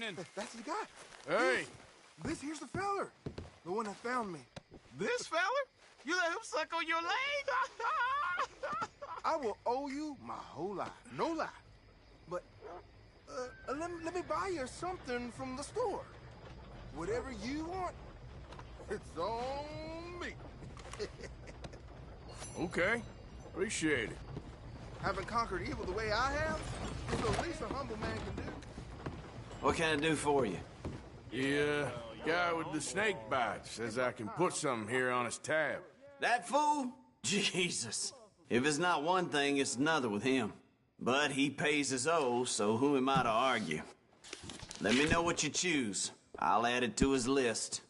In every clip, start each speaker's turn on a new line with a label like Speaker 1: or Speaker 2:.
Speaker 1: evening.
Speaker 2: That's the guy.
Speaker 1: Hey.
Speaker 2: This here's the feller. The one that found me.
Speaker 1: This fella? You let him suck on your leg?
Speaker 2: I will owe you my whole life. No lie. But, let me buy you something from the store. Whatever you want, it's on me.
Speaker 1: Okay. Appreciate it.
Speaker 2: Having conquered evil the way I have is the least a humble man can do.
Speaker 3: What can I do for you?
Speaker 1: Yeah, guy with the snake bite says I can put something here on his tab.
Speaker 3: That fool? Jesus. If it's not one thing, it's another with him. But he pays his owe, so who am I to argue? Let me know what you choose. I'll add it to his list.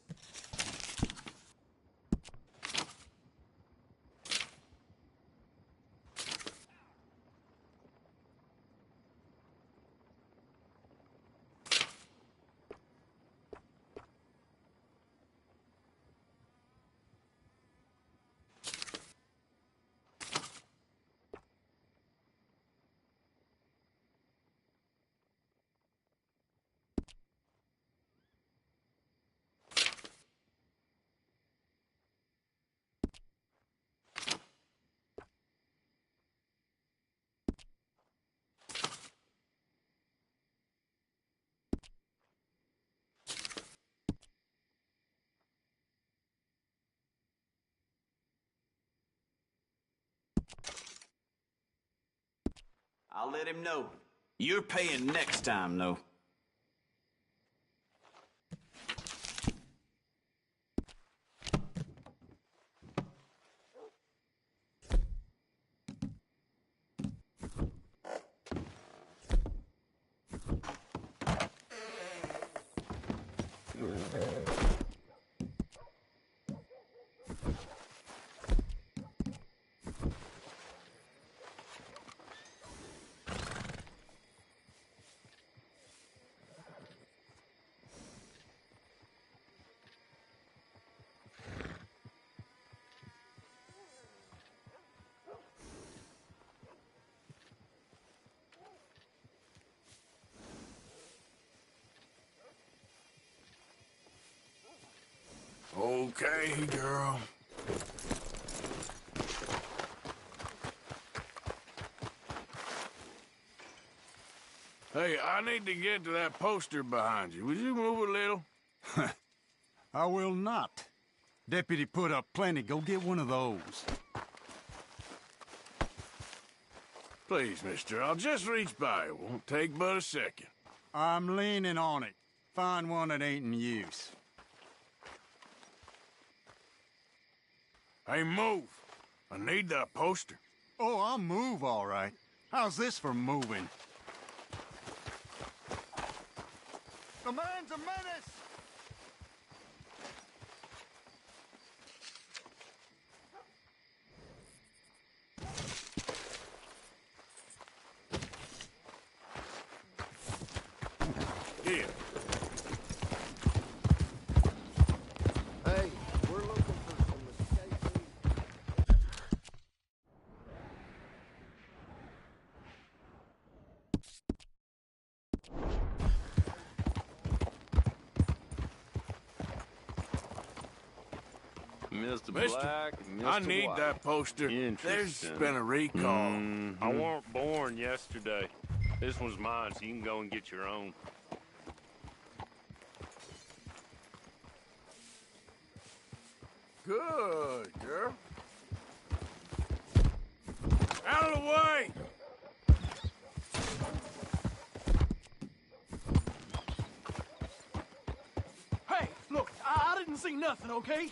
Speaker 3: I'll let him know. You're paying next time, though.
Speaker 1: Okay, girl. Hey, I need to get to that poster behind you. Would you move a little?
Speaker 4: I will not. Deputy put up plenty. Go get one of those.
Speaker 1: Please, mister, I'll just reach by. It won't take but a second.
Speaker 4: I'm leaning on it. Find one that ain't in use.
Speaker 1: Hey, move. I need that poster.
Speaker 4: Oh, I'll move, all right. How's this for moving? The man's a menace!
Speaker 1: Here.
Speaker 2: Hey, we're looking for some escapee.
Speaker 5: Mr.
Speaker 1: Mister,
Speaker 5: Black, Mr.
Speaker 1: I need
Speaker 5: White.
Speaker 1: that poster. There's
Speaker 5: Interesting.
Speaker 1: been a recall.
Speaker 5: I weren't born yesterday. This one's mine, so you can go and get your own.
Speaker 1: Good, girl. Out of the way!
Speaker 6: Hey, look, I didn't see nothing, okay?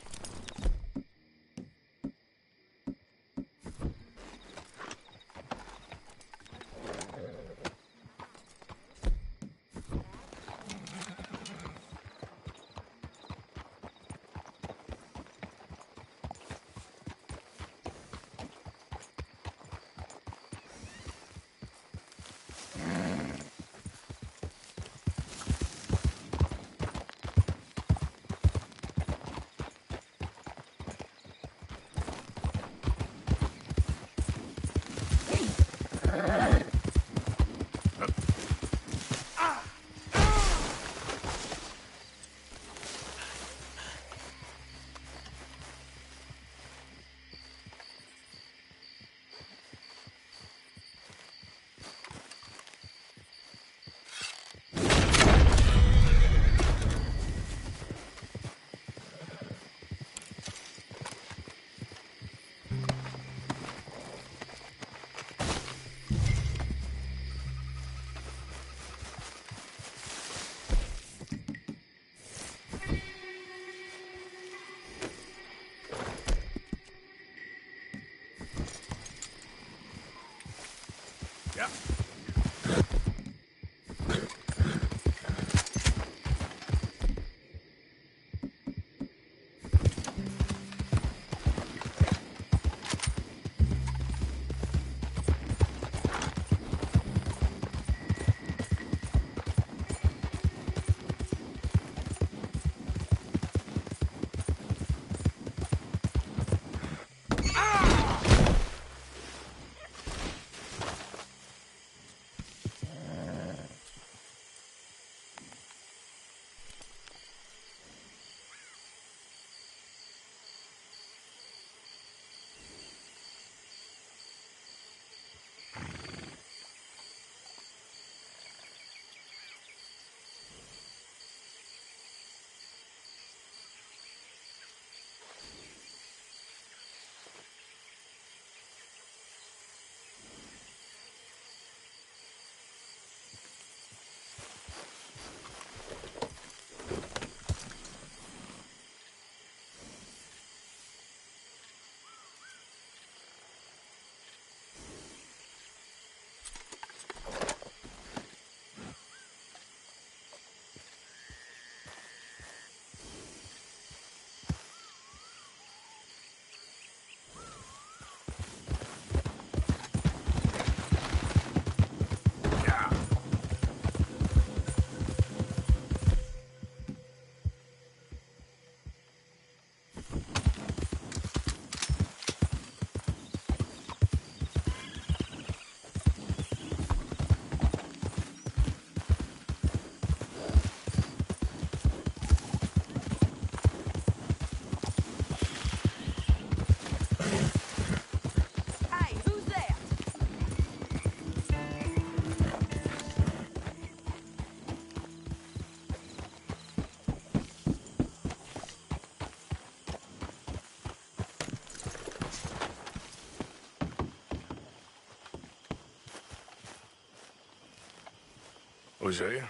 Speaker 1: Hosea?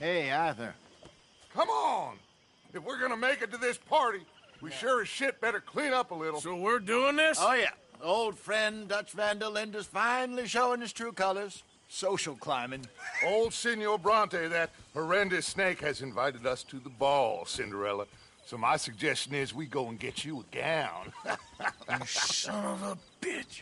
Speaker 7: Hey, Arthur.
Speaker 2: Come on! If we're gonna make it to this party, we sure as shit better clean up a little.
Speaker 1: So we're doing this?
Speaker 7: Oh, yeah. Old friend Dutch Van der Linde's finally showing his true colors. Social climbing.
Speaker 2: Old Senor Bronte, that horrendous snake, has invited us to the ball, Cinderella. So my suggestion is we go and get you a gown.
Speaker 1: You son of a bitch.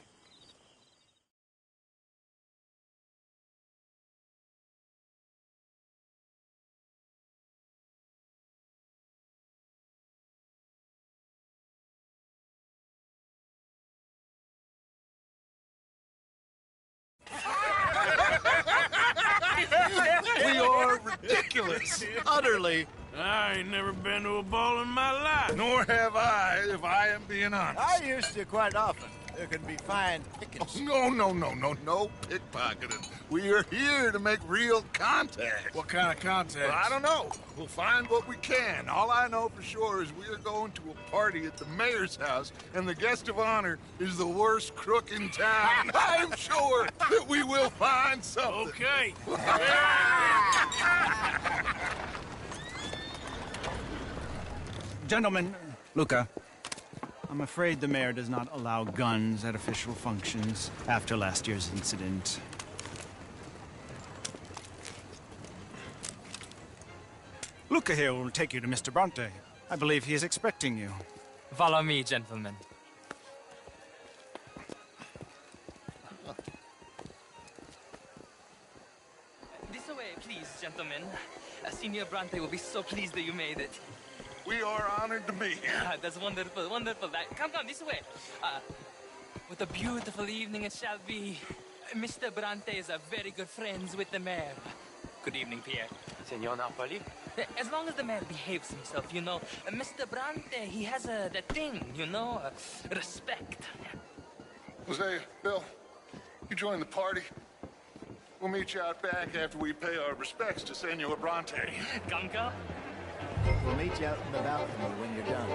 Speaker 7: We are ridiculous. Utterly.
Speaker 1: I ain't never been to a ball in my life.
Speaker 2: Nor have I, if I am being honest.
Speaker 7: I used to quite often. There can be fine pickings.
Speaker 2: No pickpocketing. We are here to make real contact.
Speaker 1: What kind of contact?
Speaker 2: Well, I don't know. We'll find what we can. All I know for sure is we are going to a party at the mayor's house, and the guest of honor is the worst crook in town. I'm sure that we will find something.
Speaker 1: Okay.
Speaker 8: Gentlemen, Luca, I'm afraid the mayor does not allow guns at official functions after last year's incident. Luca here will take you to Mr. Bronte. I believe he is expecting you.
Speaker 9: Follow me, gentlemen. This way, please, gentlemen. Senior Bronte will be so pleased that you made it.
Speaker 2: We are honored to be here.
Speaker 9: That's wonderful, wonderful. Come, this way. What a beautiful evening it shall be. Mr. Bronte is a very good friends with the mayor. Good evening, Pierre.
Speaker 5: Senor Napoli?
Speaker 9: As long as the mayor behaves himself, you know. Mr. Bronte, he has that thing, you know, respect.
Speaker 2: Hosea, Bill, you join the party. We'll meet you out back after we pay our respects to Senor Bronte.
Speaker 9: Come.
Speaker 7: We'll meet you out in the balcony when you're done.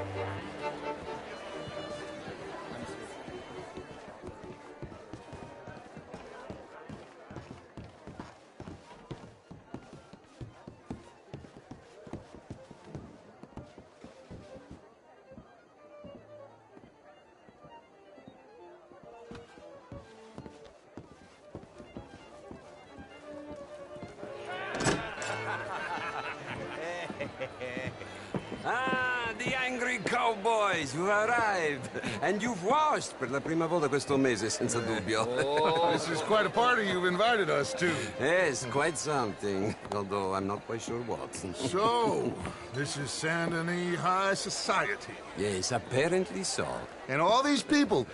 Speaker 10: Ah, the angry cowboys, you've arrived. And you've washed per la prima volta questo mese, senza dubbio.
Speaker 2: Oh, this is quite a party you've invited us to.
Speaker 10: Yes, quite something. Although I'm not quite sure what.
Speaker 2: So, this is Saint Denis High Society.
Speaker 10: Yes, apparently so.
Speaker 2: And all these people,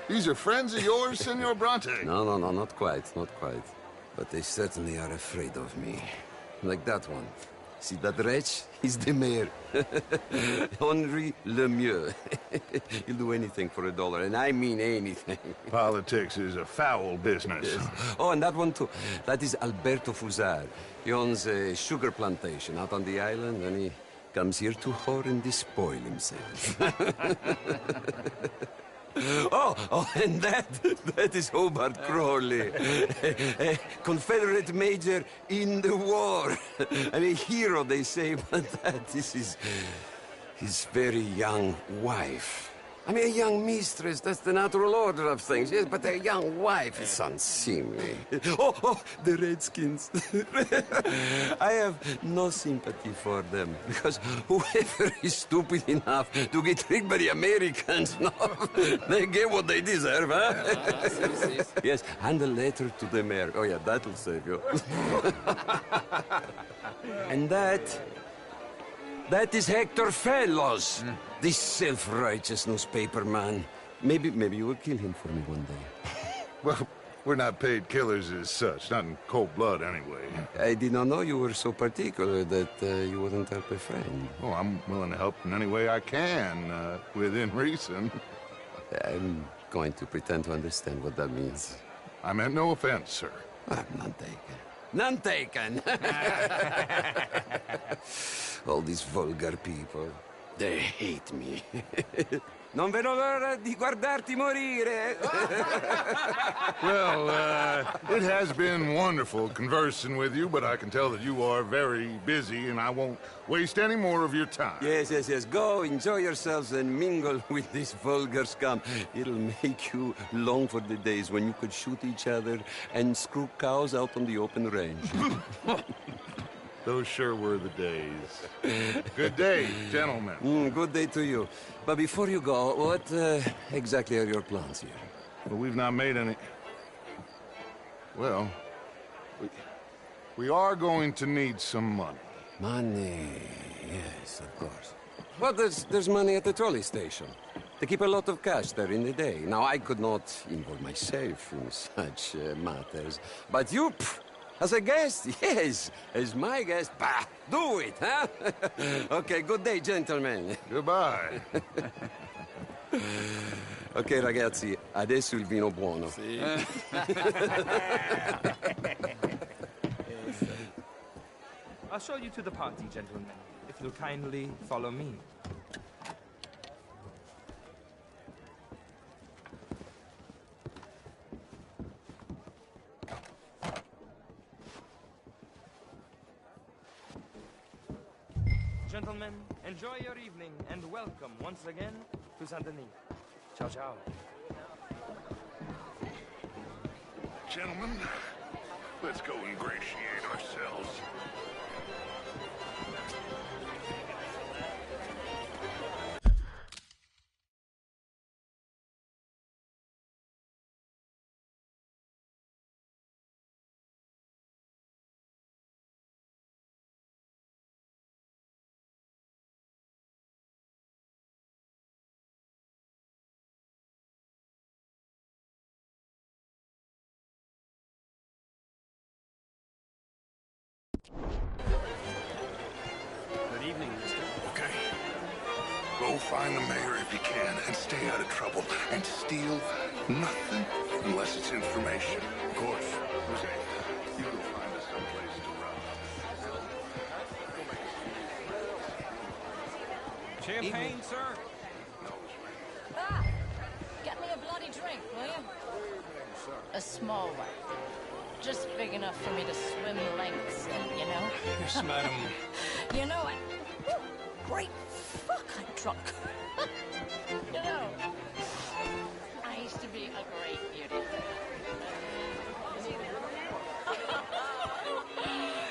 Speaker 2: these are friends of yours, Senor Bronte?
Speaker 10: No, not quite, not quite. But they certainly are afraid of me. Like that one. See that wretch? He's the mayor. Henri Lemieux. He'll do anything for $1, and I mean anything.
Speaker 2: Politics is a foul business.
Speaker 10: Yes. Oh, and that one too. That is Alberto Fusar. He owns a sugar plantation out on the island, and he comes here to whore and despoil himself. Oh, and that is Hobart Crawley, a Confederate major in the war, and a hero, they say, but that is his very young wife. I mean, a young mistress, that's the natural order of things, yes, but a young wife is unseemly. Oh, the Redskins. I have no sympathy for them, because whoever is stupid enough to get tricked by the Americans, no, they get what they deserve, huh? Yes, and a letter to the mayor. Oh, yeah, that'll save you. And that is Hector Fellows. This self-righteous newspaper man. Maybe you will kill him for me one day.
Speaker 2: Well, we're not paid killers as such, not in cold blood anyway.
Speaker 10: I did not know you were so particular that you wouldn't help a friend.
Speaker 2: Oh, I'm willing to help in any way I can, within reason.
Speaker 10: I'm going to pretend to understand what that means.
Speaker 2: I meant no offense, sir.
Speaker 10: None taken. None taken! All these vulgar people. They hate me. Non vedo l'ora di guardarti morire.
Speaker 2: Well, it has been wonderful conversing with you, but I can tell that you are very busy, and I won't waste any more of your time.
Speaker 10: Yes, yes, yes. Go, enjoy yourselves, and mingle with this vulgar scum. It'll make you long for the days when you could shoot each other and screw cows out on the open range.
Speaker 2: Those sure were the days. Good day, gentlemen.
Speaker 10: Good day to you. But before you go, what exactly are your plans here?
Speaker 2: Well, we've not made any... Well, we are going to need some money.
Speaker 10: Money, yes, of course. Well, there's money at the trolley station. They keep a lot of cash there in the day. Now, I could not involve myself in such matters. But you, as a guest, yes, as my guest, bah, do it, huh? Okay, good day, gentlemen.
Speaker 2: Goodbye.
Speaker 10: Ok, ragazzi, adesso il vino buono.
Speaker 11: I'll show you to the party, gentlemen, if you'll kindly follow me. Gentlemen, enjoy your evening and welcome once again to Saint Denis. Ciao, ciao.
Speaker 2: Gentlemen, let's go ingratiate ourselves.
Speaker 1: Good evening, mister.
Speaker 2: Okay. Go find the mayor if you can and stay out of trouble. And steal nothing unless it's information. Of course. Jose, you go find us someplace to run.
Speaker 11: Champagne, sir?
Speaker 12: Ah! Get me a bloody drink, will you? A small one. Just big enough for me to swim lengths in, you know?
Speaker 1: Yes, madam.
Speaker 12: You know what? Great fuck, I'm drunk. You know, I used to be a great beauty.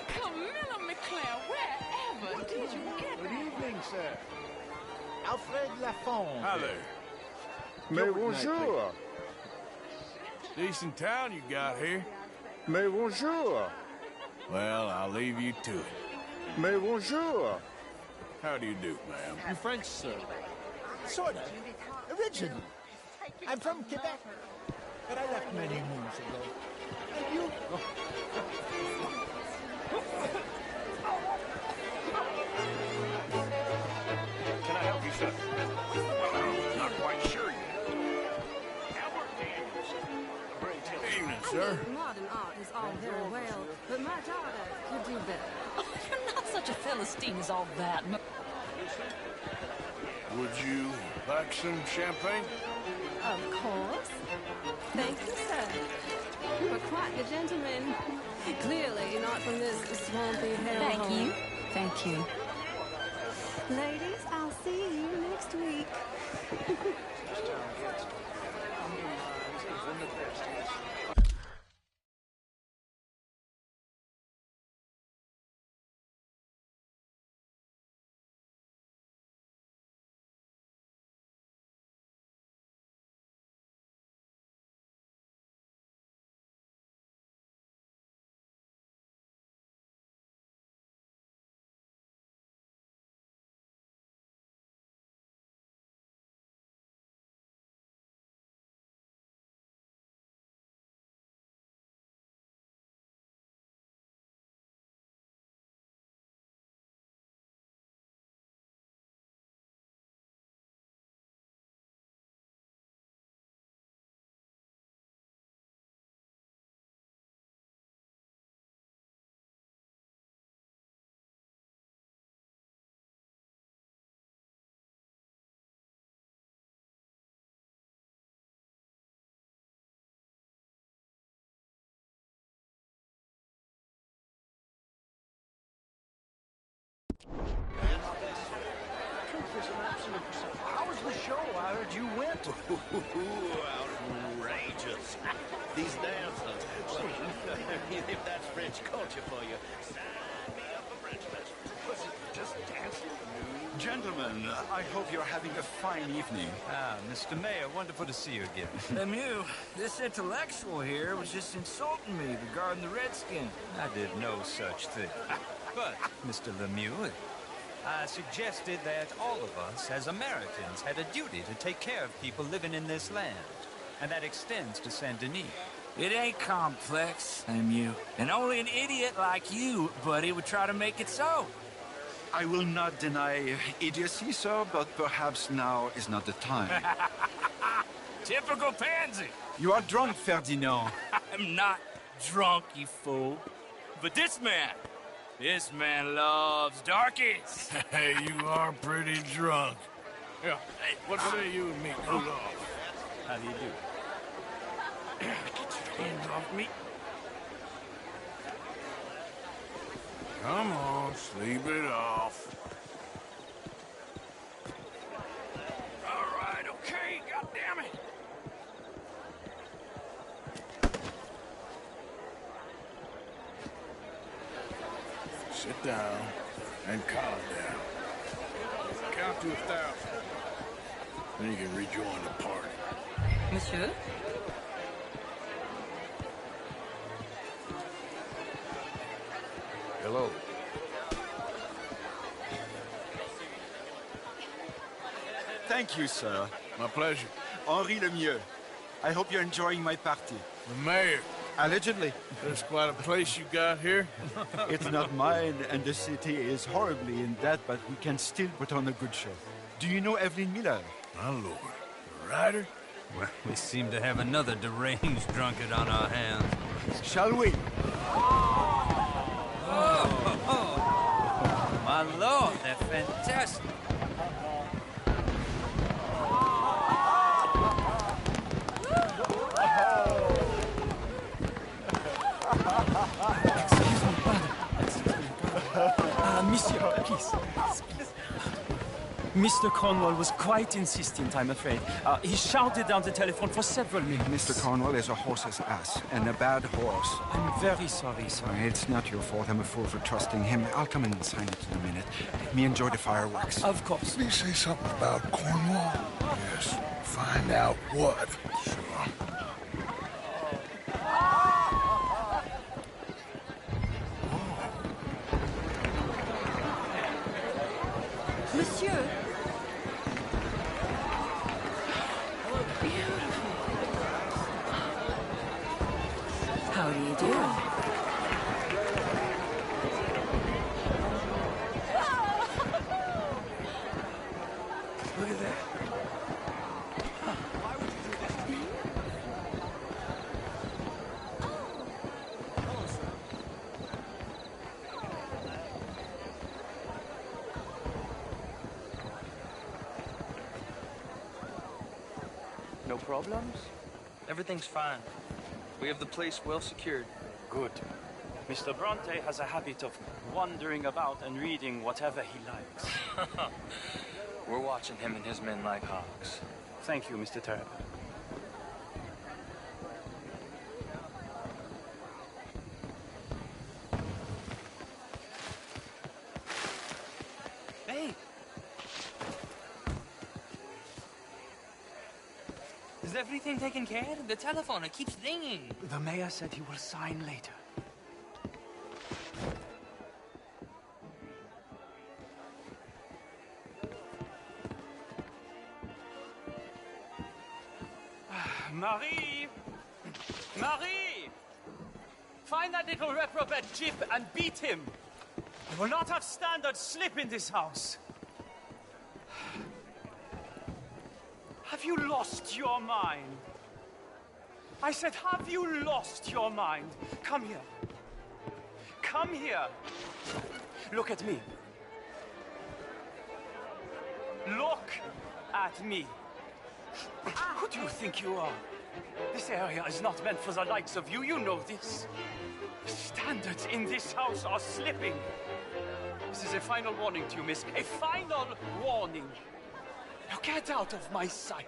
Speaker 13: Camilla McClare, wherever did you get
Speaker 7: Good evening, sir. Alfred Lafond.
Speaker 1: Hi there.
Speaker 2: Mais bonjour.
Speaker 1: Decent town you got here.
Speaker 2: Mais bonjour.
Speaker 1: Well, I'll leave you to it.
Speaker 2: Mais bonjour.
Speaker 1: How do you do, ma'am?
Speaker 6: You French, sir?
Speaker 7: Sort of. Original. I'm from Quebec, but I left many moons ago. And you?
Speaker 5: Can I help you, sir?
Speaker 1: Well, I'm not quite sure yet.
Speaker 5: Albert Daniels. Great tale.
Speaker 1: Evening, sir.
Speaker 13: Modern art is all very well, but my daughter could do better.
Speaker 12: Oh, you're not such a Philistine as all that.
Speaker 1: Would you like some champagne?
Speaker 13: Of course. Thank you, sir. You are quite the gentleman. Clearly not from this swampy hellhole.
Speaker 12: Thank you. Thank you.
Speaker 13: Ladies, I'll see you next week.
Speaker 6: How was the show? I heard you went.
Speaker 14: Outrageous. These dancers. If that's French culture for you, sign me up for French lessons. Was it just dancing?
Speaker 15: Gentlemen, I hope you're having a fine evening.
Speaker 8: Ah, Mr. Mayor, wonderful to see you again.
Speaker 6: Lemieux, this intellectual here was just insulting me regarding the Redskins.
Speaker 8: I did no such thing. But, Mr. Lemieux, I suggested that all of us, as Americans, had a duty to take care of people living in this land. And that extends to Saint-Denis.
Speaker 6: It ain't complex, Lemieux. And only an idiot like you, buddy, would try to make it so.
Speaker 15: I will not deny idiocy, sir, but perhaps now is not the time.
Speaker 6: Typical pansy.
Speaker 15: You are drunk, Ferdinand.
Speaker 6: I'm not drunk, you fool. But this man loves darkies.
Speaker 1: Hey, you are pretty drunk. Yeah, hey, what say you and me cool off?
Speaker 8: How do you do?
Speaker 6: Get your hands off me.
Speaker 1: Come on, sleep it off.
Speaker 6: All right, okay, goddammit.
Speaker 1: Sit down and calm down. Count to 1,000. Then you can rejoin the party.
Speaker 12: Monsieur?
Speaker 15: Hello. Thank you, sir.
Speaker 1: My pleasure.
Speaker 15: Henri Lemieux. I hope you're enjoying my party.
Speaker 1: The mayor.
Speaker 15: Allegedly.
Speaker 1: There's quite a place you got here.
Speaker 15: It's not mine, and the city is horribly in debt, but we can still put on a good show. Do you know Evelyn Miller?
Speaker 1: My lord. The writer?
Speaker 8: Well, we seem to have another deranged drunkard on our hands.
Speaker 15: Shall we?
Speaker 8: My lord, they're fantastic.
Speaker 16: Monsieur, please. Mr. Cornwall was quite insistent, I'm afraid. He shouted down the telephone for several minutes.
Speaker 15: Mr. Cornwall is a horse's ass, and a bad horse.
Speaker 16: I'm very sorry, sir.
Speaker 15: It's not your fault. I'm a fool for trusting him. I'll come in and sign it in a minute. Let me enjoy the fireworks.
Speaker 16: Of course.
Speaker 1: Did he say something about Cornwall? Yes. Find out what. Sure.
Speaker 13: Monsieur.
Speaker 12: How do you do?
Speaker 6: Look at that.
Speaker 11: No problems? Everything's fine. We have the place well secured.
Speaker 16: Good. Mr. Bronte has a habit of wandering about and reading whatever he likes.
Speaker 11: We're watching him and his men like hawks.
Speaker 16: Thank you, Mr. Turner.
Speaker 11: Hey!
Speaker 9: Is everything taken care of? The telephone, it keeps ringing.
Speaker 16: The mayor said he will sign later. Marie! Marie! Find that little reprobate Jip and beat him. I will not have standard slip in this house. Have you lost your mind? I said, have you lost your mind? Come here. Come here. Look at me. Look at me. Who do you think you are? This area is not meant for the likes of you. You know this. The standards in this house are slipping. This is a final warning to you, miss. A final warning. Now get out of my sight.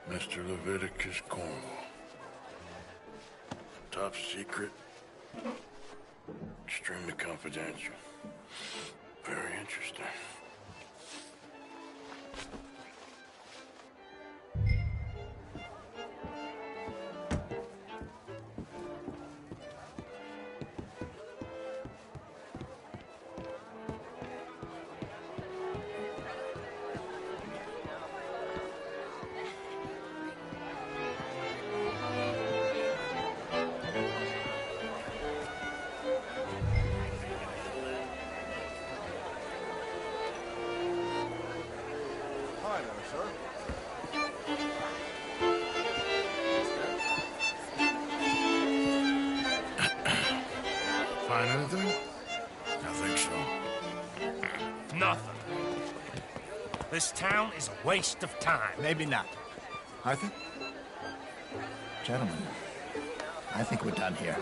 Speaker 1: Mr. Leviticus Cornwall. Top secret. Extremely confidential. Very interesting.
Speaker 2: Hi there, sir.
Speaker 1: Find anything? I think so.
Speaker 17: Nothing. This town is a waste of time.
Speaker 7: Maybe not. Arthur? Gentlemen, I think we're done here.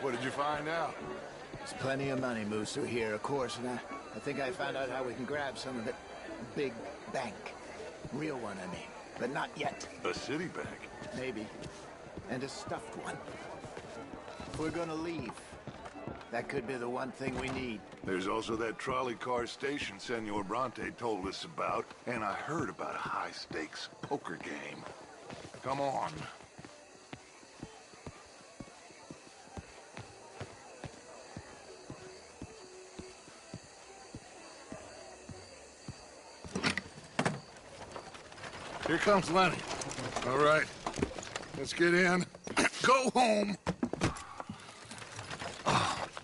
Speaker 2: What did you find out?
Speaker 7: There's plenty of money moves through here, of course, and I think I found out how we can grab some of it. Big bank. Real one, I mean. But not yet.
Speaker 2: A city bank?
Speaker 7: Maybe. And a stuffed one. If we're gonna leave, that could be the one thing we need.
Speaker 18: There's also that trolley car station Senor Bronte told us about, and I heard about a high-stakes poker game. Come on.
Speaker 1: Here comes Lenny. All right. Let's get in. Go home.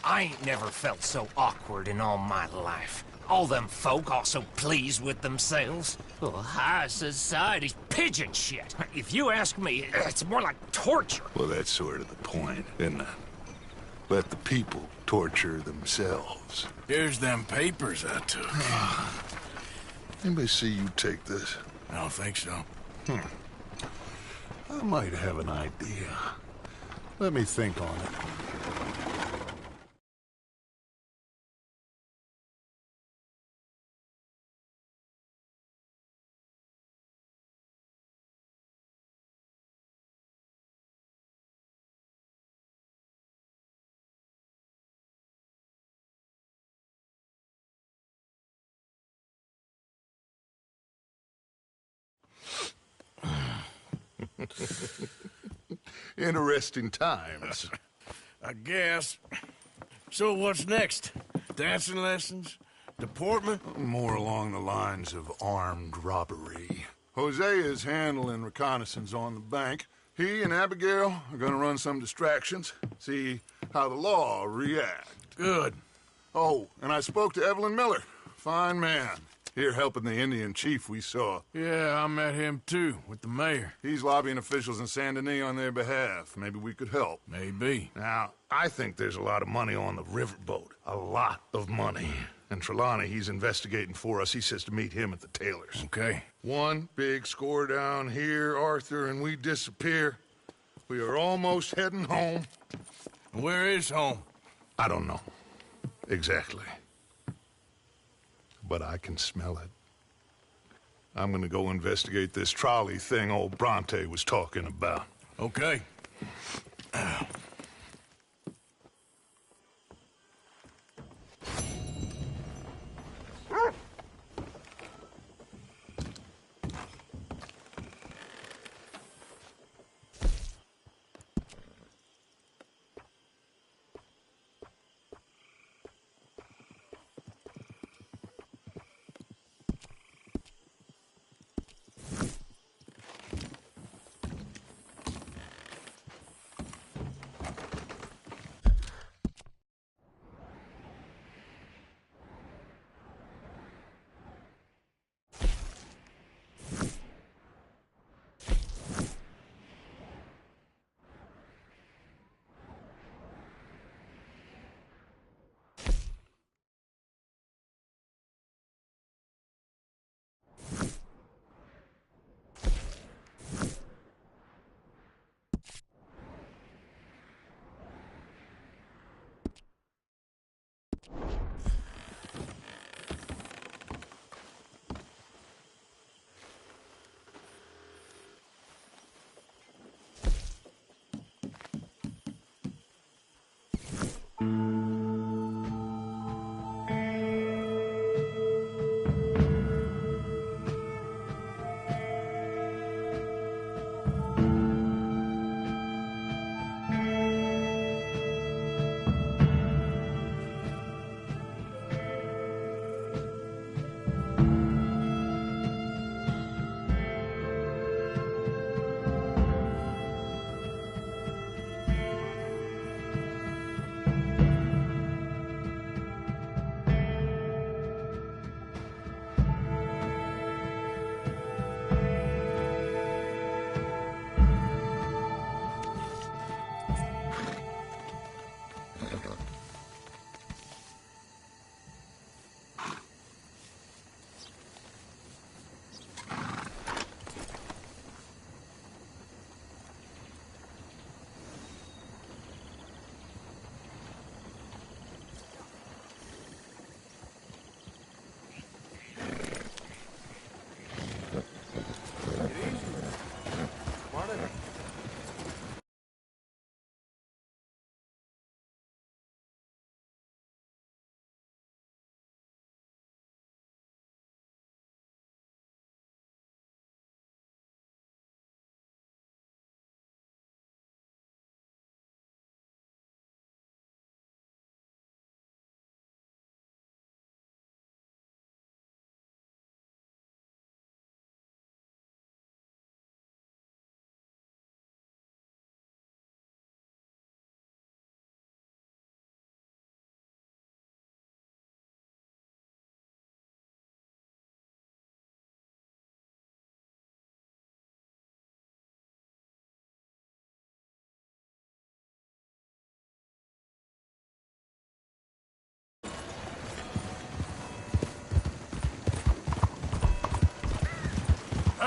Speaker 17: I ain't never felt so awkward in all my life. All them folk all so pleased with themselves. Oh, high society's pigeon shit. If you ask me, it's more like torture.
Speaker 18: Well, that's sort of the point, isn't it? Let the people torture themselves.
Speaker 1: Here's them papers I took.
Speaker 18: Anybody see you take this?
Speaker 1: I don't think so.
Speaker 18: I might have an idea. Let me think on it. Interesting times.
Speaker 1: I guess. So what's next? Dancing lessons? Deportment?
Speaker 18: More along the lines of armed robbery. Jose is handling reconnaissance on the bank. He and Abigail are gonna run some distractions, see how the law react.
Speaker 1: Good.
Speaker 18: Oh, and I spoke to Evelyn Miller. Fine man. Here helping the Indian chief we saw.
Speaker 1: Yeah, I met him too, with the mayor.
Speaker 18: He's lobbying officials in Saint Denis on their behalf. Maybe we could help.
Speaker 1: Maybe.
Speaker 18: Now, I think there's a lot of money on the riverboat. A lot of money. And Trelawney, he's investigating for us. He says to meet him at the Taylor's.
Speaker 1: Okay.
Speaker 18: One big score down here, Arthur, and we disappear. We are almost heading home.
Speaker 1: Where is home?
Speaker 18: I don't know. Exactly. But I can smell it. I'm gonna go investigate this trolley thing old Bronte was talking about.
Speaker 1: Okay.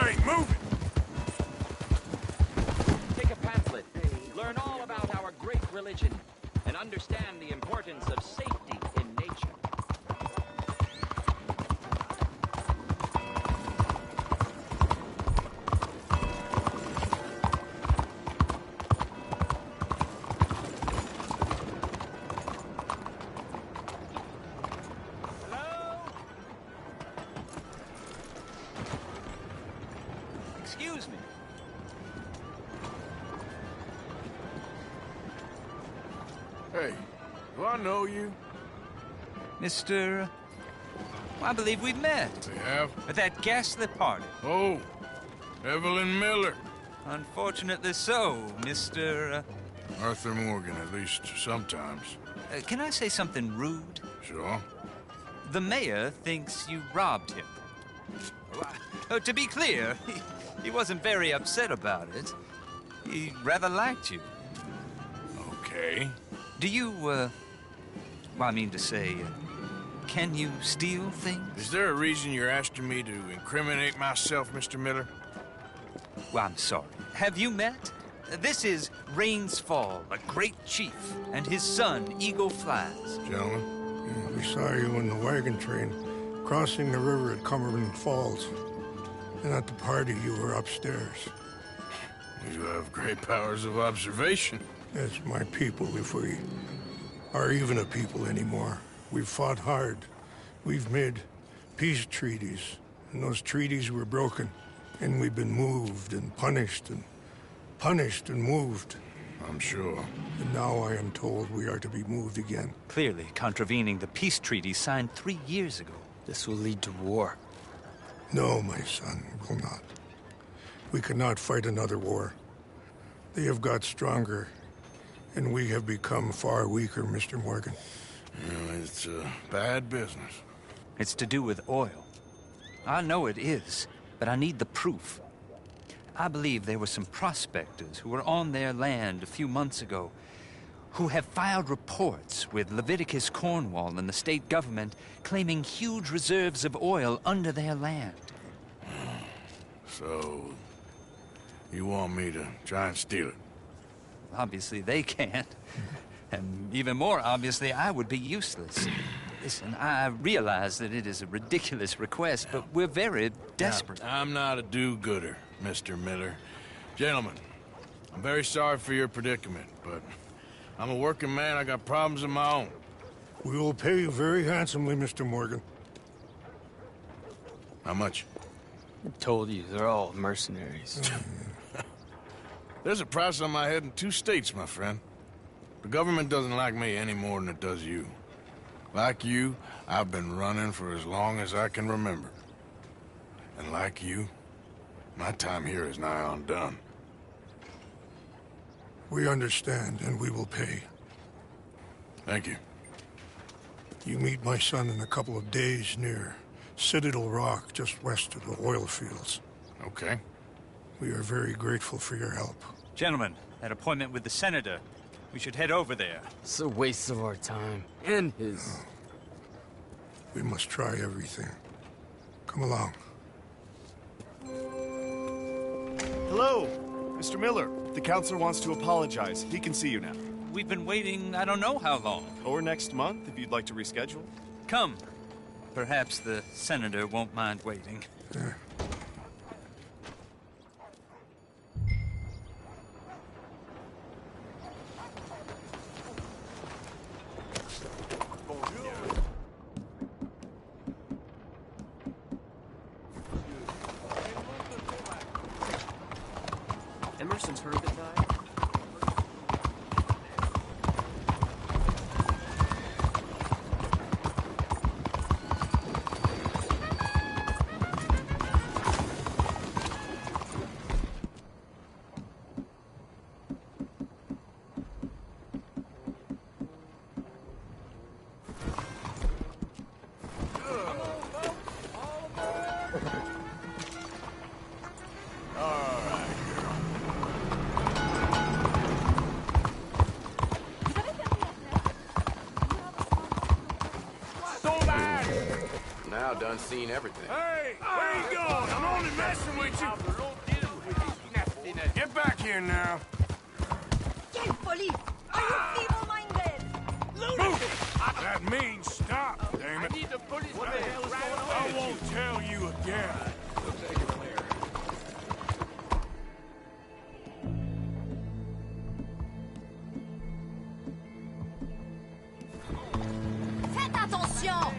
Speaker 1: I ain't moving.
Speaker 19: Take a pamphlet. Learn all about our great religion and understand the importance of safety in nature.
Speaker 8: Excuse me.
Speaker 1: Hey, do I know you?
Speaker 8: Mr. I believe we've met.
Speaker 1: We have?
Speaker 8: At that ghastly party.
Speaker 1: Oh, Evelyn Miller.
Speaker 8: Unfortunately so, Mr.
Speaker 1: Arthur Morgan, at least sometimes.
Speaker 8: Can I say something rude?
Speaker 1: Sure.
Speaker 8: The mayor thinks you robbed him. To be clear, he wasn't very upset about it. He rather liked you.
Speaker 1: Okay.
Speaker 8: Do you, well, I mean to say, can you steal things?
Speaker 1: Is there a reason you're asking me to incriminate myself, Mr. Miller?
Speaker 8: Well, I'm sorry. Have you met? This is Rains Fall, a great chief, and his son, Eagle Flies.
Speaker 1: Gentlemen?
Speaker 20: Yeah, we saw you in the wagon train, crossing the river at Cumberland Falls. And at the party, you were upstairs.
Speaker 1: You have great powers of observation.
Speaker 20: It's my people, if we are even a people anymore. We've fought hard. We've made peace treaties, and those treaties were broken. And we've been moved and punished and moved.
Speaker 1: I'm sure.
Speaker 20: And now I am told we are to be moved again.
Speaker 8: Clearly contravening the peace treaty signed 3 years ago.
Speaker 21: This will lead to war.
Speaker 20: No, my son, it will not. We cannot fight another war. They have got stronger, and we have become far weaker, Mr. Morgan.
Speaker 1: It's bad business.
Speaker 8: It's to do with oil. I know it is, but I need the proof. I believe there were some prospectors who were on their land a few months ago who have filed reports with Leviticus Cornwall and the state government claiming huge reserves of oil under their land.
Speaker 1: So, you want me to try and steal it?
Speaker 8: Obviously they can't. And even more obviously, I would be useless. Listen, I realize that it is a ridiculous request, but we're very desperate.
Speaker 1: Now, I'm not a do-gooder, Mr. Miller. Gentlemen, I'm very sorry for your predicament, but I'm a working man. I got problems of my own.
Speaker 20: We will pay you very handsomely, Mr. Morgan.
Speaker 1: How much?
Speaker 21: I told you, they're all mercenaries.
Speaker 1: There's a price on my head in 2 states, my friend. The government doesn't like me any more than it does you. Like you, I've been running for as long as I can remember. And like you, my time here is nigh on done.
Speaker 20: We understand, and we will pay.
Speaker 1: Thank you.
Speaker 20: You meet my son in a couple of days near Citadel Rock, just west of the oil fields.
Speaker 1: Okay.
Speaker 20: We are very grateful for your help.
Speaker 8: Gentlemen, that appointment with the senator. We should head over there.
Speaker 21: It's a waste of our time. And his.
Speaker 20: We must try everything. Come along.
Speaker 22: Hello, Mr. Miller. The counselor wants to apologize. He can see you now.
Speaker 8: We've been waiting I don't know how long.
Speaker 22: Or next month, if you'd like to reschedule.
Speaker 8: Come. Perhaps the senator won't mind waiting.
Speaker 20: Yeah.
Speaker 21: Emerson's heard of it, Di?
Speaker 3: done seen everything.
Speaker 1: Hey, where you going? I'm only messing with you. Get back here now.
Speaker 4: Quelle folie! Are you feeble-minded?
Speaker 1: Move! That means stop, damn it.
Speaker 14: I need the police.
Speaker 1: What the hell is going on? I won't tell you again. We'll take it from here.
Speaker 4: Faites attention!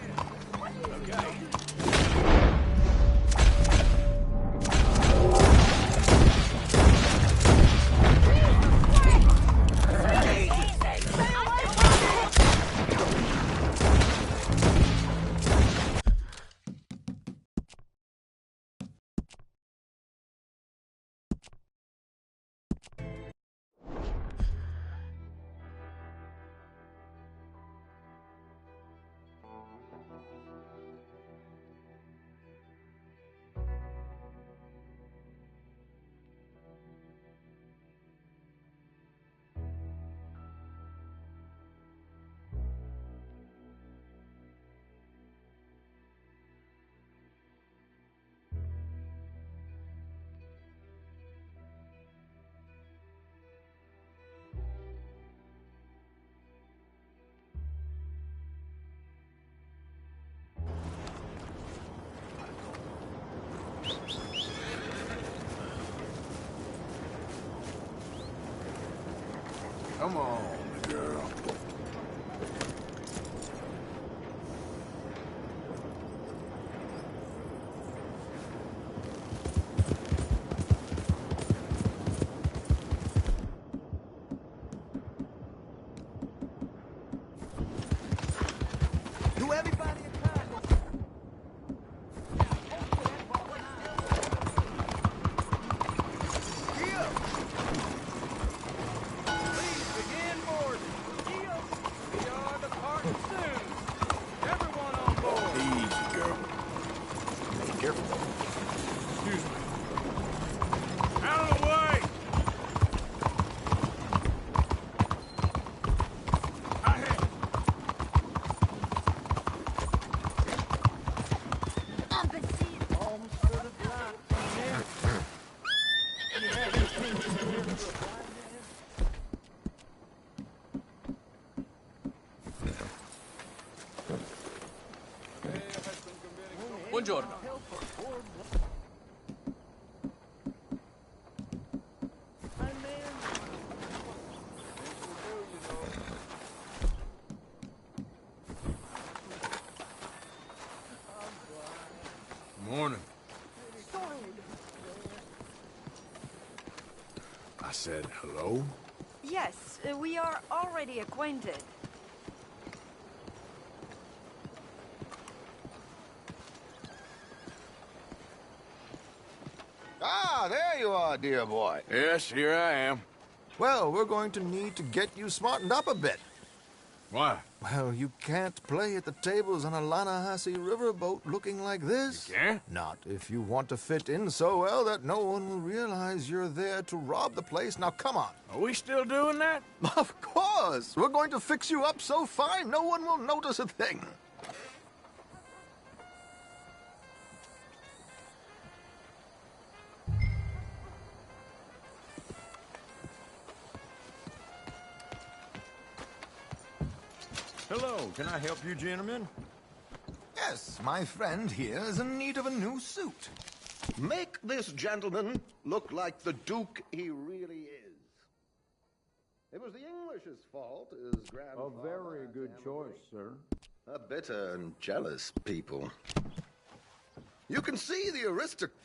Speaker 1: Come on, girl.
Speaker 7: Do everybody
Speaker 14: Begin boarding. We are departing soon. Everyone on board.
Speaker 1: Easy, girl.
Speaker 7: Be careful.
Speaker 1: Excuse me. Out of the way! Ahead!
Speaker 9: Buongiorno.
Speaker 1: Morning. I said hello?
Speaker 4: Yes, we are already acquainted.
Speaker 2: Ah, there you are, dear boy.
Speaker 1: Yes, here I am.
Speaker 2: Well, we're going to need to get you smartened up a bit.
Speaker 1: Why?
Speaker 2: Well, you can't play at the tables on a Lanahassi riverboat looking like this.
Speaker 1: You can't?
Speaker 2: Not if you want to fit in so well that no one will realize you're there to rob the place. Now, come on.
Speaker 1: Are we still doing that?
Speaker 2: Of course. We're going to fix you up so fine no one will notice a thing.
Speaker 23: Hello, can I help you, gentlemen?
Speaker 2: Yes, my friend here is in need of a new suit.
Speaker 14: Make this gentleman look like the Duke he really is. It was the English's fault, his grandfather...
Speaker 23: A very good choice, sir.
Speaker 14: A bitter and jealous people. You can see the aristocrat...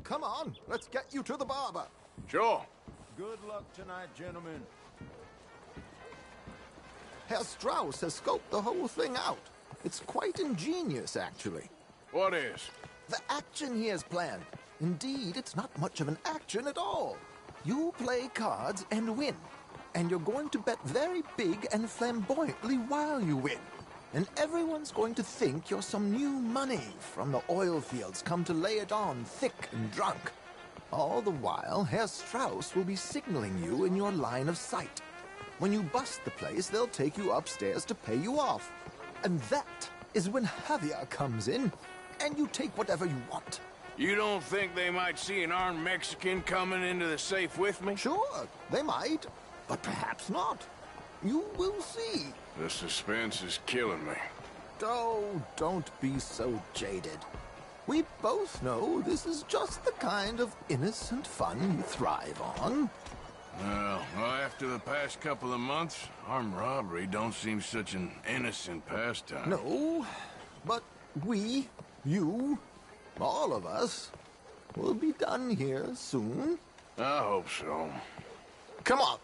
Speaker 2: Come on, let's get you to the barber.
Speaker 1: Sure.
Speaker 23: Good luck tonight, gentlemen.
Speaker 2: Herr Strauss has scoped the whole thing out. It's quite ingenious, actually.
Speaker 1: What is?
Speaker 2: The action he has planned. Indeed, it's not much of an action at all. You play cards and win. And you're going to bet very big and flamboyantly while you win. And everyone's going to think you're some new money from the oil fields come to lay it on thick and drunk. All the while, Herr Strauss will be signaling you in your line of sight. When you bust the place, they'll take you upstairs to pay you off. And that
Speaker 3: is when Javier comes in, and you take whatever you want.
Speaker 1: You don't think they might see an armed Mexican coming into the safe with me?
Speaker 3: Sure, they might, but perhaps not. You will see.
Speaker 1: The suspense is killing me.
Speaker 3: Oh, don't be so jaded. We both know this is just the kind of innocent fun you thrive on.
Speaker 1: Well, after the past couple of months, armed robbery don't seem such an innocent pastime.
Speaker 3: No, but we, you, all of us, will be done here soon.
Speaker 1: I hope so.
Speaker 3: Come on.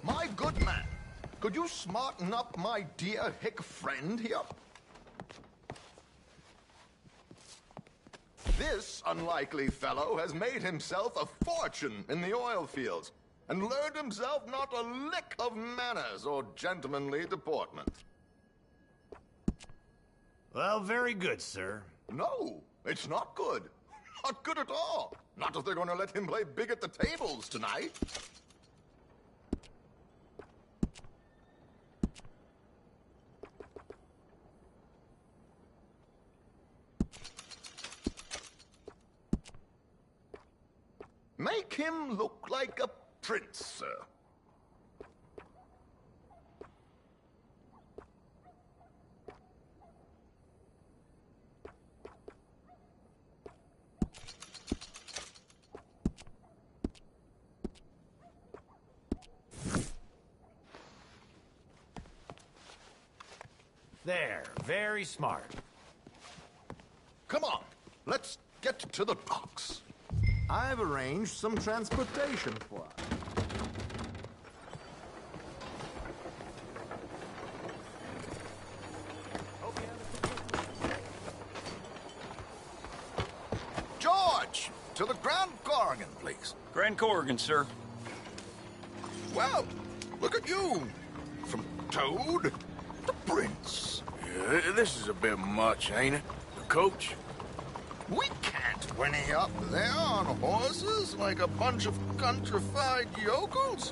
Speaker 3: My good man, could you smarten up my dear hick friend here? This unlikely fellow has made himself a fortune in the oil fields and learned himself not a lick of manners or gentlemanly deportment.
Speaker 14: Well, very good, sir.
Speaker 3: No, it's not good. Not good at all. Not if they're going to let him play big at the tables tonight. Make him look like a prince, sir.
Speaker 14: There, very smart.
Speaker 3: Come on, let's get to the docks. I've arranged some transportation for us. George, to the Grand Corrigan, please.
Speaker 22: Grand Corrigan, sir.
Speaker 3: Well, look at you. From Toad to Prince.
Speaker 1: Yeah, this is a bit much, ain't it? The coach?
Speaker 3: We can't whinny up there on horses like a bunch of countrified yokels.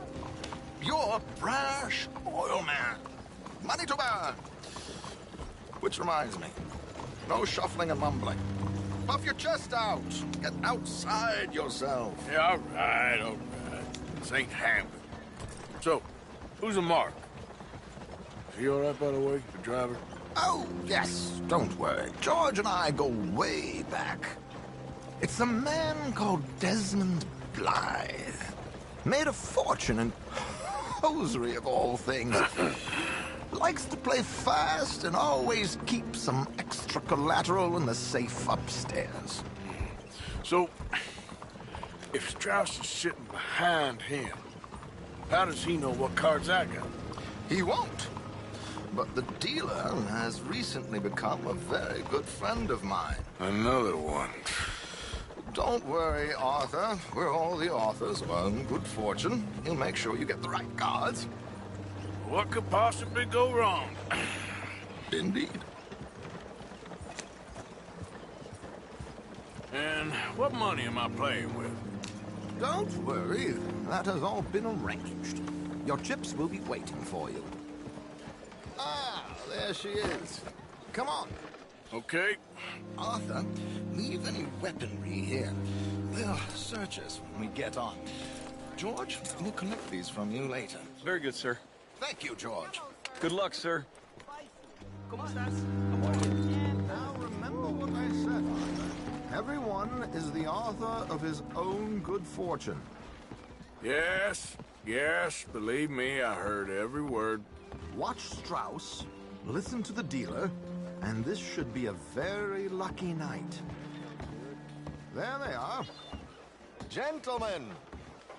Speaker 3: You're brash oil man. Money to burn. Which reminds me, no shuffling and mumbling. Puff your chest out. Get outside yourself.
Speaker 1: Yeah, all right, all right. This ain't happening. So, who's a mark? Is he all right, by the way, the driver?
Speaker 3: Oh, yes, don't worry. George and I go way back. It's a man called Desmond Blythe. Made a fortune in hosiery of all things. Likes to play fast and always keeps some extra collateral in the safe upstairs.
Speaker 1: So, if Strauss is sitting behind him, how does he know what cards I got?
Speaker 3: He won't. But the dealer has recently become a very good friend of mine.
Speaker 1: Another one.
Speaker 3: Don't worry, Arthur. We're all the authors of good fortune. He'll make sure you get the right cards.
Speaker 1: What could possibly go wrong?
Speaker 3: Indeed.
Speaker 1: And what money am I playing with?
Speaker 3: Don't worry. That has all been arranged. Your chips will be waiting for you. Ah, there she is. Come on.
Speaker 1: Okay.
Speaker 3: Arthur, leave any weaponry here. They'll search us when we get on. George, we'll collect these from you later.
Speaker 22: Very good, sir.
Speaker 3: Thank you, George.
Speaker 22: Good luck, sir.
Speaker 3: Now remember what I said, Arthur. Everyone is the author of his own good fortune.
Speaker 1: Yes, yes, believe me, I heard every word.
Speaker 3: Watch Strauss, listen to the dealer, and this should be a very lucky night. There they are. Gentlemen,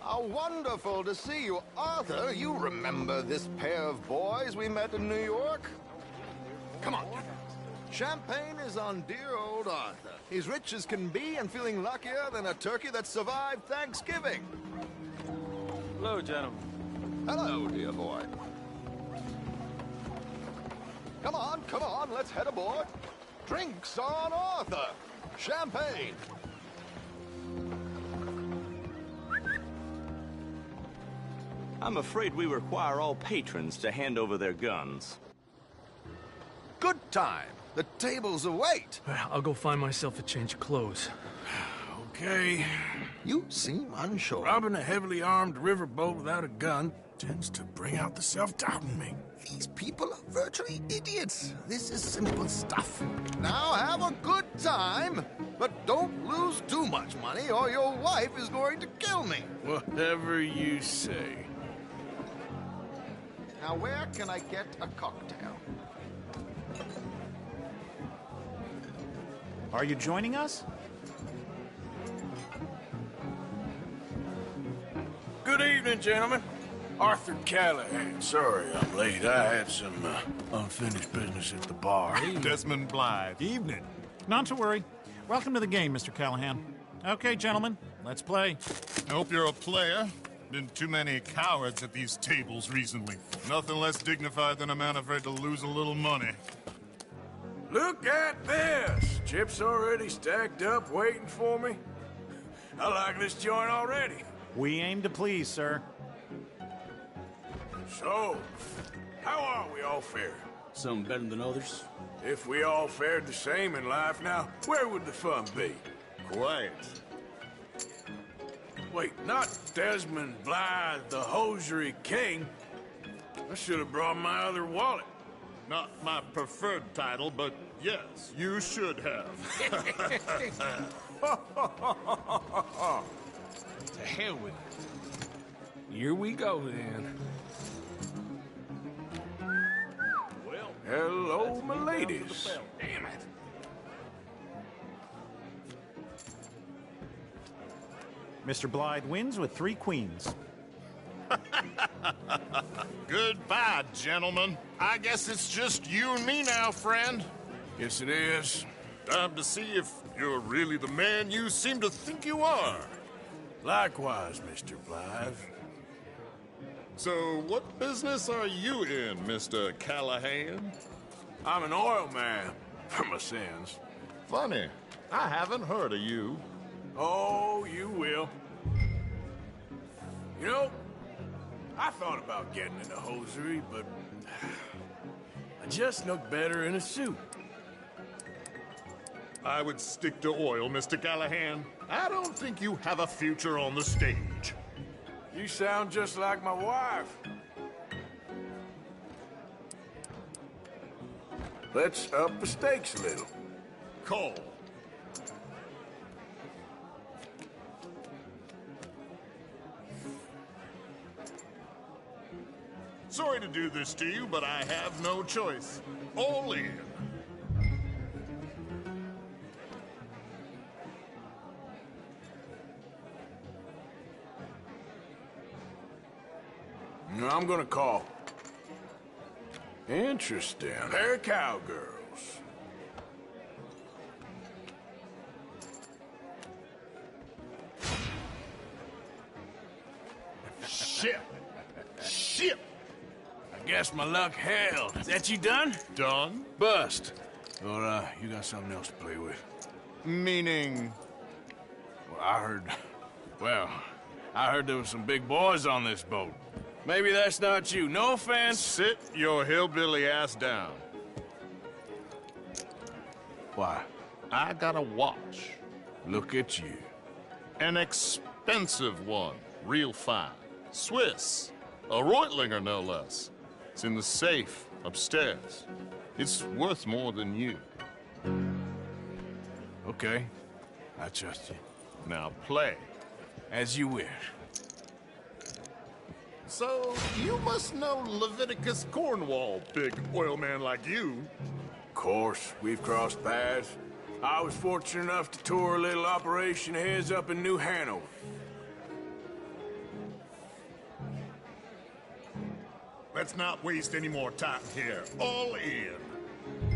Speaker 3: how wonderful to see you. Arthur, you remember this pair of boys we met in New York? Come on. Champagne is on dear old Arthur. He's rich as can be and feeling luckier than a turkey that survived Thanksgiving.
Speaker 22: Hello, gentlemen.
Speaker 3: Hello, dear boy. Come on, let's head aboard. Drinks on Arthur. Champagne.
Speaker 14: I'm afraid we require all patrons to hand over their guns.
Speaker 3: Good time. The tables await.
Speaker 21: I'll go find myself a change of clothes.
Speaker 1: Okay.
Speaker 3: You seem unsure.
Speaker 1: Robbing a heavily armed riverboat without a gun tends to bring out the self-doubt in me.
Speaker 3: These people are virtually idiots. This is simple stuff. Now have a good time, but don't lose too much money or your wife is going to kill me.
Speaker 1: Whatever you say.
Speaker 3: Now where can I get a cocktail?
Speaker 5: Are you joining us?
Speaker 1: Good evening, gentlemen. Arthur Callahan. Sorry I'm late. I had some unfinished business at the bar.
Speaker 10: Desmond Blythe. Evening. Not to worry. Welcome to the game, Mr. Callahan. Okay, gentlemen, let's play. I hope you're a player. Been too many cowards at these tables recently. Nothing less dignified than a man afraid to lose a little money.
Speaker 1: Look at this! Chips already stacked up, waiting for me. I like this joint already.
Speaker 10: We aim to please, sir.
Speaker 1: So, how are we all fared?
Speaker 21: Some better than others.
Speaker 1: If we all fared the same in life now, where would the fun be?
Speaker 14: Quiet.
Speaker 1: Wait, not Desmond Blythe, the hosiery king. I should have brought my other wallet.
Speaker 10: Not my preferred title, but yes, you should have.
Speaker 6: To hell with it. Here we go, then.
Speaker 1: Well, hello, my ladies.
Speaker 6: Damn it.
Speaker 5: Mr. Blythe wins with 3 queens.
Speaker 10: Goodbye, gentlemen. I guess it's just you and me now, friend.
Speaker 1: Yes, it is.
Speaker 10: Time to see if you're really the man you seem to think you are.
Speaker 1: Likewise, Mr. Blythe.
Speaker 10: So, what business are you in, Mr. Callahan?
Speaker 1: I'm an oil man, for my sins.
Speaker 10: Funny. I haven't heard of you.
Speaker 1: Oh, you will. You know, I thought about getting into hosiery, but I just look better in a suit.
Speaker 10: I would stick to oil, Mr. Callahan. I don't think you have a future on the stage.
Speaker 1: You sound just like my wife. Let's up the stakes a little.
Speaker 10: Call. Sorry to do this to you, but I have no choice. All in.
Speaker 1: No, I'm gonna call. Interesting. Pair of cowgirls.
Speaker 10: Shit! Shit!
Speaker 1: I guess my luck held. Is that you done?
Speaker 10: Done?
Speaker 1: Bust. Or, you got something else to play with?
Speaker 10: Meaning?
Speaker 1: Well, I heard there was some big boys on this boat. Maybe that's not you. No offense.
Speaker 10: Sit your hillbilly ass down.
Speaker 1: Why?
Speaker 10: I got a watch.
Speaker 1: Look at you.
Speaker 10: An expensive one. Real fine. Swiss. A Reutlinger, no less. It's in the safe upstairs. It's worth more than you.
Speaker 1: Okay. I trust you.
Speaker 10: Now play.
Speaker 1: As you wish.
Speaker 10: So, you must know Leviticus Cornwall, big oil man like you.
Speaker 1: Of course, we've crossed paths. I was fortunate enough to tour a little operation of his up in New Hanover.
Speaker 10: Let's not waste any more time here. All in.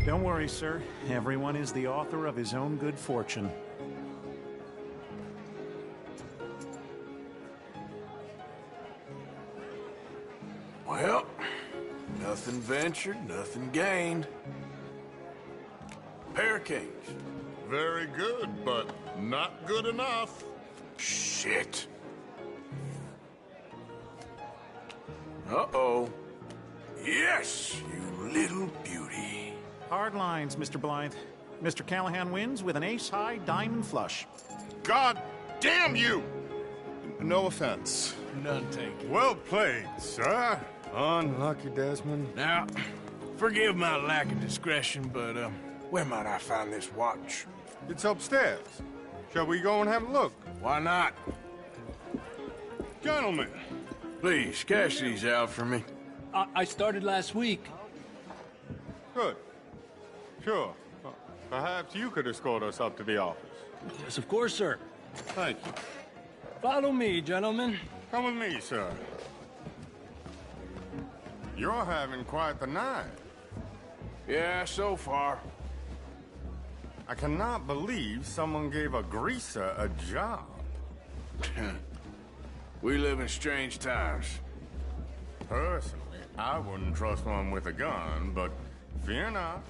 Speaker 5: Don't worry, sir. Everyone is the author of his own good fortune.
Speaker 1: Well, nothing ventured, nothing gained. Pair of kings.
Speaker 10: Very good, but not good enough.
Speaker 1: Shit. Uh-oh. Yes, you little beauty.
Speaker 5: Hard lines, Mr. Blythe. Mr. Callahan wins with an ace-high diamond flush.
Speaker 22: God damn you! No offense.
Speaker 1: None taken.
Speaker 22: Well played, sir. Unlucky, Desmond.
Speaker 1: Now, forgive my lack of discretion, but, where might I find this watch?
Speaker 22: It's upstairs. Shall we go and have a look?
Speaker 1: Why not?
Speaker 22: Gentlemen.
Speaker 1: Please, cash these out for me.
Speaker 21: I started last week.
Speaker 22: Good. Sure. Perhaps you could escort us up to the office.
Speaker 21: Yes, of course, sir.
Speaker 22: Thank you.
Speaker 21: Follow me, gentlemen.
Speaker 22: Come with me, sir. You're having quite the night.
Speaker 1: Yeah, so far.
Speaker 22: I cannot believe someone gave a greaser a job.
Speaker 1: We live in strange times.
Speaker 22: Personally, I wouldn't trust one with a gun, but fear not.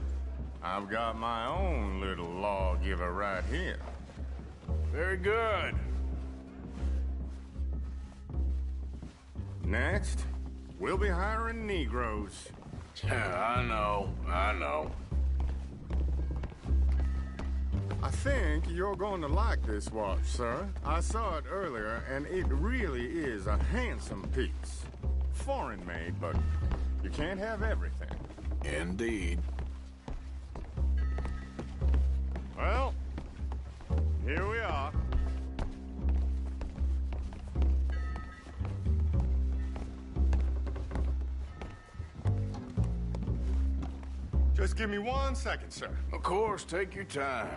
Speaker 22: I've got my own little lawgiver right here.
Speaker 1: Very good.
Speaker 22: Next, we'll be hiring Negroes.
Speaker 1: I know.
Speaker 22: I think you're going to like this watch, sir. I saw it earlier, and it really is a handsome piece. Foreign made, but you can't have everything.
Speaker 1: Indeed.
Speaker 22: Well, here we are. Just give me 1 second, sir.
Speaker 1: Of course, take your time.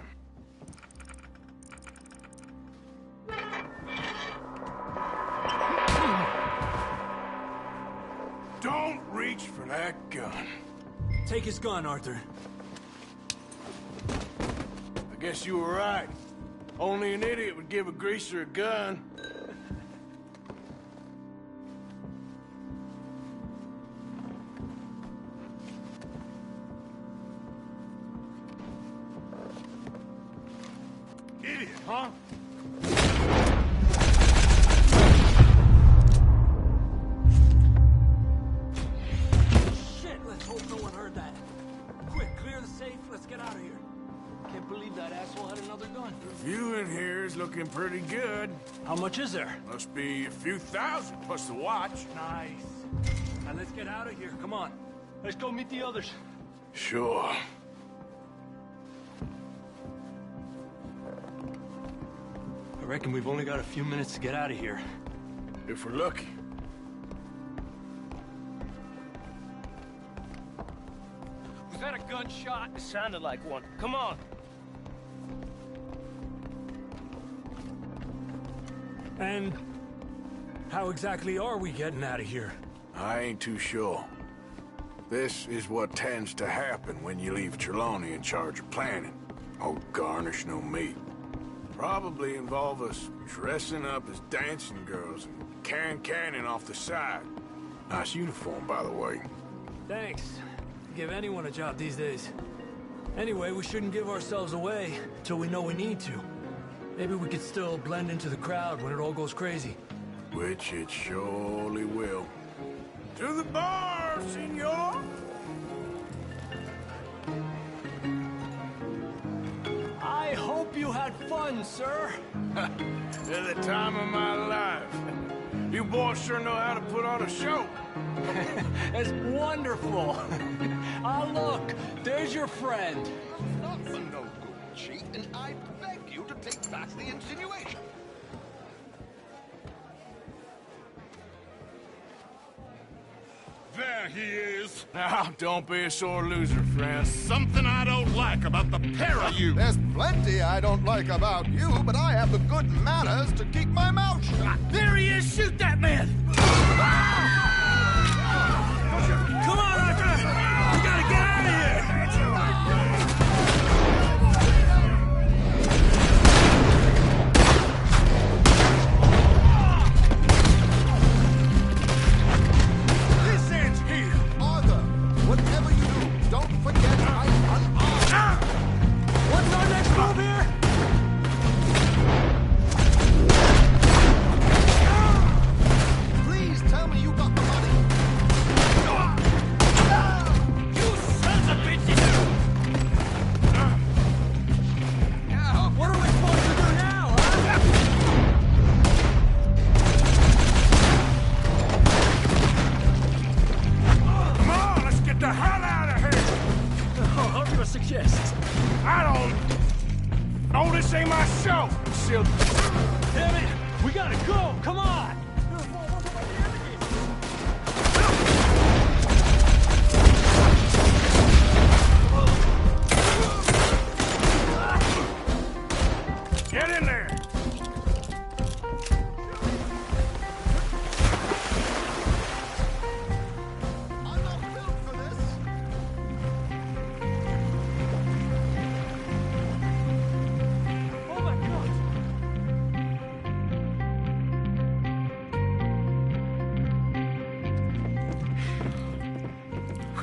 Speaker 1: Don't reach for that gun.
Speaker 21: Take his gun, Arthur.
Speaker 1: I guess you were right. Only an idiot would give a greaser a gun.
Speaker 22: Idiot, huh?
Speaker 21: Shit, let's hope no one heard that. Quick, clear the safe, let's get out of here. Can't believe that asshole had another gun.
Speaker 1: The view in here is looking pretty good.
Speaker 21: How much is there?
Speaker 1: Must be a few thousand, plus the watch.
Speaker 21: Nice. Now let's get out of here, come on. Let's go meet the others.
Speaker 1: Sure.
Speaker 21: I reckon we've only got a few minutes to get out of here.
Speaker 1: If we're lucky.
Speaker 11: Was that a gunshot? It sounded like one. Come on.
Speaker 21: And how exactly are we getting out of here?
Speaker 1: I ain't too sure. This is what tends to happen when you leave Trelawney in charge of planning. Oh, garnish no meat. Probably involve us dressing up as dancing girls and carrying cannon off the side. Nice uniform, by the way.
Speaker 21: Thanks. Give anyone a job these days. Anyway, we shouldn't give ourselves away till we know we need to. Maybe we could still blend into the crowd when it all goes crazy.
Speaker 1: Which it surely will. To the bar, senor!
Speaker 21: I hope you had fun, sir.
Speaker 1: At the time of my life. You boys sure know how to put on a show.
Speaker 21: That's wonderful. Ah, look, there's your friend.
Speaker 14: Not for no good, cheat, and I beg you to take back the insinuation.
Speaker 22: There he is.
Speaker 1: Now, don't be a sore loser, friend.
Speaker 22: Something I don't like about the pair of you.
Speaker 3: There's plenty I don't like about you, but I have the good manners to keep my mouth shut.
Speaker 21: There he is! Shoot that man! Come on, Arthur! We gotta get out of here!
Speaker 22: This ends here.
Speaker 3: Arthur, whatever you do, don't forget I'm unarmed.
Speaker 21: What's our next move here?
Speaker 3: Please tell me you got the money.
Speaker 1: This ain't my show! She'll...
Speaker 21: Damn it! We gotta go! Come on!
Speaker 1: Get in there!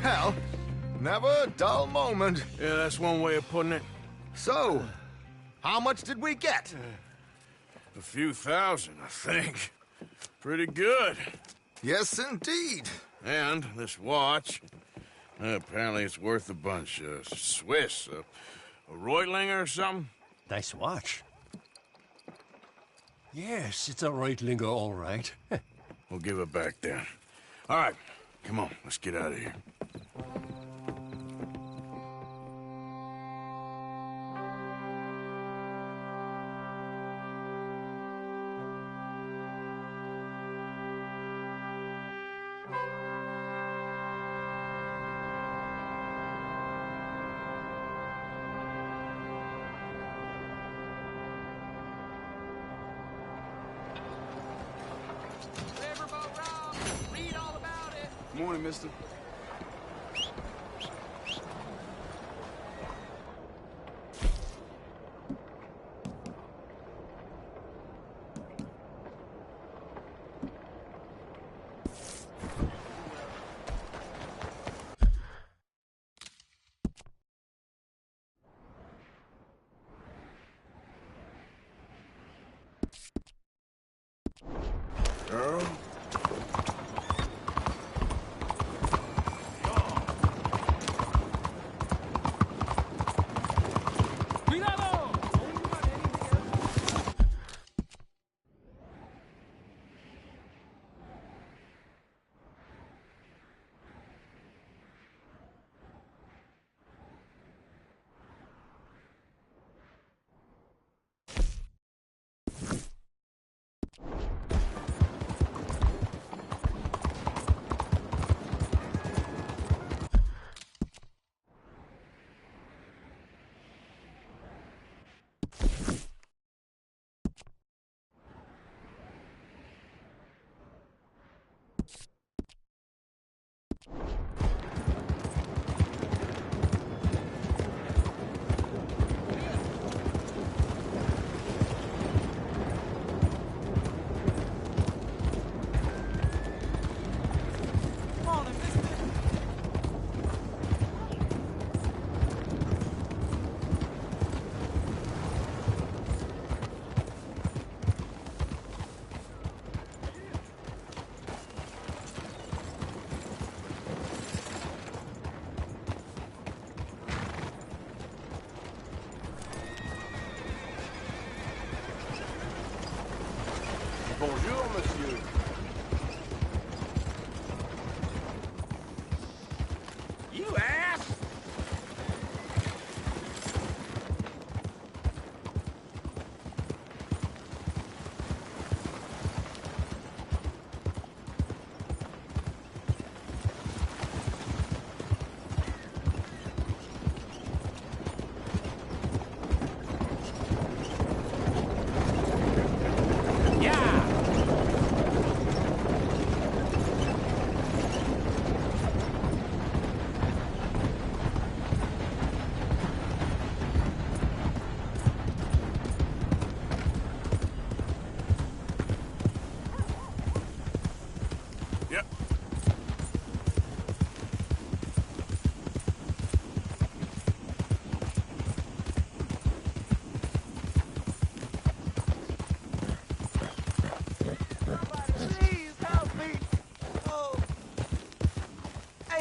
Speaker 3: Well, never a dull moment.
Speaker 1: Yeah, that's one way of putting it.
Speaker 3: So, how much did we get?
Speaker 1: A few thousand, I think. Pretty good.
Speaker 3: Yes, indeed.
Speaker 1: And this watch, apparently it's worth a bunch. Swiss, a Reutlinger or something?
Speaker 12: Nice watch. Yes, it's a Reutlinger, all right.
Speaker 1: We'll give it back then. All right, come on, let's get out of here.
Speaker 2: Morning, mister. Girl? Bonjour, monsieur.
Speaker 14: You ass!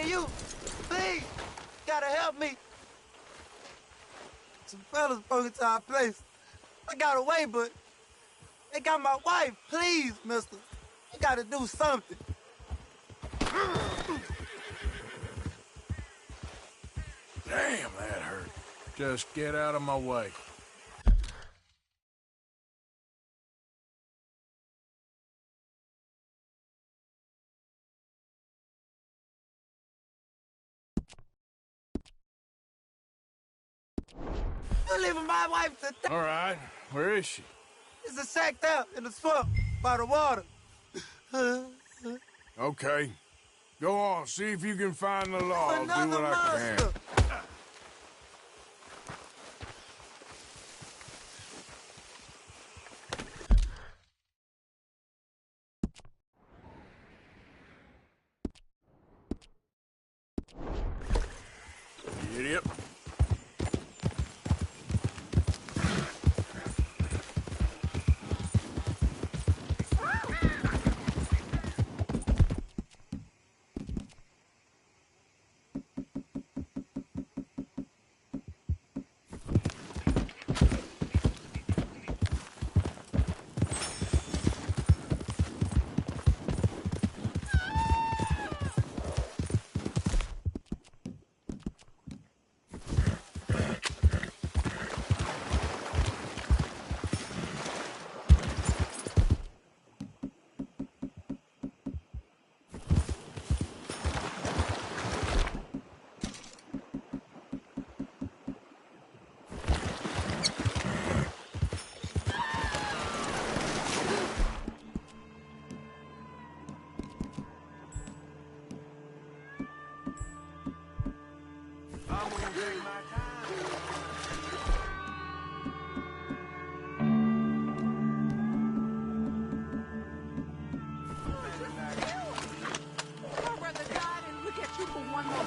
Speaker 13: You, please, gotta help me. Some fellas broke into our place. I got away, but they got my wife. Please, mister, you gotta do something.
Speaker 1: Damn, that hurt. Just get out of my way.
Speaker 13: You're leaving my wife to
Speaker 1: All right, where is she?
Speaker 13: It's a sacked out in the swamp by the water.
Speaker 1: Okay. Go on, see if you can find the law. I'll do
Speaker 13: Another
Speaker 1: what I can.
Speaker 13: monster.
Speaker 1: Idiot.
Speaker 4: I'd rather die than look at you for one more.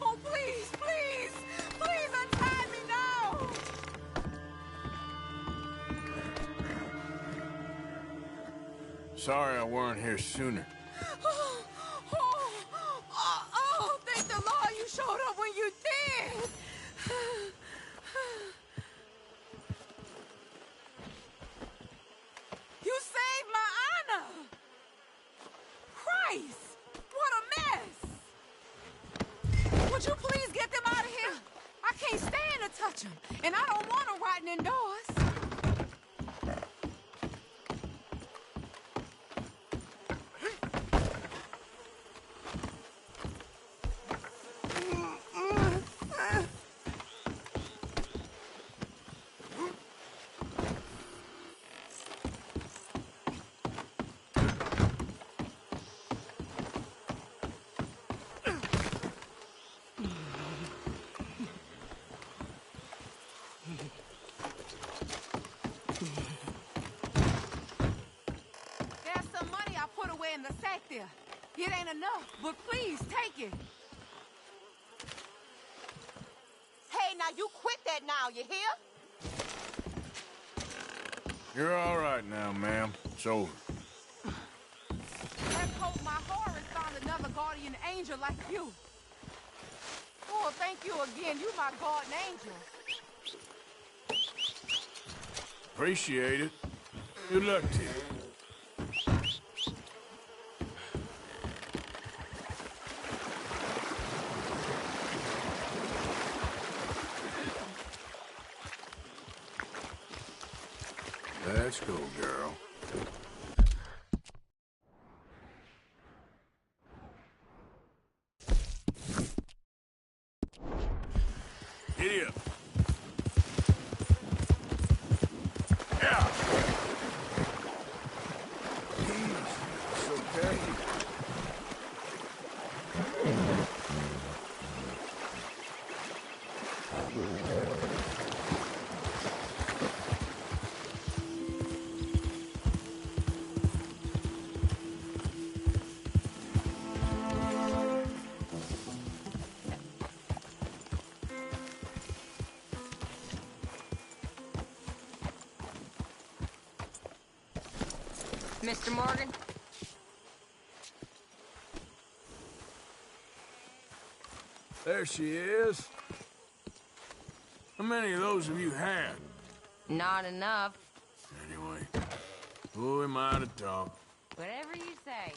Speaker 4: Oh, please, please, please untie me now.
Speaker 1: Sorry I weren't here sooner.
Speaker 4: Thank the Lord you showed up when you did. You saved my honor. Christ, what a mess. Would you please get them out of here? I can't stand to touch them, and I don't want them rotting indoors. There's some money I put away in the sack there. It ain't enough, but please take it.
Speaker 15: Hey, now you quit that now, you hear?
Speaker 1: You're all right now, ma'am. It's over.
Speaker 4: Let's hope my Horus found another guardian angel like you. Oh, thank you again. You my guardian angel.
Speaker 1: Appreciate it. Good luck to you. Let's go, girl. Giddy up. Yeah. It's okay.
Speaker 15: Mr. Morgan?
Speaker 1: There she is. How many of those have you had?
Speaker 15: Not enough.
Speaker 1: Anyway, Who am I to talk?
Speaker 4: Whatever you say.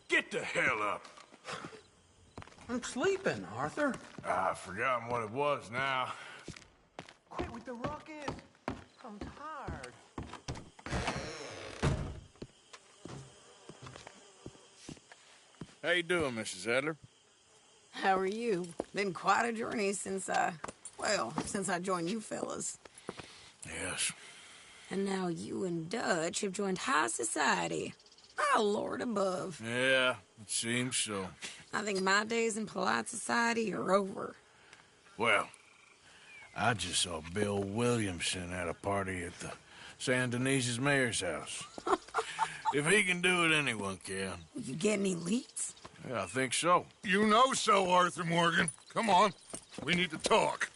Speaker 1: Get the hell up.
Speaker 21: I'm sleeping, Arthur.
Speaker 1: I've forgotten what it was now.
Speaker 13: Quit with the ruckus. I'm tired.
Speaker 1: How you doing, Mrs. Adler?
Speaker 16: How are you? Been quite a journey since I joined you fellas.
Speaker 1: Yes.
Speaker 16: And now you and Dutch have joined high society. Oh, Lord above.
Speaker 1: Yeah, it seems so.
Speaker 16: I think my days in polite society are over.
Speaker 1: Well, I just saw Bill Williamson at a party at the San Denise's mayor's house. If he can do it, anyone can.
Speaker 16: You get any leads?
Speaker 1: Yeah, I think so.
Speaker 20: You know so, Arthur Morgan. Come on. We need to talk.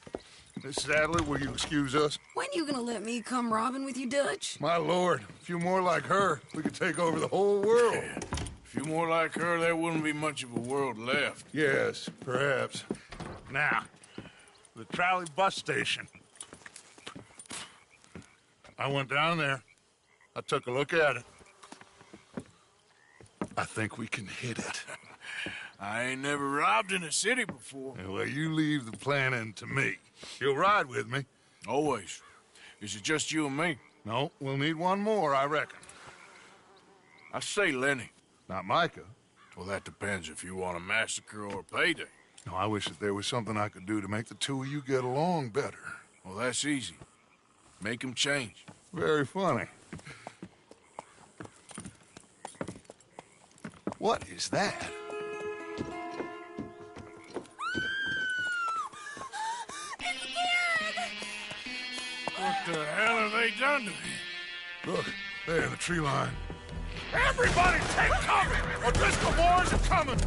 Speaker 20: Mrs. Adler, will you excuse us?
Speaker 16: When you gonna let me come robbing with you, Dutch?
Speaker 20: My lord, a few more like her, we could take over the whole world.
Speaker 1: Yeah. A few more like her, there wouldn't be much of a world left.
Speaker 20: Yes, perhaps. Now, the trolley bus station. I went down there. I took a look at it. I think we can hit it.
Speaker 1: I ain't never robbed in a city before.
Speaker 20: Well, you leave the planning to me. You'll ride with me?
Speaker 1: Always. Is it just you and me?
Speaker 20: No, we'll need one more, I reckon.
Speaker 1: I say Lenny.
Speaker 20: Not Micah.
Speaker 1: Well, that depends if you want a massacre or a payday.
Speaker 20: No, I wish that there was something I could do to make the two of you get along better.
Speaker 1: Well, that's easy. Make them change.
Speaker 20: Very funny. What is that?
Speaker 1: What the under me.
Speaker 20: Look, there, the tree line.
Speaker 1: Everybody take cover! O'Driscoll boys are coming!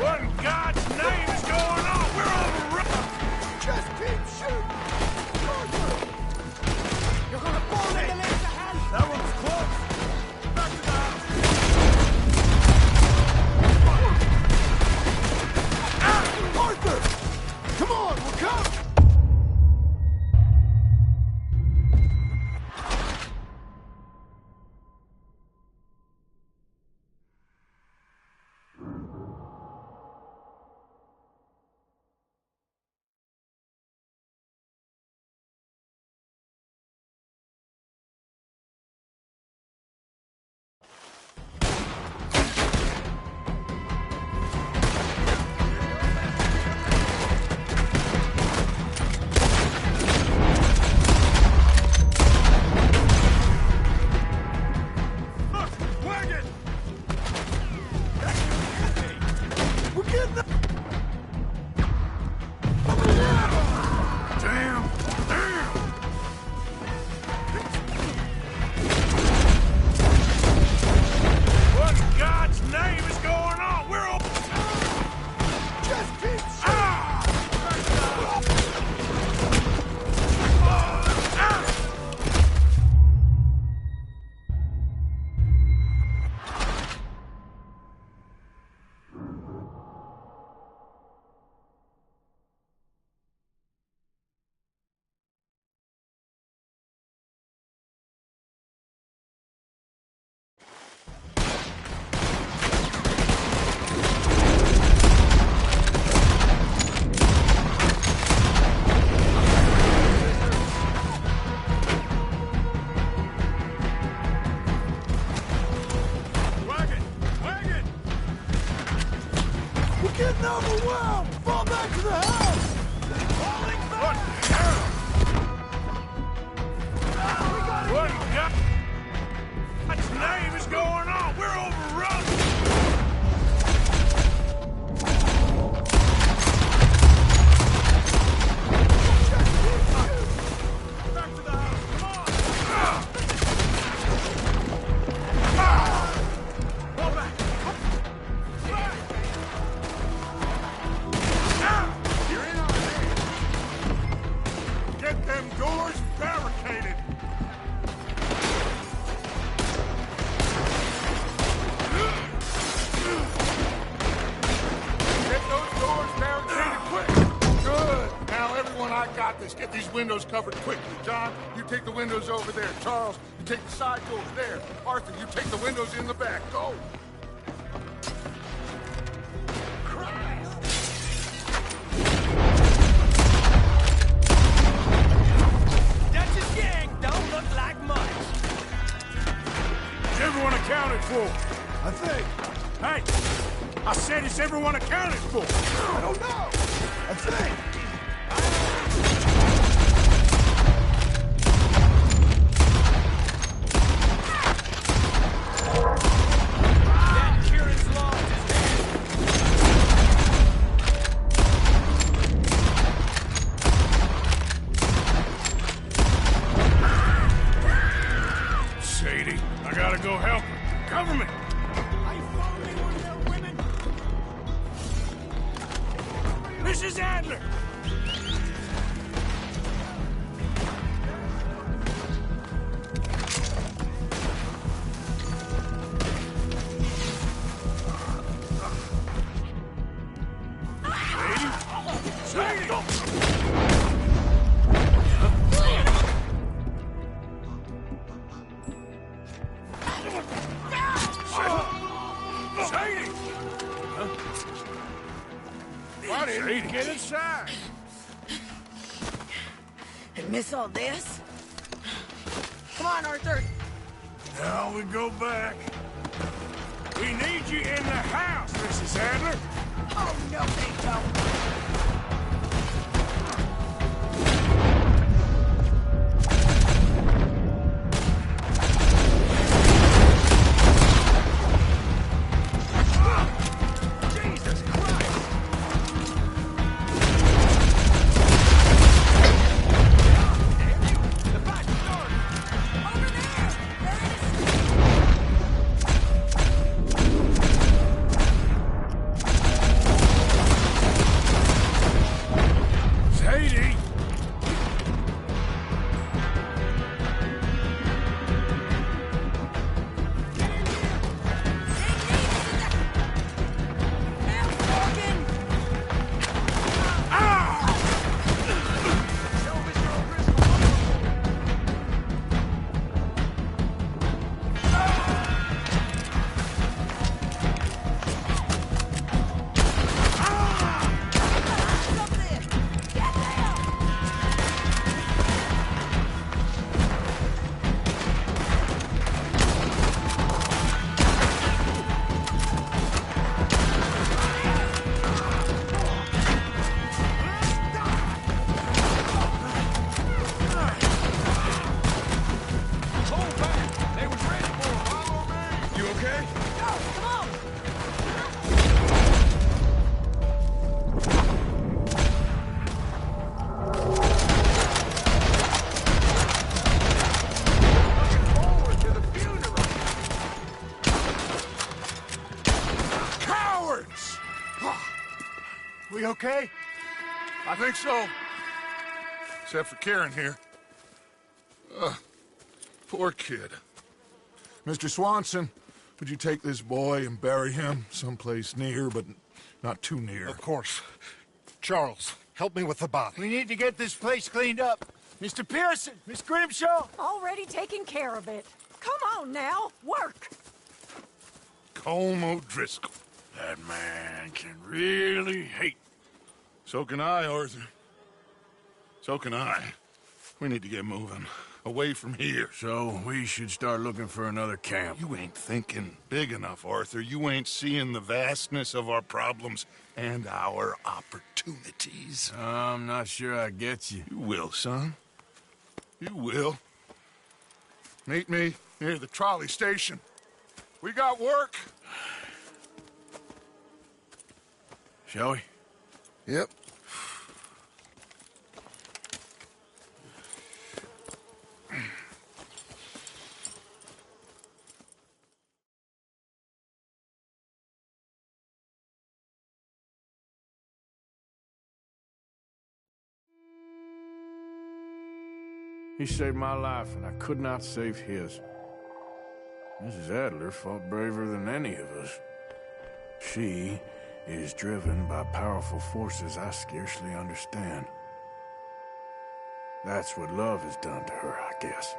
Speaker 1: What in God's name is
Speaker 22: doors barricaded! Get those doors barricaded quick! Good! Now, everyone, I got this. Get these windows covered quickly. John, you take the windows over there. Charles, you take the side doors there. Arthur, you take the windows in the back. Go!
Speaker 8: Dutch's gang don't look like much.
Speaker 22: Is everyone accounted for? I think. Hey! I said, is everyone accounted for? I don't know. I think.
Speaker 8: That Kieran's Lodge is
Speaker 22: Sadie, I gotta go help her. Cover me! Mrs. Adler! Sadie! Sadie! Why didn't you get inside?
Speaker 16: And miss all this? Come on, Arthur.
Speaker 22: Now we go back. We need you in the house, Mrs. Adler.
Speaker 16: Oh, no, they don't.
Speaker 22: We okay? I think so. Except for Karen here. Poor kid. Mr. Swanson, would you take this boy and bury him someplace near, but not too near?
Speaker 20: Of course. Charles, help me with the body.
Speaker 7: We need to get this place cleaned up. Mr. Pearson, Miss Grimshaw.
Speaker 17: Already taking care of it. Come on now, work.
Speaker 22: Colm O'Driscoll. That man can really hate. So can I, Arthur. So can I. We need to get moving. Away from here.
Speaker 1: So we should start looking for another camp.
Speaker 22: You ain't thinking big enough, Arthur. You ain't seeing the vastness of our problems and our opportunities.
Speaker 1: I'm not sure I get you.
Speaker 22: You will, son. You will. Meet me near the trolley station. We got work.
Speaker 1: Shall we?
Speaker 22: Yep.
Speaker 1: He saved my life, and I could not save his. Mrs. Adler fought braver than any of us. She is driven by powerful forces I scarcely understand. That's what love has done to her, I guess.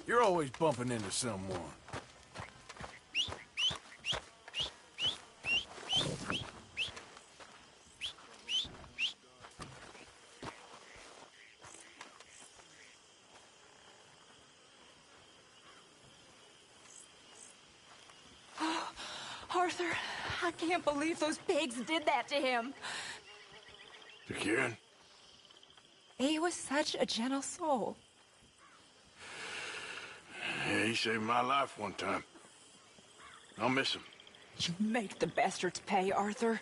Speaker 1: You're always bumping into someone.
Speaker 4: Arthur, I can't believe those pigs did that to him.
Speaker 1: To Kieran?
Speaker 4: He was such a gentle soul.
Speaker 1: Yeah, he saved my life one time. I'll miss him.
Speaker 4: You make the bastards pay, Arthur.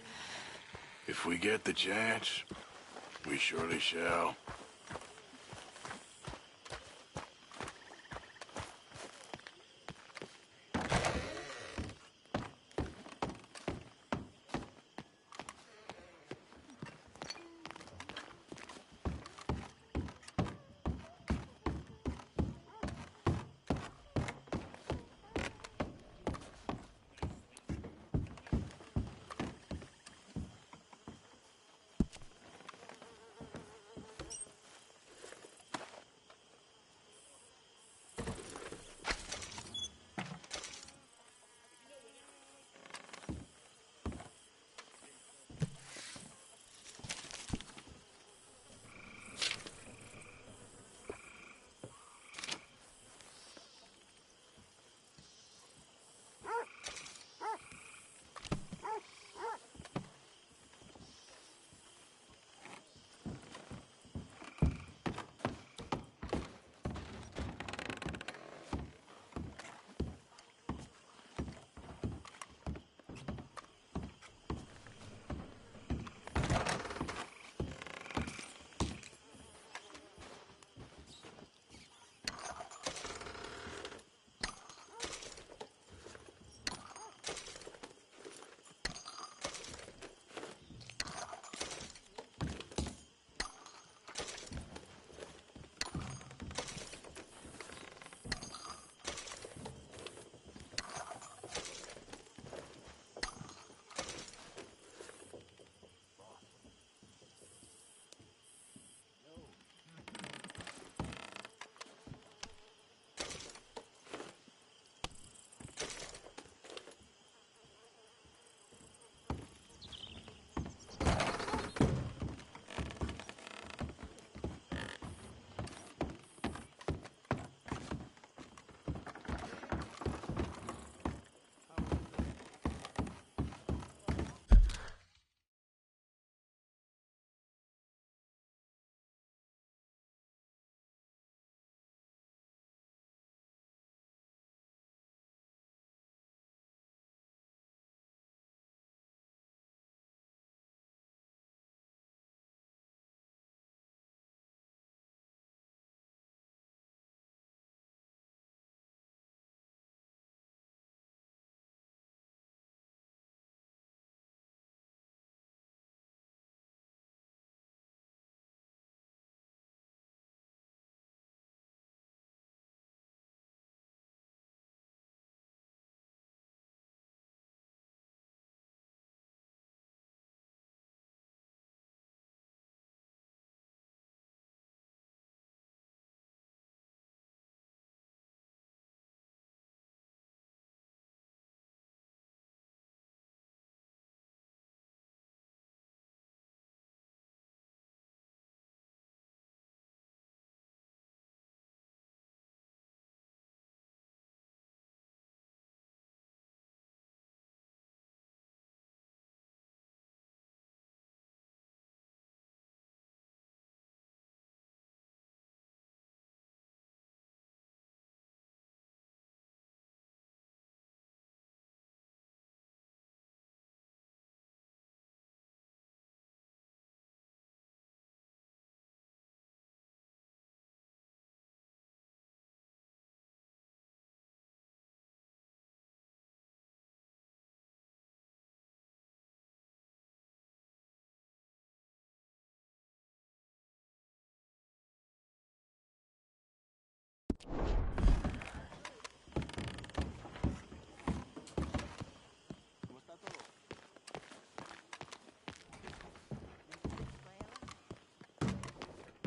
Speaker 1: If we get the chance, we surely shall.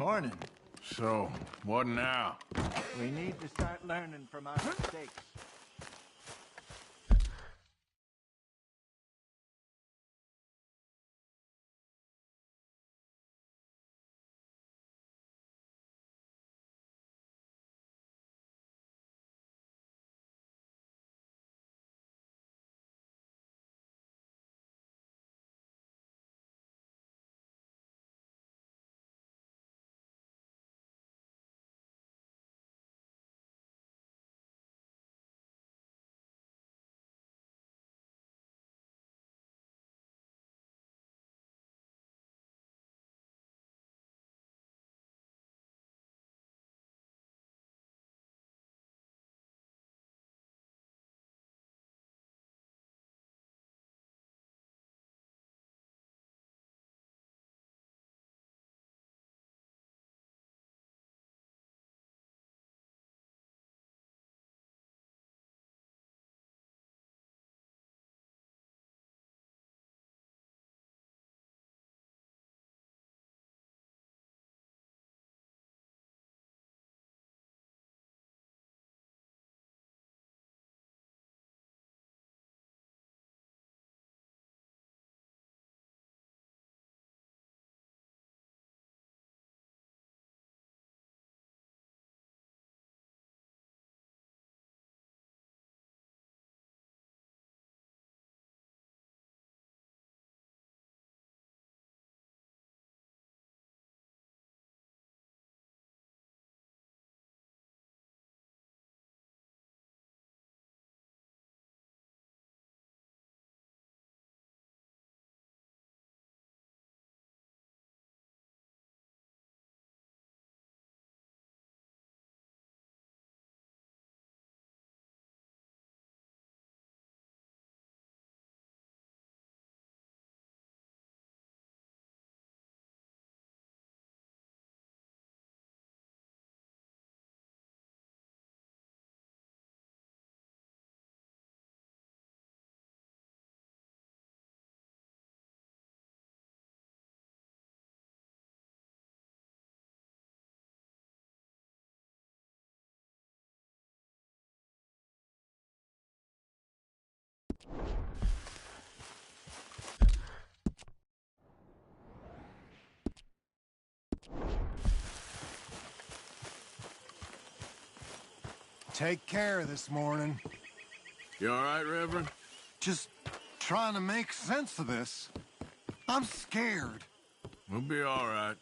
Speaker 7: Morning.
Speaker 1: So, what now?
Speaker 7: We need to start learning from our mistakes.
Speaker 2: Take care this morning.
Speaker 1: You all right, Reverend?
Speaker 2: Just trying to make sense of this. I'm scared.
Speaker 1: We'll be all right.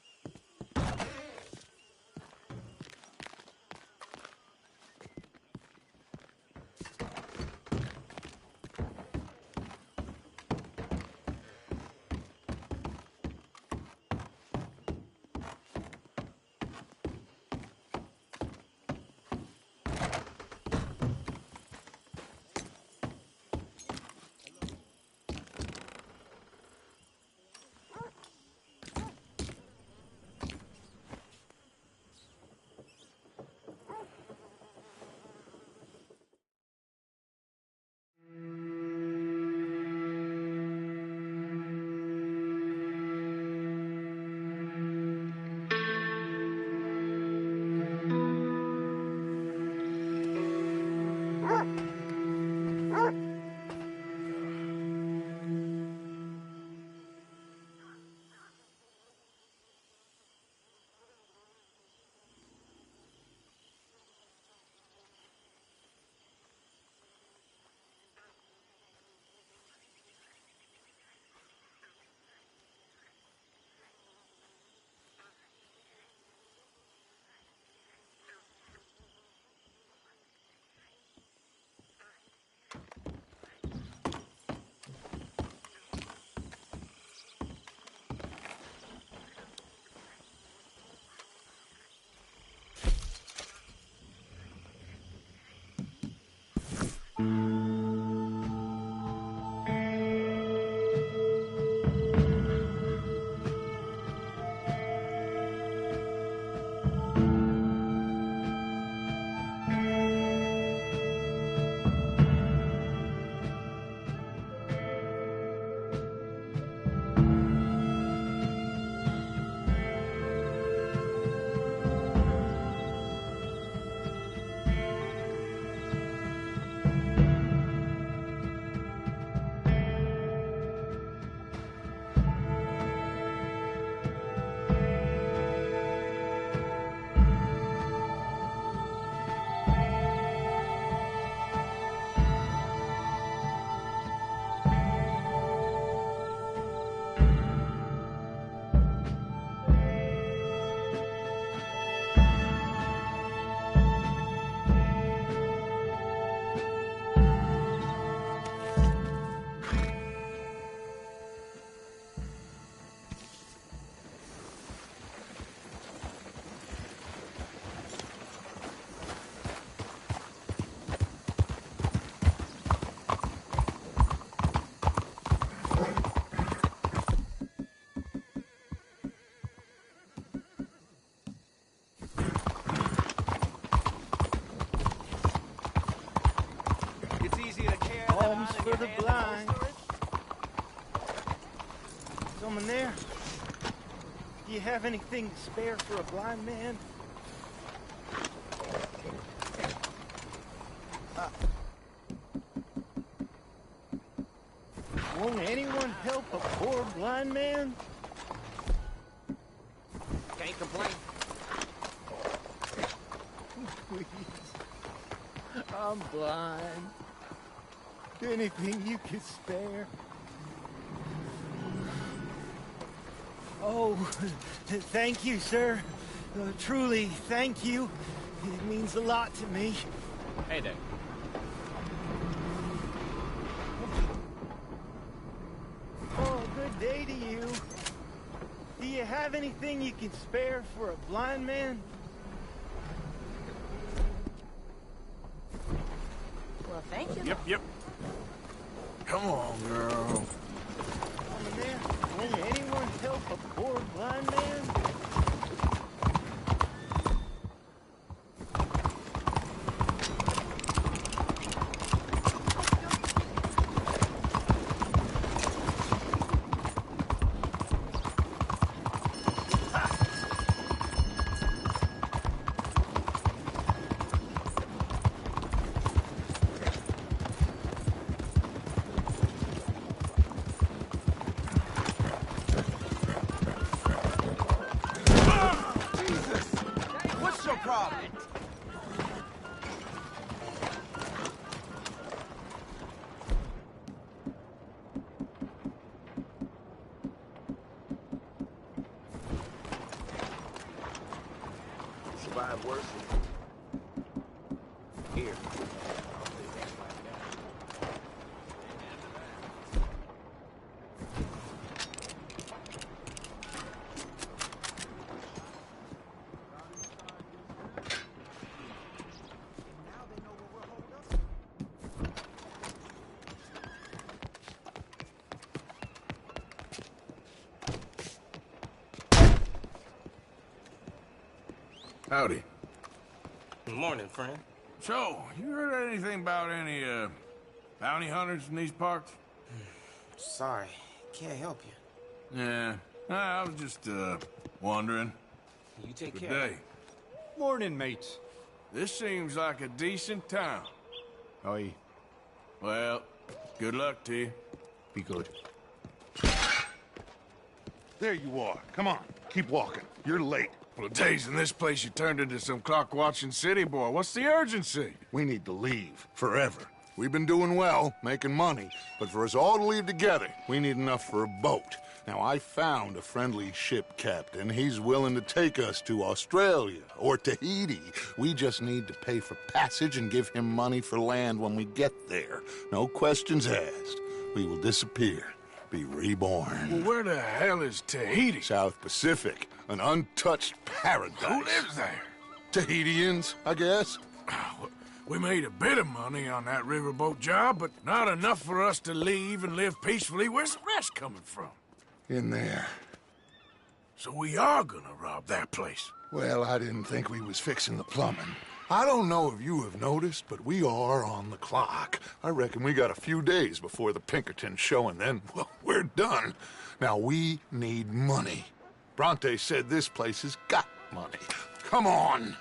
Speaker 13: for the blind. Someone there? Do you have anything to spare for a blind man? Won't anyone help a poor blind man?
Speaker 14: Can't complain.
Speaker 13: Please. I'm blind. Anything you could spare? Oh, thank you, sir. Truly, thank you. It means a lot to me.
Speaker 11: Hey there.
Speaker 13: Oh, good day to you. Do you have anything you can spare for a blind man?
Speaker 4: Well, thank you.
Speaker 1: Yep. Come on, girl.
Speaker 13: Someone there? Will anyone help a poor blind man?
Speaker 14: Survive worse. Here.
Speaker 1: Howdy.
Speaker 11: Good morning, friend.
Speaker 1: So, you heard anything about any, bounty hunters in these parts?
Speaker 11: Sorry, can't help you.
Speaker 1: Yeah, I was just, wondering.
Speaker 11: You take
Speaker 1: Good
Speaker 11: care.
Speaker 1: day.
Speaker 5: Morning, mates.
Speaker 1: This seems like a decent town.
Speaker 5: Aye.
Speaker 1: Well, good luck to you.
Speaker 5: Be good.
Speaker 20: There you are. Come on, keep walking. You're late.
Speaker 1: Well, days in this place, you turned into some clock-watching city boy. What's the urgency?
Speaker 2: We need to leave. Forever. We've been doing well, making money, but for us all to leave together, we need enough for a boat. Now, I found a friendly ship captain. He's willing to take us to Australia or Tahiti. We just need to pay for passage and give him money for land when we get there. No questions asked. We will disappear, be reborn.
Speaker 1: Well, where the hell is Tahiti?
Speaker 2: South Pacific, an untouched paradise.
Speaker 1: Who lives there?
Speaker 2: Tahitians, I guess.
Speaker 1: We made a bit of money on that riverboat job, but not enough for us to leave and live peacefully. Where's the rest coming from?
Speaker 2: In there.
Speaker 1: So we are gonna rob that place.
Speaker 2: Well, I didn't think we was fixing the plumbing. I don't know if you have noticed, but we are on the clock. I reckon we got a few days before the Pinkertons show, and then, well, we're done. Now, we need money. Bronte said this place has got money. Come on!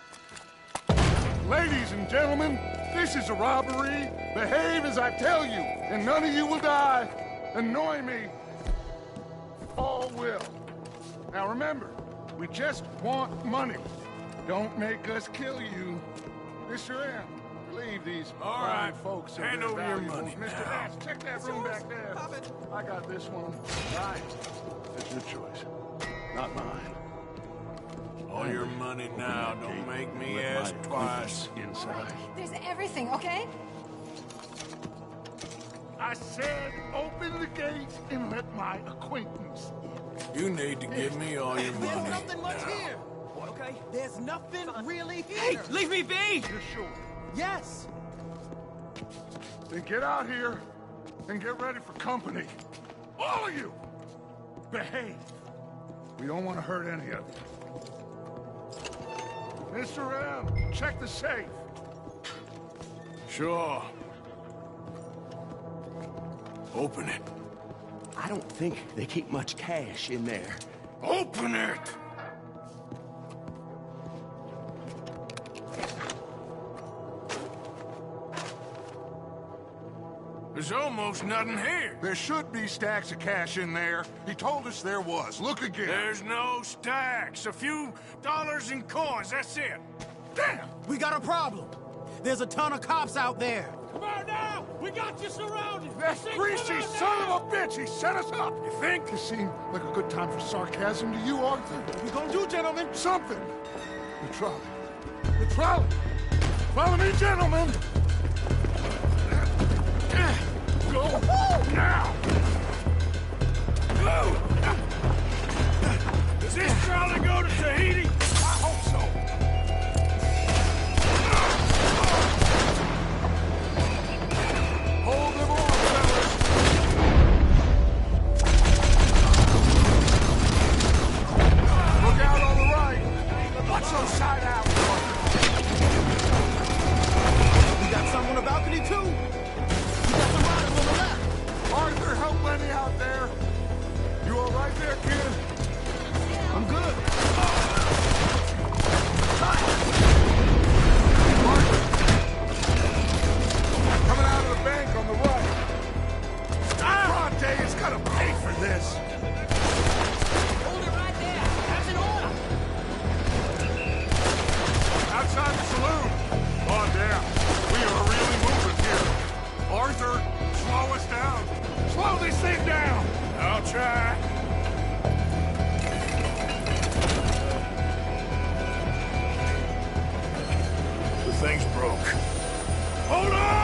Speaker 2: Ladies and gentlemen, this is a robbery. Behave as I tell you, and none of you will die. Annoy me. All will. Now remember, we just want money. Don't make us kill you. Mr. M, leave these
Speaker 1: all right,
Speaker 2: folks.
Speaker 1: Hand over your money
Speaker 2: Mr.
Speaker 1: now.
Speaker 2: Ash, check that room back there. I got this one. Right. It's your choice, not mine.
Speaker 1: All your money now. Don't make me ask twice.
Speaker 2: Inside.
Speaker 17: There's everything, okay?
Speaker 2: I said open the gates and let my acquaintance in.
Speaker 1: You need to give me all your money.
Speaker 14: There's nothing much here.
Speaker 11: Okay.
Speaker 14: There's nothing really here.
Speaker 11: Hey, leave me be!
Speaker 2: You're sure?
Speaker 14: Yes.
Speaker 2: Then get out here and get ready for company. All of you! Behave. We don't want to hurt any of you. Mr. M, check the safe.
Speaker 1: Sure. Open it.
Speaker 9: I don't think they keep much cash in there.
Speaker 1: Open it! There's almost nothing here.
Speaker 18: There should be stacks of cash in there. He told us there was. Look again.
Speaker 1: There's no stacks. A few dollars in coins, that's it. Damn!
Speaker 13: We got a problem. There's a ton of cops out there.
Speaker 14: Come on now! We got you surrounded!
Speaker 18: That greasy son of a bitch! He set us up!
Speaker 1: You think?
Speaker 18: It seemed like a good time for sarcasm to you, Arthur.
Speaker 13: What we gonna do, gentlemen?
Speaker 18: Something! The trolley. The trolley! Follow me, gentlemen! Go now!
Speaker 1: Go! Does this trolley go to Tahiti?
Speaker 18: I hope so. Hold them on, fellas! Look out on the right! Watch those side out!
Speaker 13: We got some on the balcony, too! We got some riders on the left!
Speaker 18: Arthur, help Lenny out there! You all right there, kid?
Speaker 13: I'm good.
Speaker 18: Coming out of the bank on the right. Broad day is gonna pay for this.
Speaker 14: Hold it right there! That's an order!
Speaker 18: Outside the saloon. On down. We are really moving here. Arthur, slow us down. Slow this thing down.
Speaker 1: I'll try. The thing's broke. Hold on!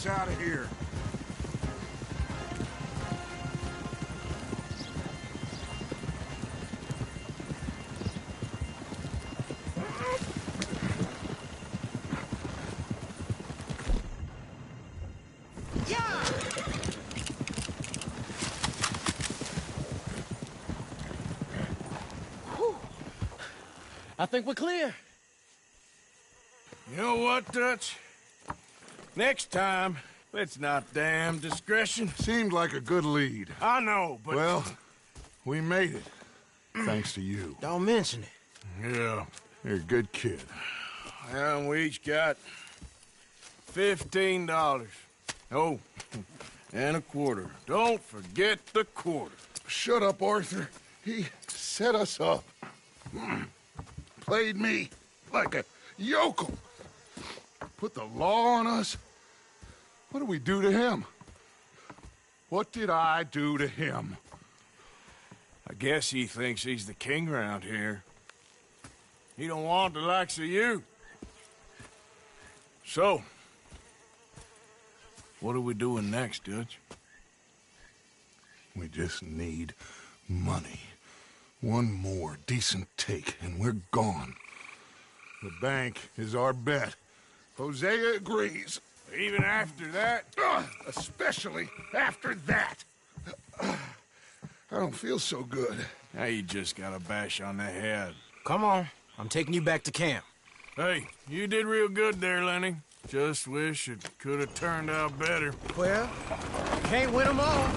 Speaker 18: us out of here.
Speaker 9: I think we're clear.
Speaker 1: You know what, Dutch? Next time, let's not damn discretion.
Speaker 18: Seemed like a good lead.
Speaker 1: I know, but...
Speaker 18: Well, we made it. Thanks to you.
Speaker 9: Don't mention it.
Speaker 1: Yeah.
Speaker 18: You're a good kid.
Speaker 1: And we each got $15. Oh, and a quarter. Don't forget the quarter.
Speaker 18: Shut up, Arthur. He set us up. Played me like a yokel. Put the law on us. What did we do to him? What did I do to him?
Speaker 1: I guess he thinks he's the king around here. He don't want the likes of you. So, what are we doing next, Dutch?
Speaker 18: We just need money. One more decent take, and we're gone. The bank is our bet. Hosea agrees.
Speaker 1: Even after that?
Speaker 18: Especially after that. I don't feel so good.
Speaker 1: Now you just got a bash on the head.
Speaker 9: Come on. I'm taking you back to camp.
Speaker 1: Hey, you did real good there, Lenny. Just wish it could have turned out better.
Speaker 9: Well, can't win them all.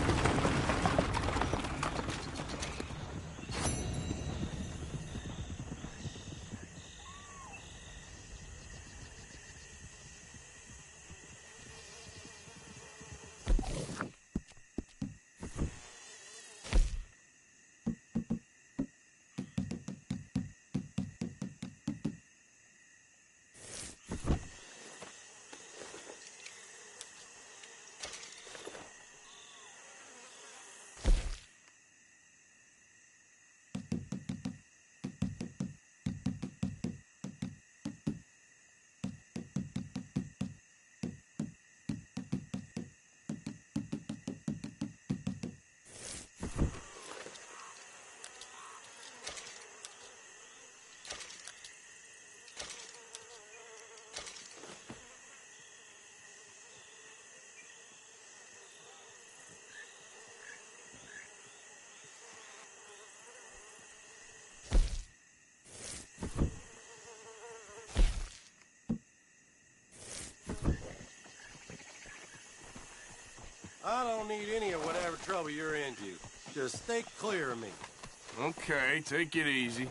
Speaker 9: I don't need any of whatever trouble you're into. Just stay clear of me.
Speaker 1: Okay, take it easy.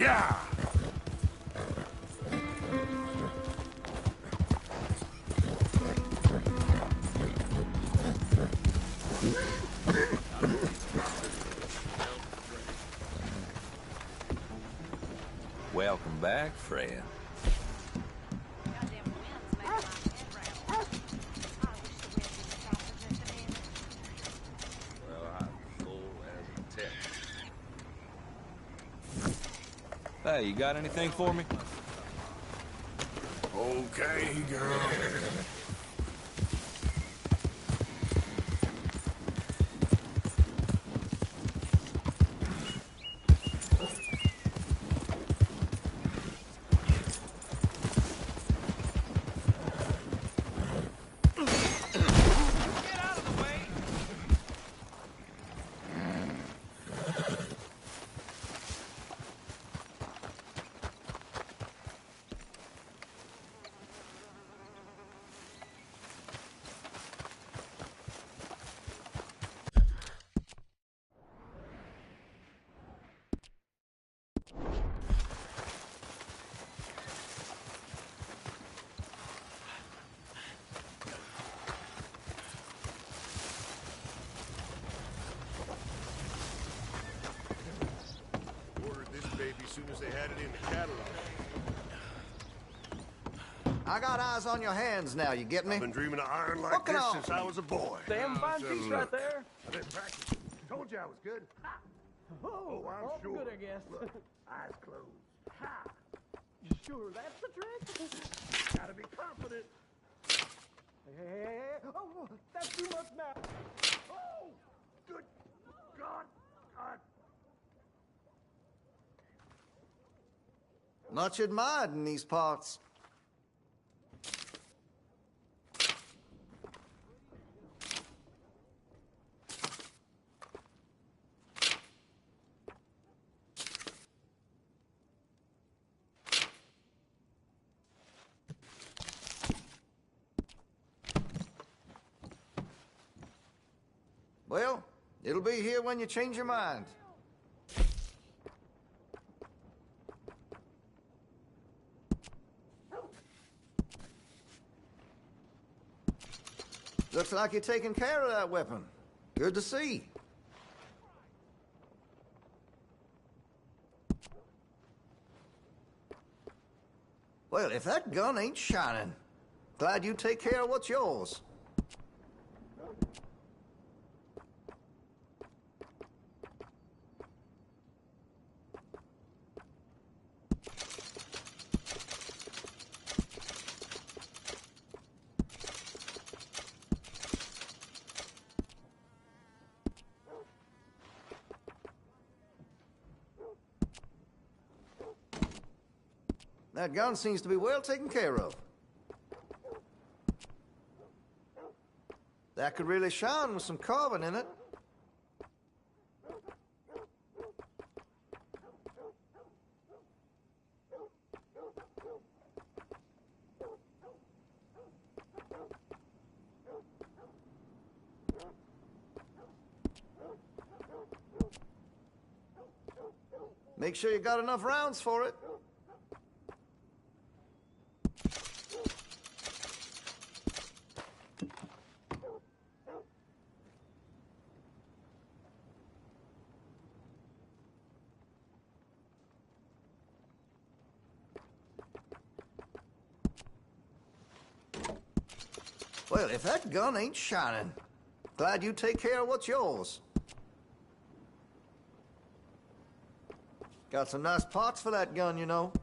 Speaker 18: Yeah!
Speaker 8: Welcome back, Freya. Hey, you got anything for me?
Speaker 1: Okay, girl.
Speaker 18: As soon as they had it in the catalog.
Speaker 3: I got eyes on your hands now, you get me?
Speaker 18: I've been dreaming of iron like
Speaker 3: Fucking
Speaker 18: this
Speaker 3: on.
Speaker 18: since I was a boy.
Speaker 21: Damn fine piece right there.
Speaker 18: I've been practicing. Told you I was good. Oh, I'm sure.
Speaker 21: Good, I guess.
Speaker 18: Look, eyes closed. Ha!
Speaker 21: Sure, that's the trick.
Speaker 18: Gotta be confident.
Speaker 21: Hey. Oh, that's too much now.
Speaker 18: Oh! Good God! God!
Speaker 3: Much admired in these parts. Well, it'll be here when you change your mind. Looks like you're taking care of that weapon. Good to see. Well, if that gun ain't shining, glad you take care of what's yours. That gun seems to be well taken care of. That could really shine with some carbon in it. Make sure you got enough rounds for it. Well, if that gun ain't shining, glad you take care of what's yours. Got some nice parts for that gun, you know.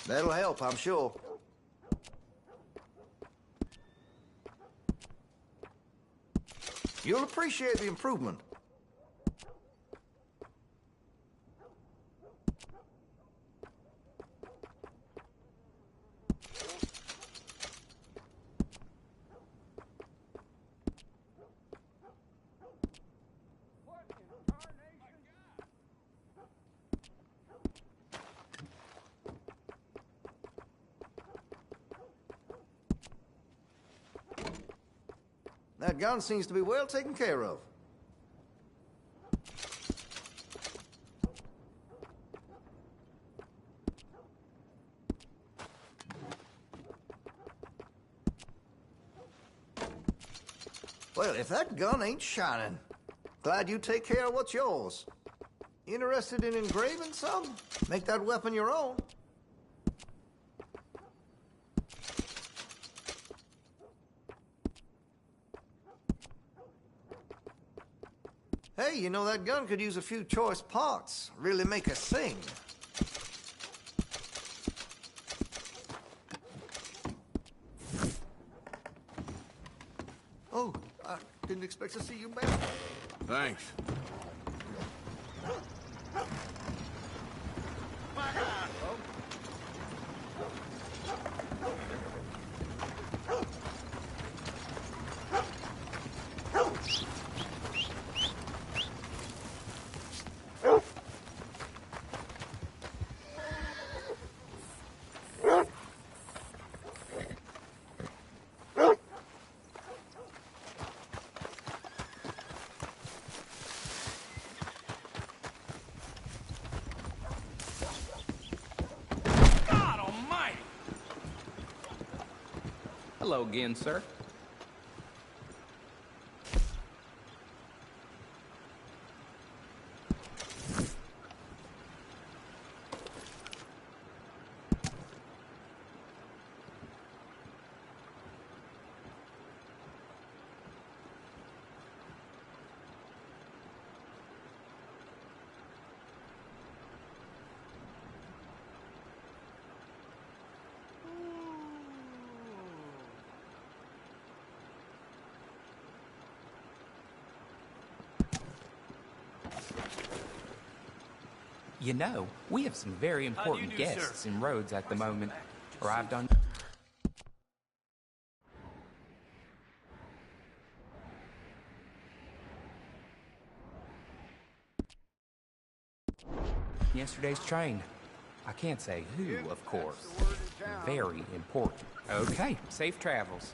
Speaker 3: That'll help, I'm sure. You'll appreciate the improvement. That gun seems to be well taken care of. Well, if that gun ain't shining, glad you take care of what's yours. Interested in engraving some? Make that weapon your own. Hey, you know that gun could use a few choice parts. Really make us sing. Oh, I didn't expect to see you back.
Speaker 1: Thanks.
Speaker 11: Hello again, sir. You know, we have some very important guests in Rhodes at the moment. Arrived on... yesterday's train. I can't say who, of course. Very important. Okay, safe travels.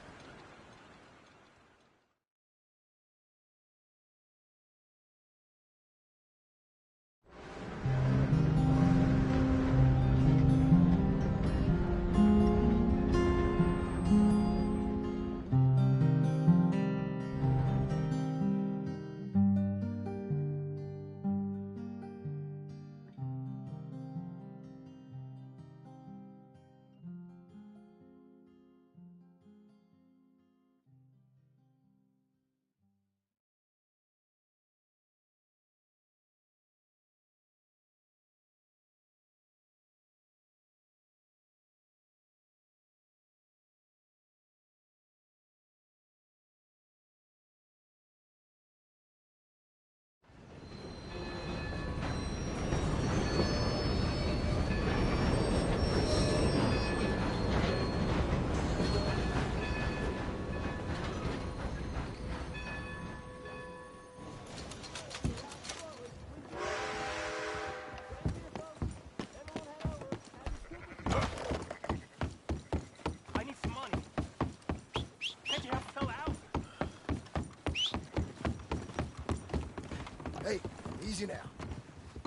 Speaker 9: Hey, easy now.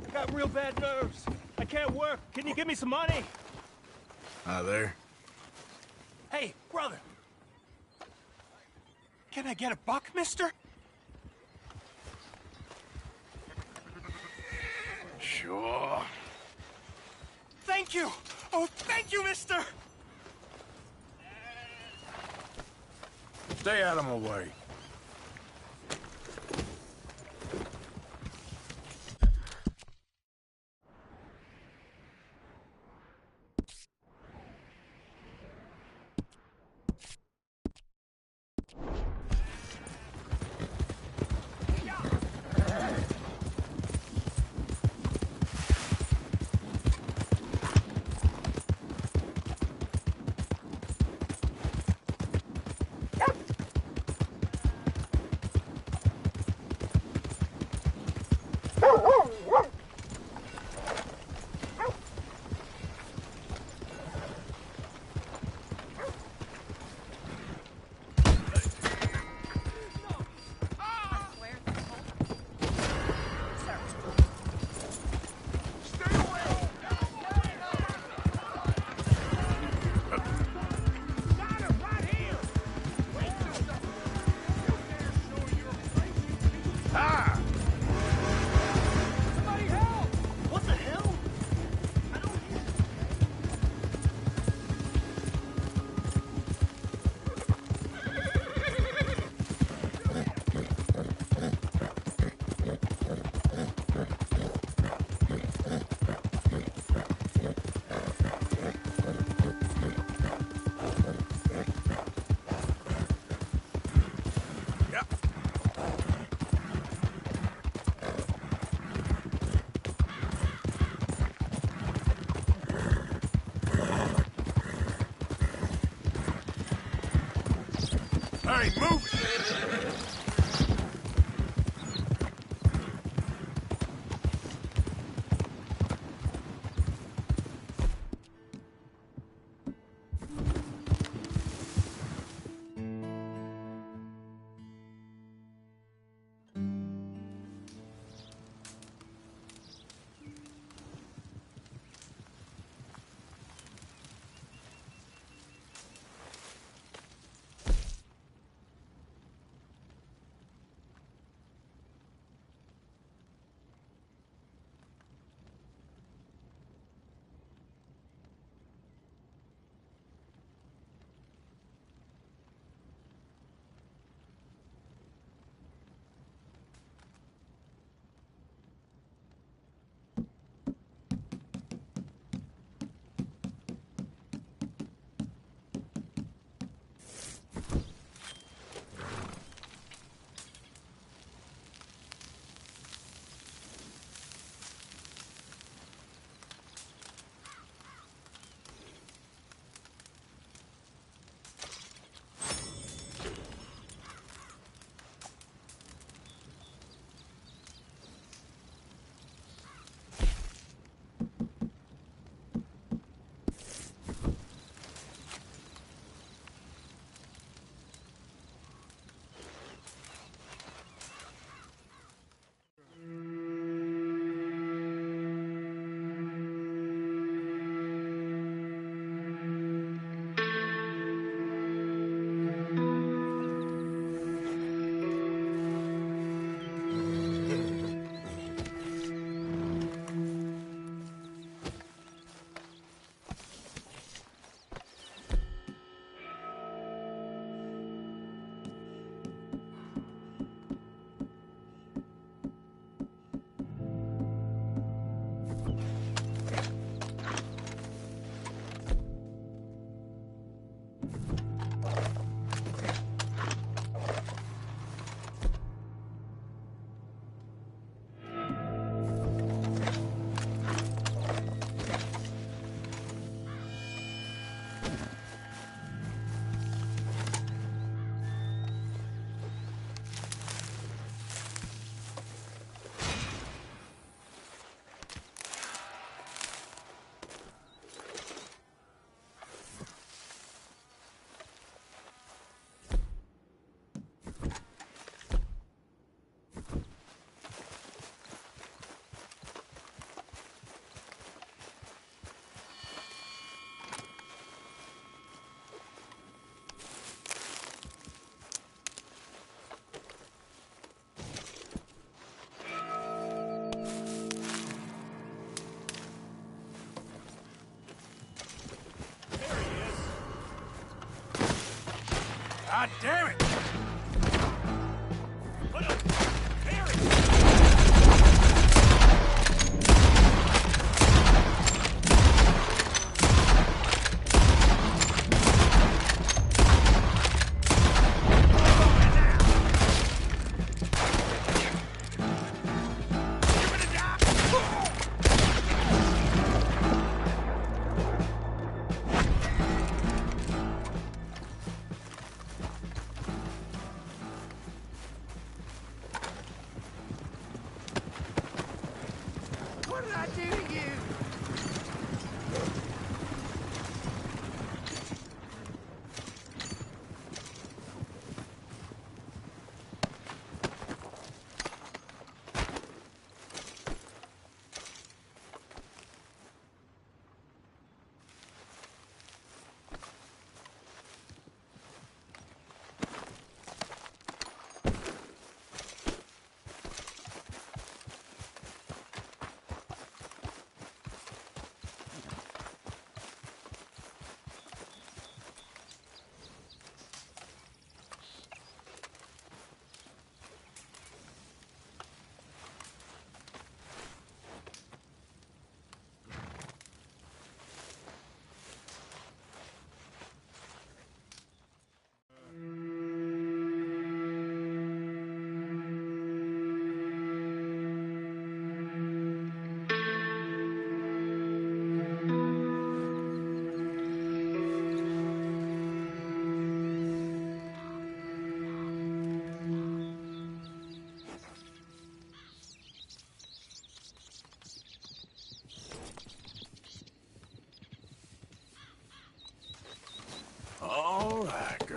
Speaker 6: I got real bad nerves. I can't work. Can you give me some money?
Speaker 1: There.
Speaker 6: Hey, brother. Can I get a buck, mister?
Speaker 1: Sure.
Speaker 6: Thank you. Oh, thank you, mister.
Speaker 1: Stay out of my way.
Speaker 18: Hey, move it! God damn it!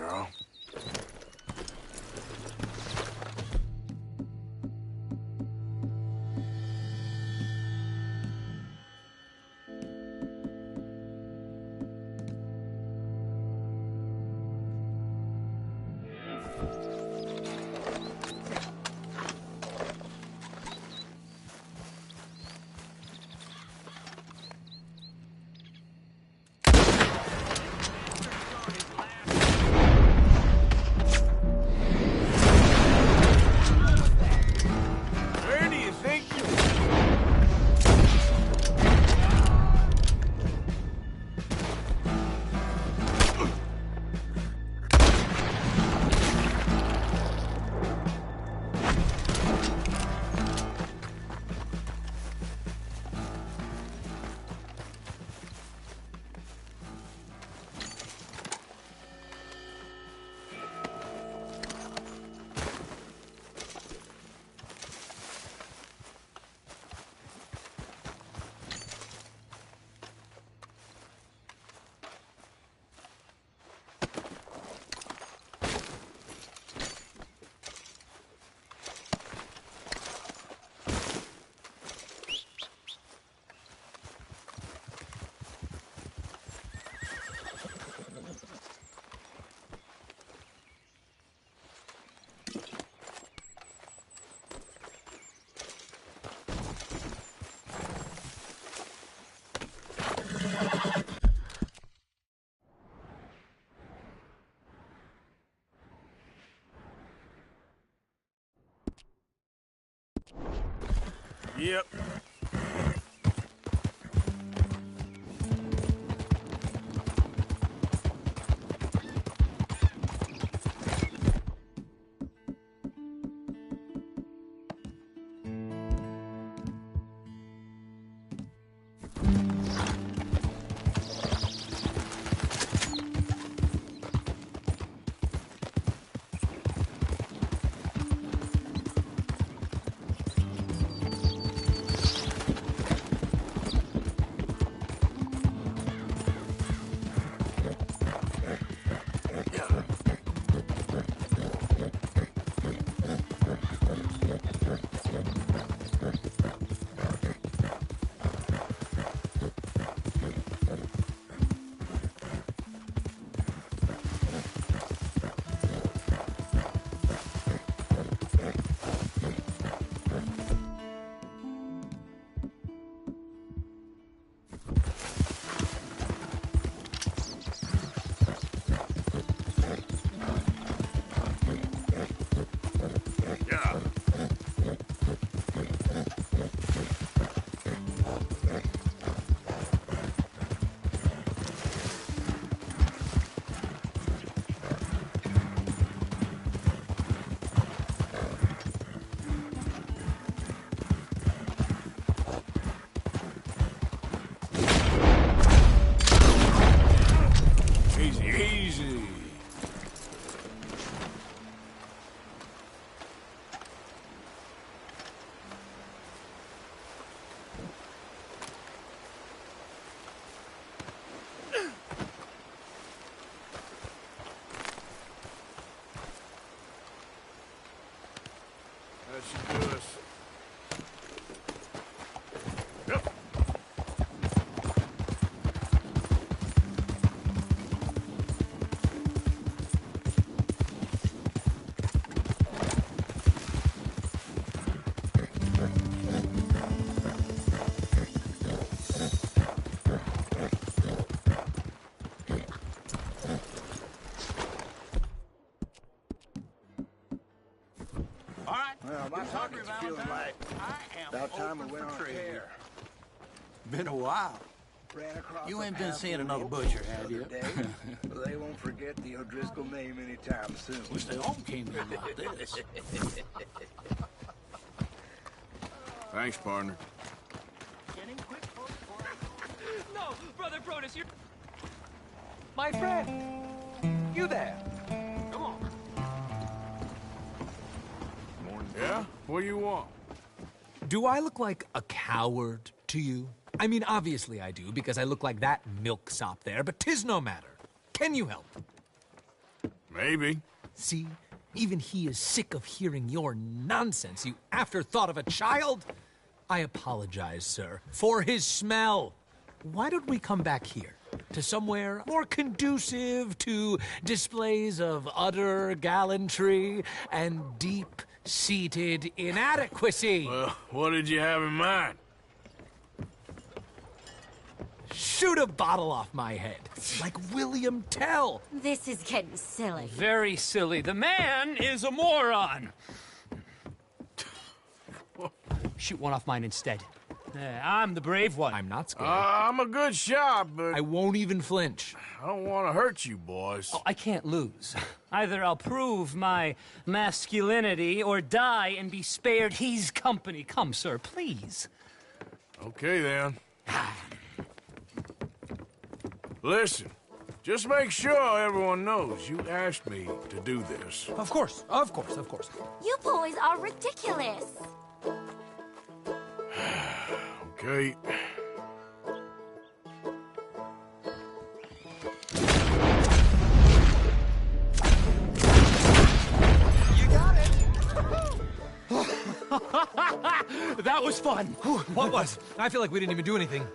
Speaker 1: girl.
Speaker 6: Yep.
Speaker 1: That should do us. Yep.
Speaker 7: Well, my pocket's feeling like about time we went on a tear.
Speaker 10: Been a while.
Speaker 7: Ran across
Speaker 10: You
Speaker 7: a
Speaker 10: ain't been
Speaker 7: path
Speaker 10: seeing
Speaker 7: of
Speaker 10: another
Speaker 7: locals
Speaker 10: butcher,
Speaker 7: the
Speaker 10: have
Speaker 7: other
Speaker 10: you?
Speaker 7: day. They won't forget the O'Driscoll name anytime soon.
Speaker 10: Wish they all came in like this.
Speaker 1: Thanks, partner.
Speaker 19: No, Brother Brodus, you're... My friend! You there! Come on.
Speaker 1: Yeah? What do you want?
Speaker 19: Do I look like a coward to you? I mean, obviously I do, because I look like that milksop there, but 'tis no matter. Can you help?
Speaker 1: Maybe.
Speaker 19: See? Even he is sick of hearing your nonsense, you afterthought of a child. I apologize, sir, for his smell. Why don't we come back here? To somewhere more conducive to displays of utter gallantry and deep-seated inadequacy.
Speaker 1: Well, what did you have in mind?
Speaker 19: Shoot a bottle off my head, like William Tell.
Speaker 12: This is getting silly.
Speaker 6: Very silly. The man is a moron. Shoot one off mine instead. I'm the brave one.
Speaker 19: I'm not scared.
Speaker 1: I'm a good shot, but...
Speaker 19: I won't even flinch.
Speaker 1: I don't want to hurt you, boys.
Speaker 6: Oh, I can't lose. Either I'll prove my masculinity or die and be spared his company. Come, sir, please.
Speaker 1: Okay, then. Listen, just make sure everyone knows you asked me to do this.
Speaker 19: Of course, of course, of course.
Speaker 12: You boys are ridiculous.
Speaker 1: Okay.
Speaker 6: You got it! That was fun.
Speaker 19: What was? I feel like we didn't even do anything.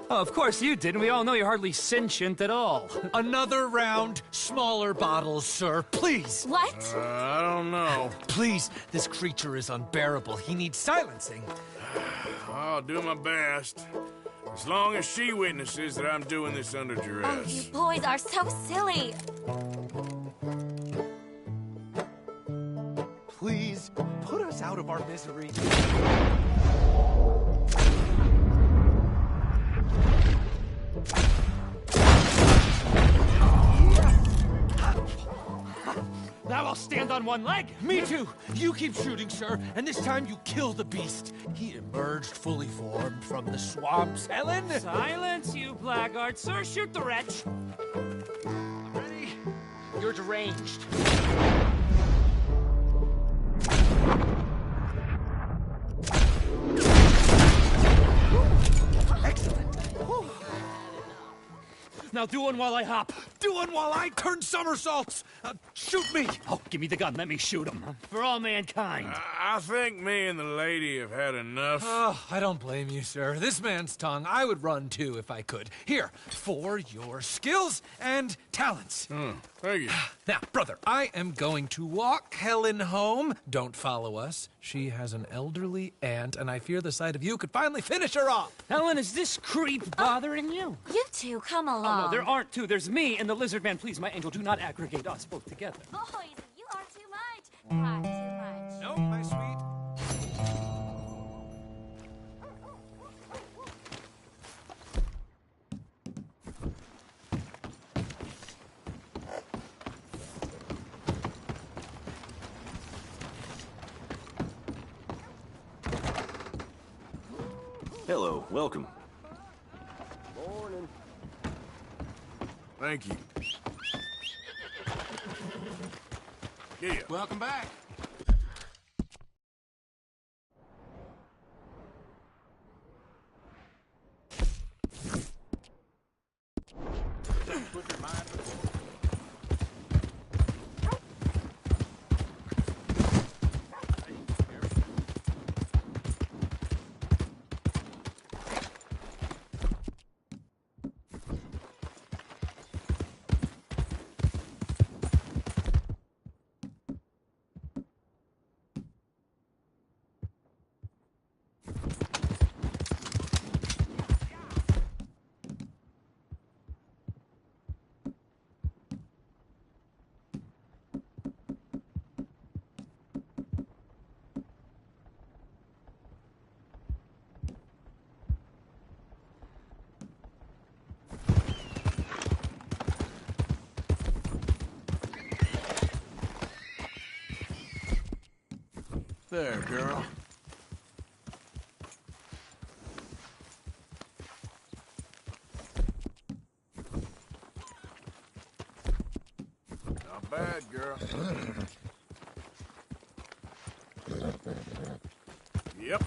Speaker 6: Oh, of course you didn't. We all know you're hardly sentient at all.
Speaker 19: Another round, smaller bottles, sir, please.
Speaker 12: What?
Speaker 1: I don't know.
Speaker 19: Please, this creature is unbearable. He needs silencing.
Speaker 1: I'll do my best. As long as she witnesses that I'm doing this under
Speaker 12: Oh,
Speaker 1: duress.
Speaker 12: you boys are so silly.
Speaker 9: Please, put us out of our misery.
Speaker 6: Now I'll stand on one leg.
Speaker 19: Me too. You keep shooting, sir, and this time you kill the beast. He emerged fully formed from the swamps, Helen.
Speaker 6: Silence, you blackguard. Sir, shoot the wretch.
Speaker 19: Ready? You're deranged.
Speaker 6: Excellent. Now do one while I hop.
Speaker 19: Do one while I turn somersaults. Shoot me.
Speaker 6: Oh, give me the gun. Let me shoot him. For all mankind.
Speaker 1: I think me and the lady have had enough.
Speaker 19: Oh, I don't blame you, sir. This man's tongue, I would run too if I could. Here, for your skills and talents.
Speaker 1: Thank you.
Speaker 19: Now, brother, I am going to walk Helen home. Don't follow us. She has an elderly aunt, and I fear the sight of you could finally finish her off.
Speaker 6: Helen, is this creep bothering you?
Speaker 12: You two, come along.
Speaker 6: Oh, no, there aren't two. There's me and the lizard man. Please, my angel, do not aggregate us both together.
Speaker 12: Boys, you are too much. Far too much.
Speaker 19: No, my sweet.
Speaker 9: Hello, welcome.
Speaker 14: Morning.
Speaker 1: Thank you. Yeah.
Speaker 10: Welcome back. Put your mind to it.
Speaker 1: There, girl. Not bad, girl. Yep.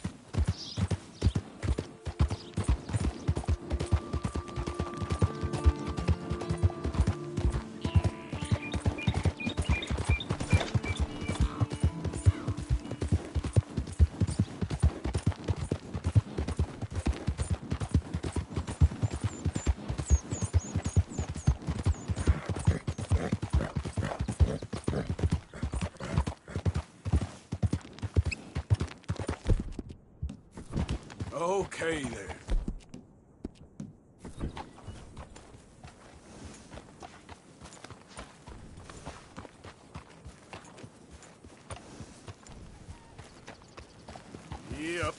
Speaker 15: Okay, then.
Speaker 1: Yep.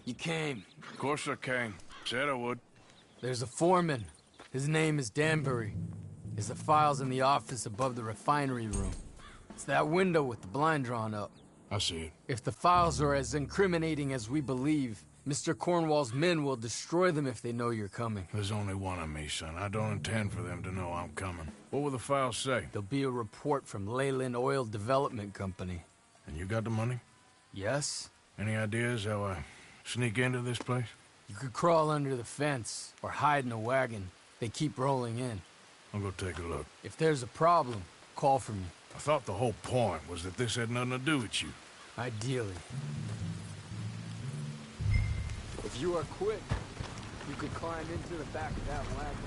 Speaker 16: You came.
Speaker 1: Of course I came. Said I would.
Speaker 16: There's a foreman. His name is Danbury. There's the files in the office above the refinery room. It's that window with the blind drawn up.
Speaker 1: I see it.
Speaker 16: If the files are as incriminating as we believe, Mr. Cornwall's men will destroy them if they know you're coming.
Speaker 1: There's only one of me, son. I don't intend for them to know I'm coming. What will the files say?
Speaker 16: There'll be a report from Leyland Oil Development Company.
Speaker 1: And you got the money?
Speaker 16: Yes.
Speaker 1: Any ideas how I sneak into this place?
Speaker 16: You could crawl under the fence or hide in a wagon. They keep rolling in.
Speaker 1: I'll go take a look.
Speaker 16: If there's a problem, call for me.
Speaker 1: I thought the whole point was that this had nothing to do with you.
Speaker 16: Ideally.
Speaker 23: If you are quick, you could climb into the back of that wagon.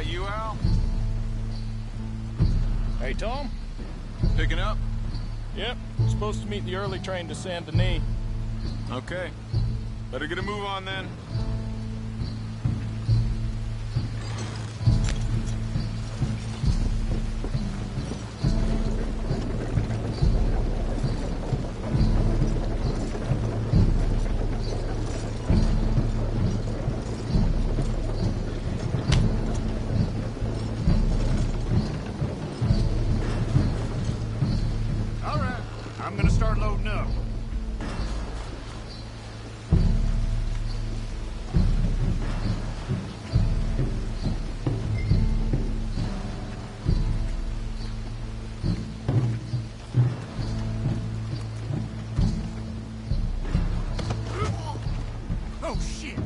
Speaker 22: You, Al?
Speaker 24: Hey, Tom?
Speaker 22: Picking up?
Speaker 24: Yep. Supposed to meet the early train to Saint Denis.
Speaker 22: Okay. Better get a move on then.
Speaker 24: I'm gonna start loading up.
Speaker 22: Oh, shit!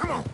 Speaker 18: Come on.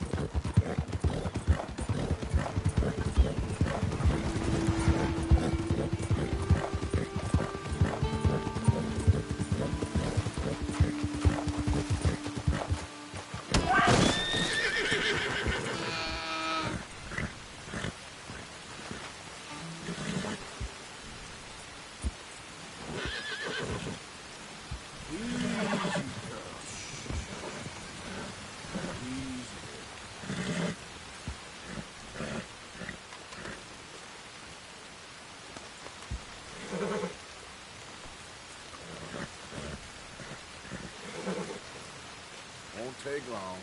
Speaker 2: Won't take long.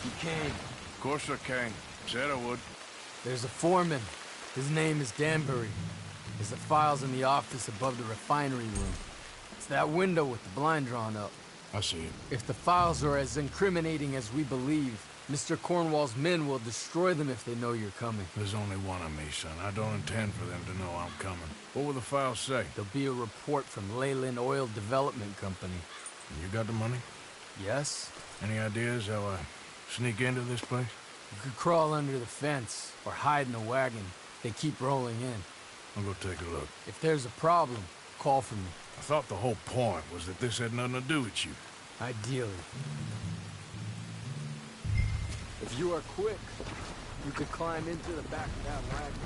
Speaker 16: You came.
Speaker 1: Of course I came. Said I would.
Speaker 16: There's a foreman. His name is Danbury. There's the files in the office above the refinery room. It's that window with the blind drawn up.
Speaker 1: I see it.
Speaker 16: If the files are as incriminating as we believe, Mr. Cornwall's men will destroy them if they know you're coming.
Speaker 1: There's only one of me, son. I don't intend for them to know I'm coming. What will the files say?
Speaker 16: There'll be a report from Leyland Oil Development Company.
Speaker 1: You got the money?
Speaker 16: Yes?
Speaker 1: Any ideas how I sneak into this place?
Speaker 16: You could crawl under the fence or hide in a wagon. They keep rolling in.
Speaker 1: I'll go take a look.
Speaker 16: If there's a problem, call for me.
Speaker 1: I thought the whole point was that this had nothing to do with you.
Speaker 16: Ideally.
Speaker 23: If you are quick, you could climb into the back of that wagon.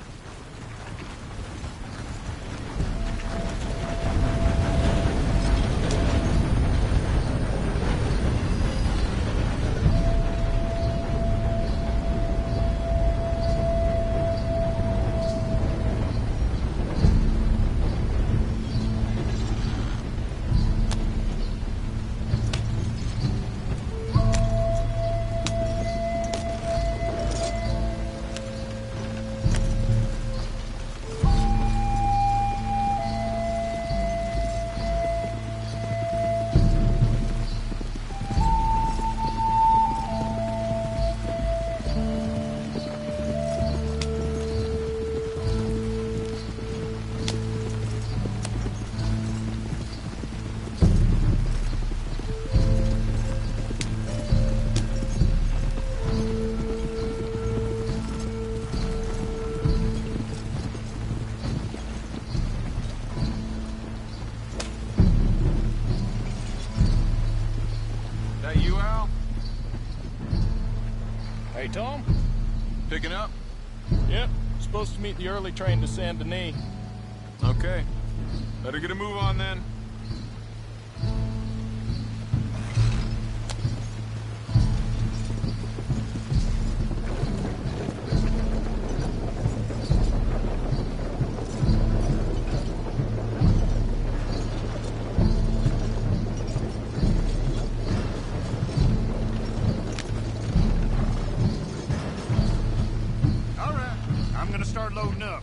Speaker 24: Hey, Tom?
Speaker 22: Picking up?
Speaker 24: Yep. Supposed to meet the early train to Saint Denis.
Speaker 22: Okay. Better get a move on then.
Speaker 1: Start loading up.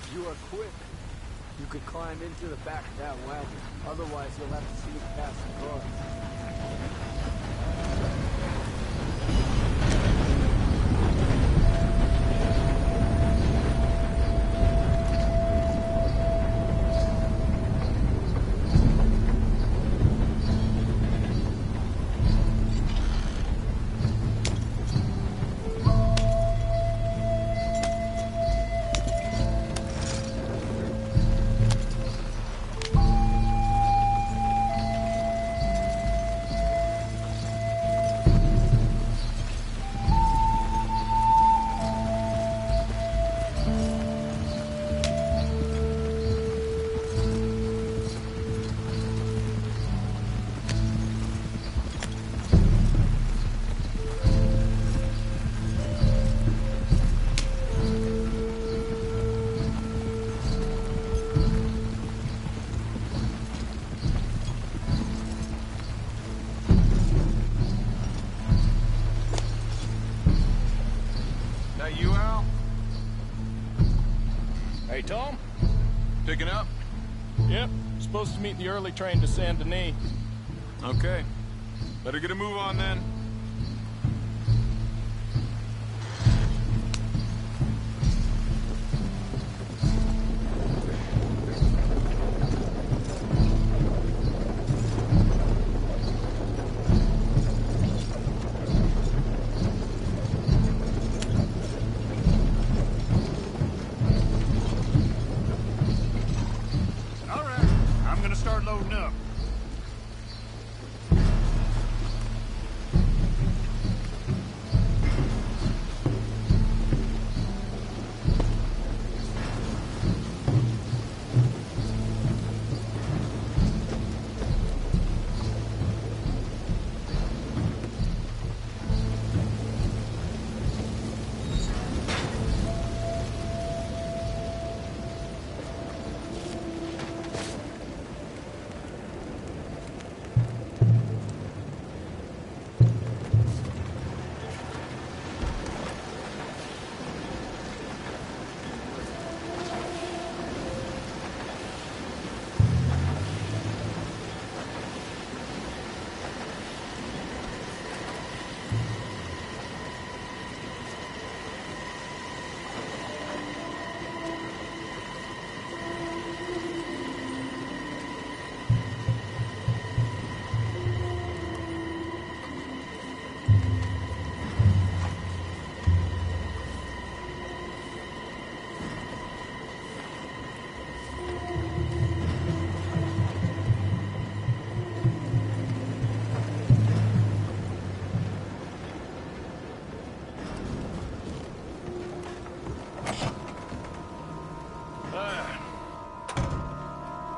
Speaker 23: If you are quick, you could climb into the back of that wagon. Otherwise, you'll have to sneak past the guards.
Speaker 24: You, Al? Hey, Tom? Picking up? Yep. Supposed to meet the early train to Saint Denis. Okay. Better get a move on then.
Speaker 1: Loading up.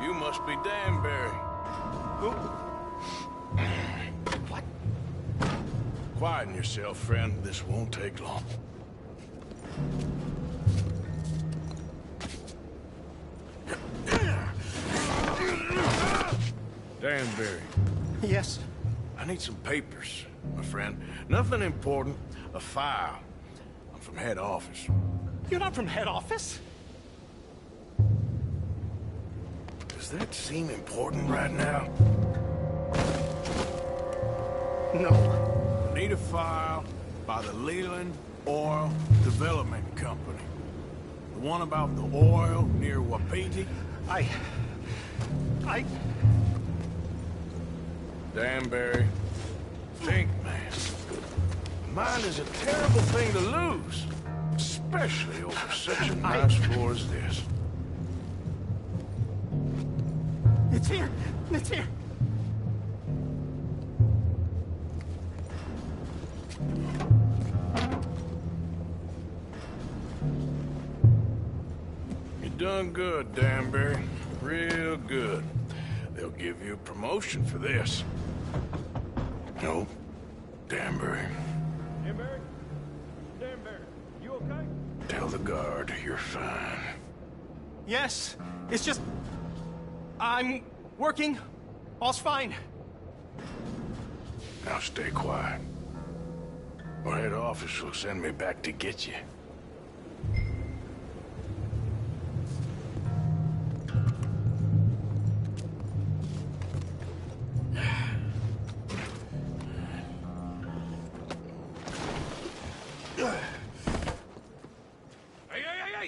Speaker 1: You must be Danbury. Who? What? Quieten yourself, friend. This won't take long. Danbury.
Speaker 9: Yes?
Speaker 1: I need some papers, my friend. Nothing important. A file. I'm from head office.
Speaker 9: You're not from head office?
Speaker 1: Does that seem important right now?
Speaker 9: No.
Speaker 1: I need a file by the Leland Oil Development Company. The one about the oil near Wapiti? Danbury, think, man. Mine is a terrible thing to lose, especially over such a nice floor as this.
Speaker 9: It's here! It's here!
Speaker 1: You done good, Danbury. Real good. They'll give you a promotion for this. No, Danbury.
Speaker 24: Danbury? Danbury, you okay?
Speaker 1: Tell the guard you're fine.
Speaker 9: Yes, it's just... I'm working. All's fine.
Speaker 1: Now stay quiet. Or head office will send me back to get you.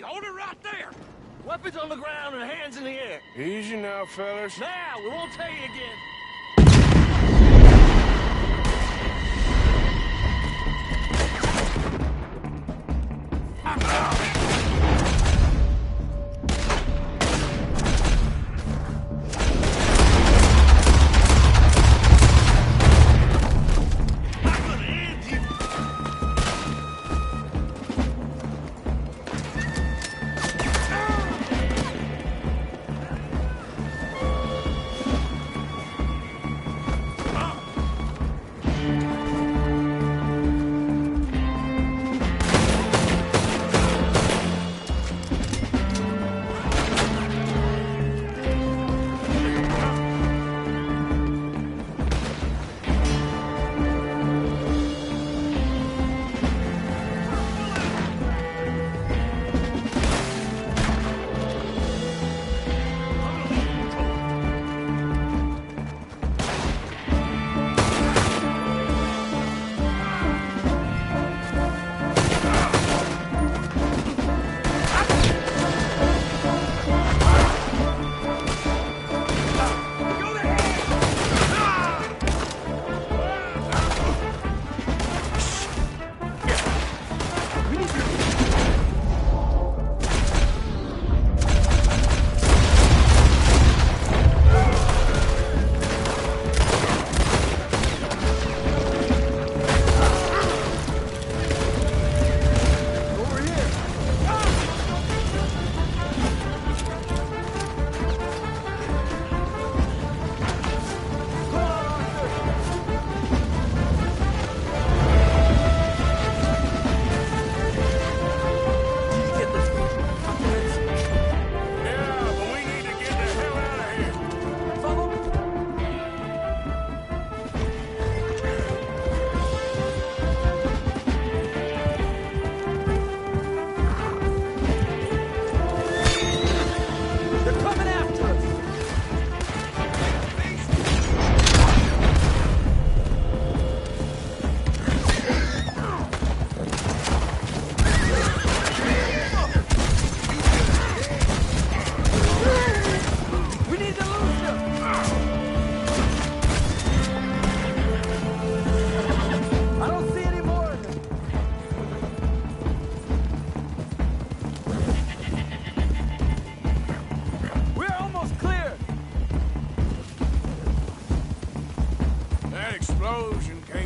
Speaker 14: hold it right there! Weapons on the ground and hands in the air.
Speaker 1: Easy now, fellas.
Speaker 14: Now, we won't tell you again.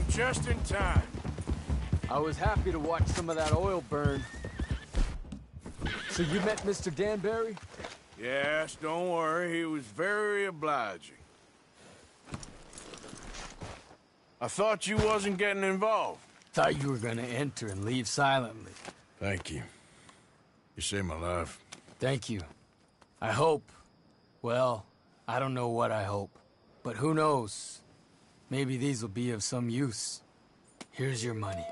Speaker 1: Just in time.
Speaker 23: I was happy to watch some of that oil burn. So you met Mr. Danbury?
Speaker 1: Yes, don't worry. He was very obliging. I thought you wasn't getting involved.
Speaker 16: Thought you were gonna enter and leave silently.
Speaker 1: Thank you. You saved my life.
Speaker 16: Thank you. I hope. Well, I don't know what I hope. But who knows? Maybe these will be of some use. Here's your money.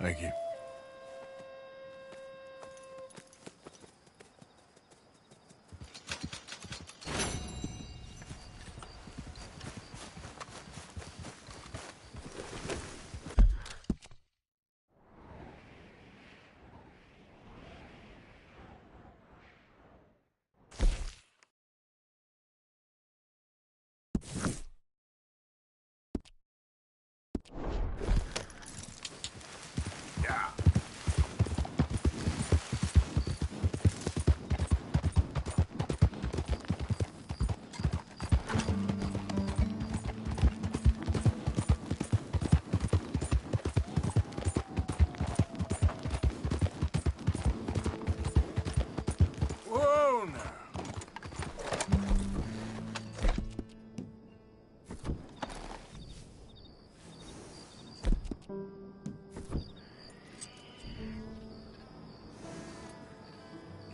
Speaker 1: Thank you.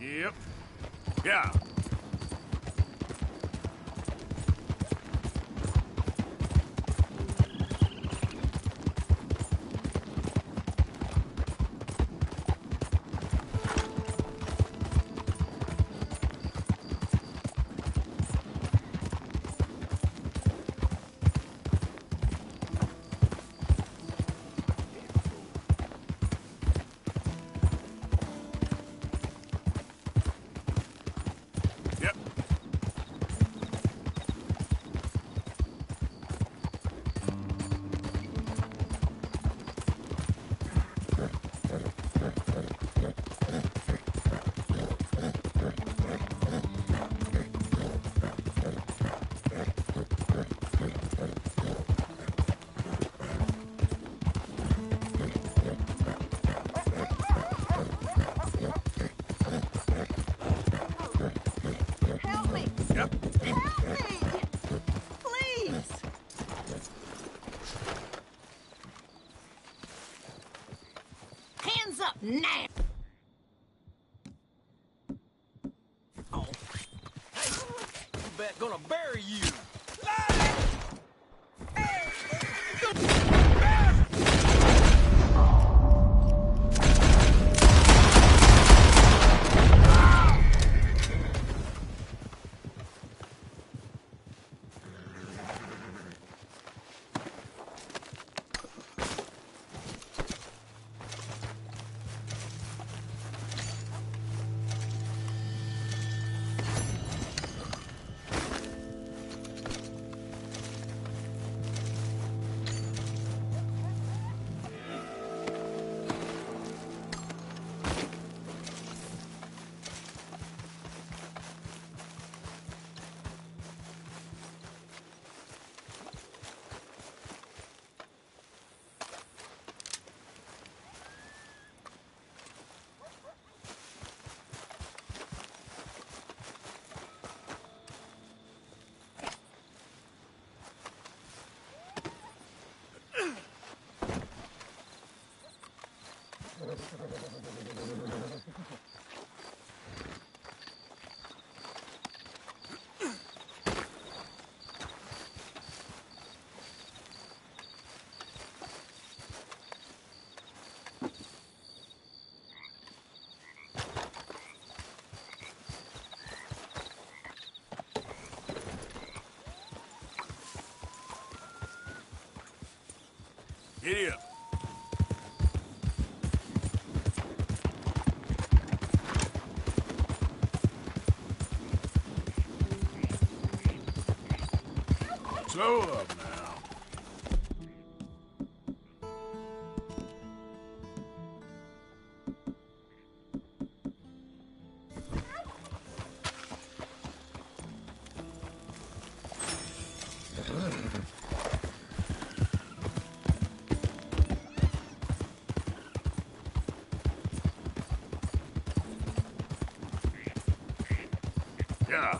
Speaker 1: Yep. Yeah.
Speaker 24: Gonna bury you.
Speaker 1: Giddy up. Slow up now. Yeah.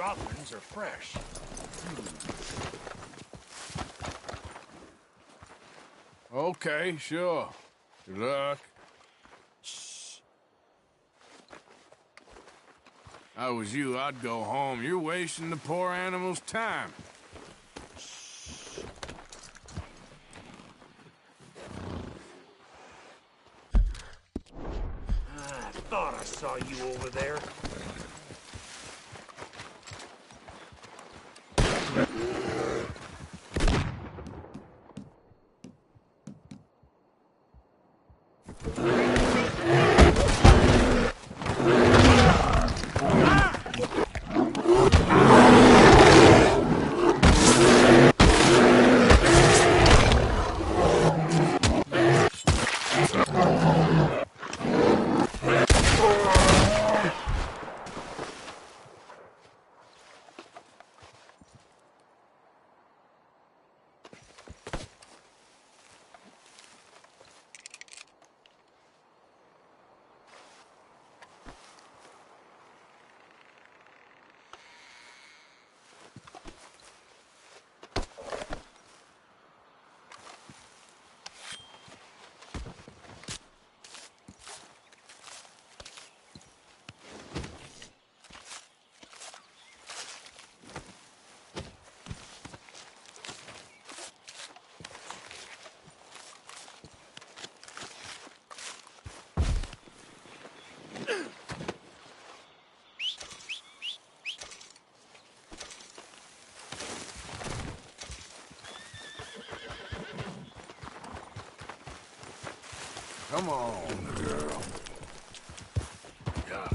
Speaker 14: sovereigns are fresh.
Speaker 1: Okay, sure. Good luck. If I was you, I'd go home. You're wasting the poor animal's time.
Speaker 14: I thought I saw you over there.
Speaker 1: Come on, girl. Yeah.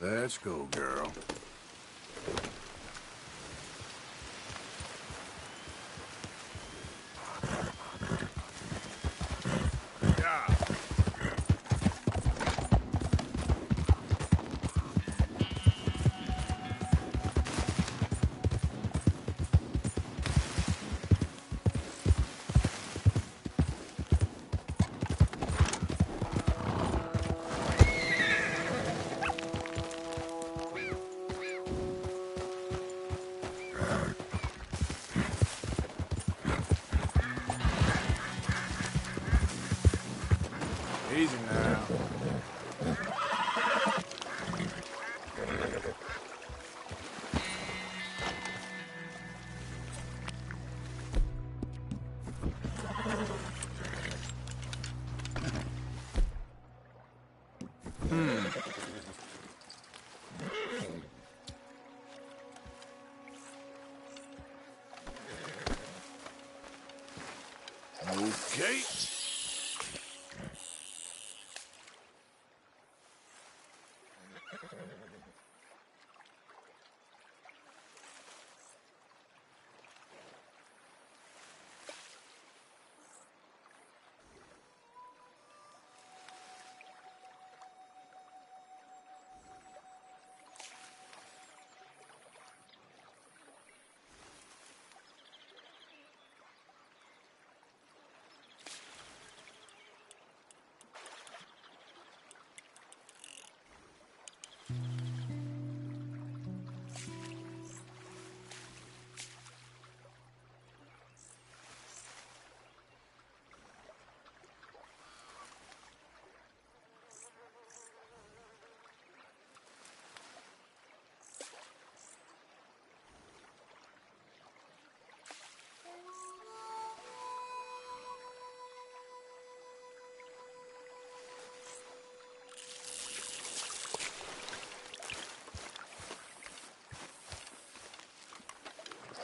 Speaker 1: Let's go, girl. Easy now. Okay.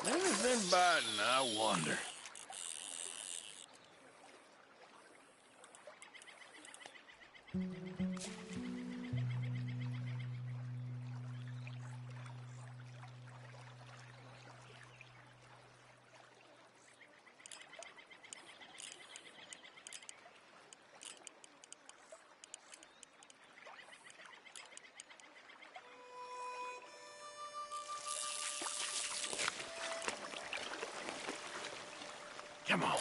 Speaker 1: Anything biting, I wonder. Come on.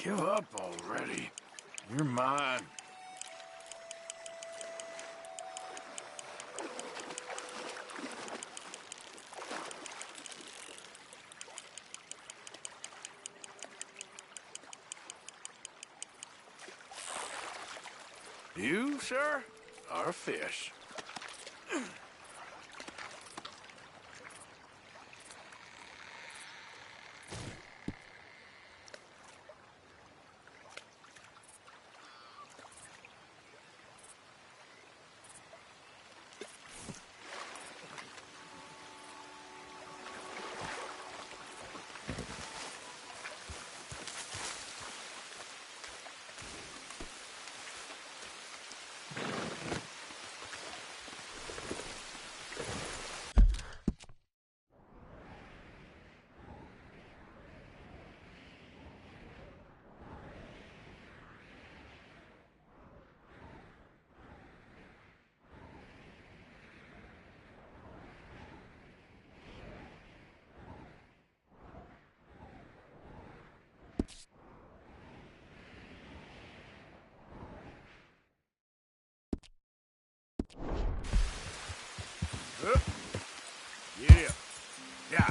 Speaker 1: Give up already. You're mine.
Speaker 14: You, sir, are a fish.
Speaker 1: Yeah. Yeah.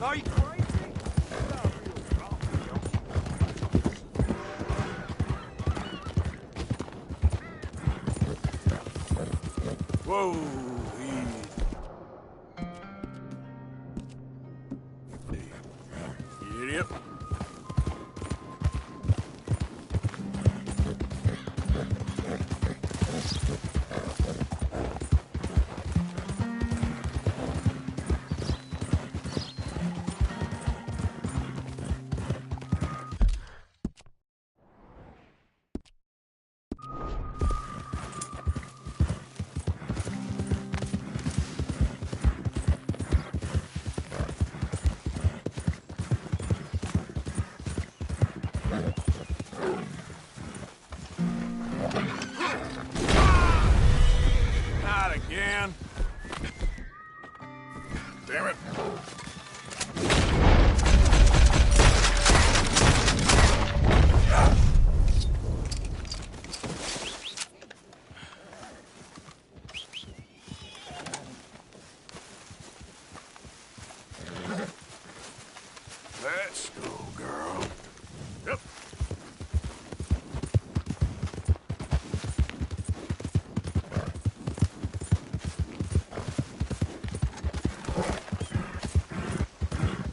Speaker 24: Are you crazy? Whoa, idiot. Not again. Damn it. Let's go, girl. Yep.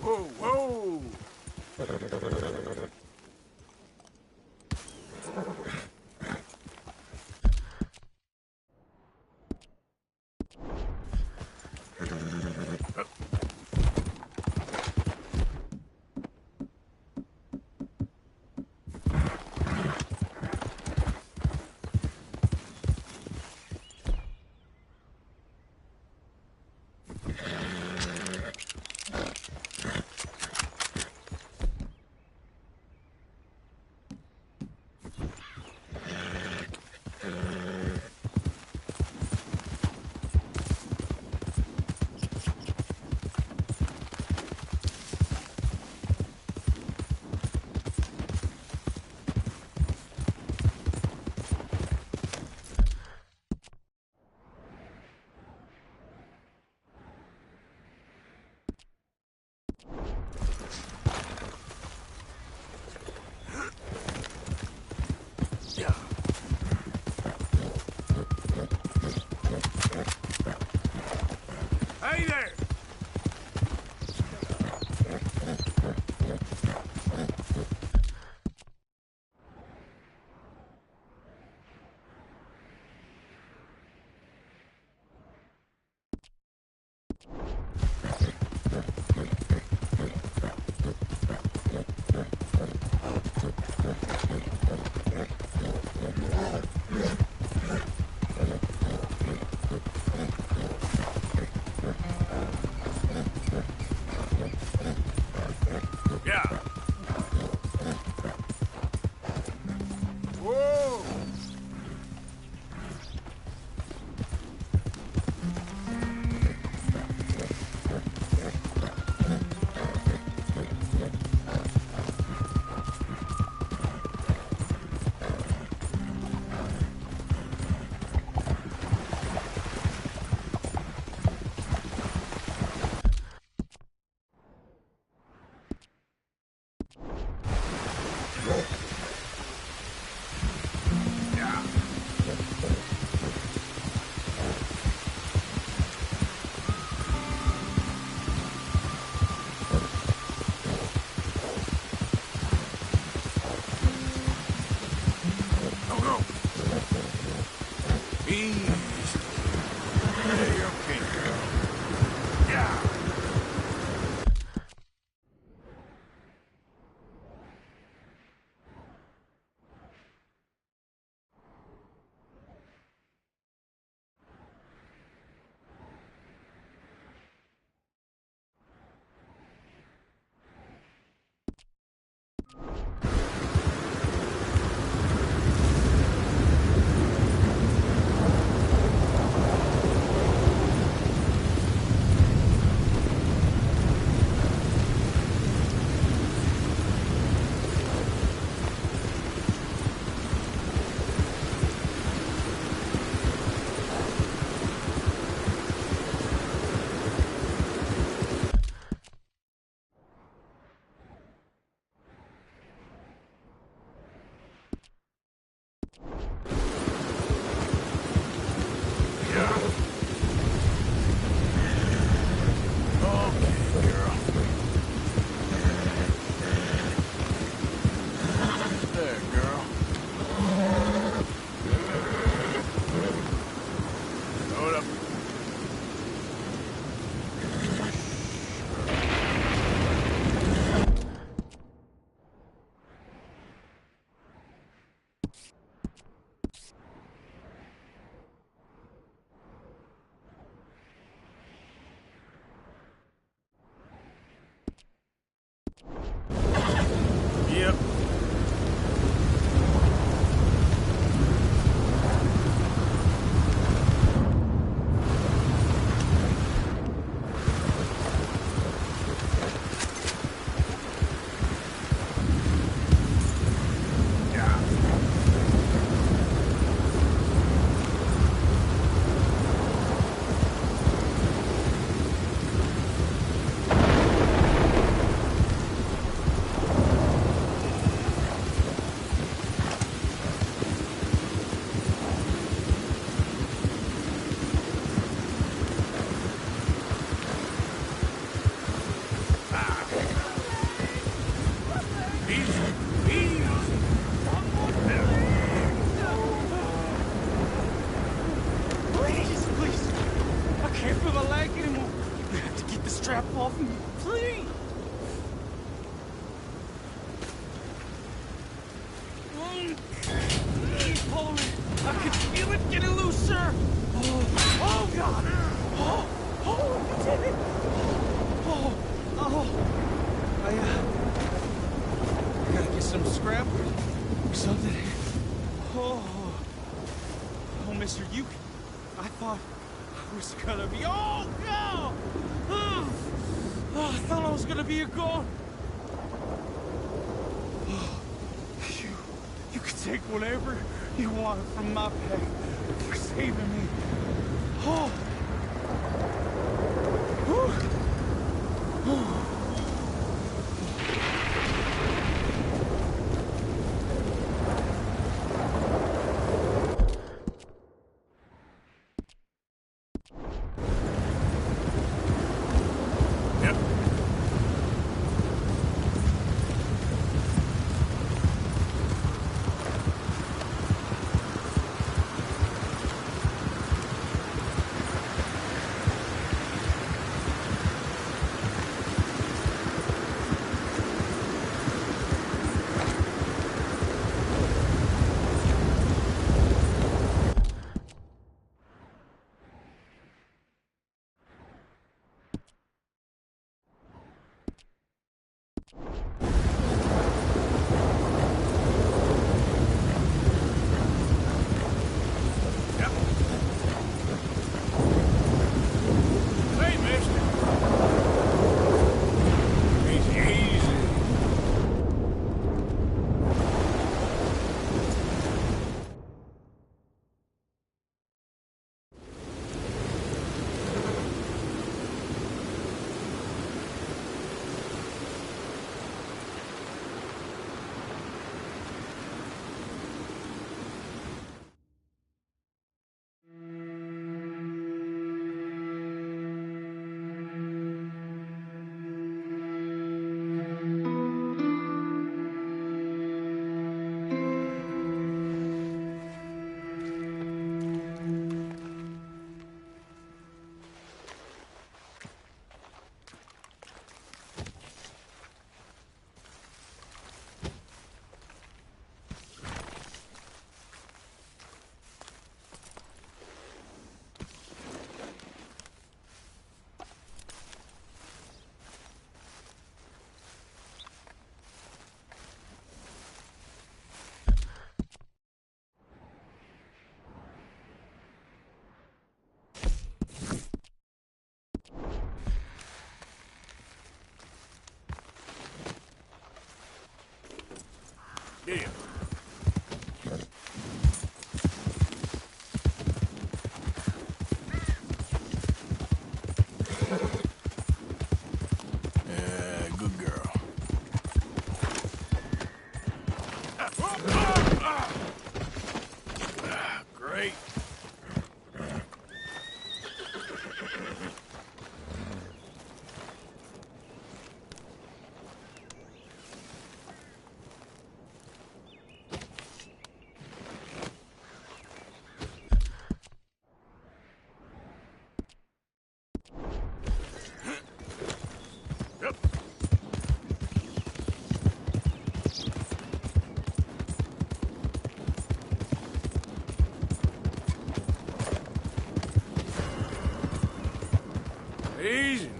Speaker 24: Whoa, whoa! Hey there! Yeah. Whoa!
Speaker 10: strap off me, please. Hold it. I can feel it getting looser. Oh God. Oh, you did it. I gotta get some scrap or something. Mister, I thought I was gonna be. Oh no! I thought I was gonna be a gone. You can take whatever you want from my pay for saving me.
Speaker 1: Yeah. Good girl. Great. Easy now.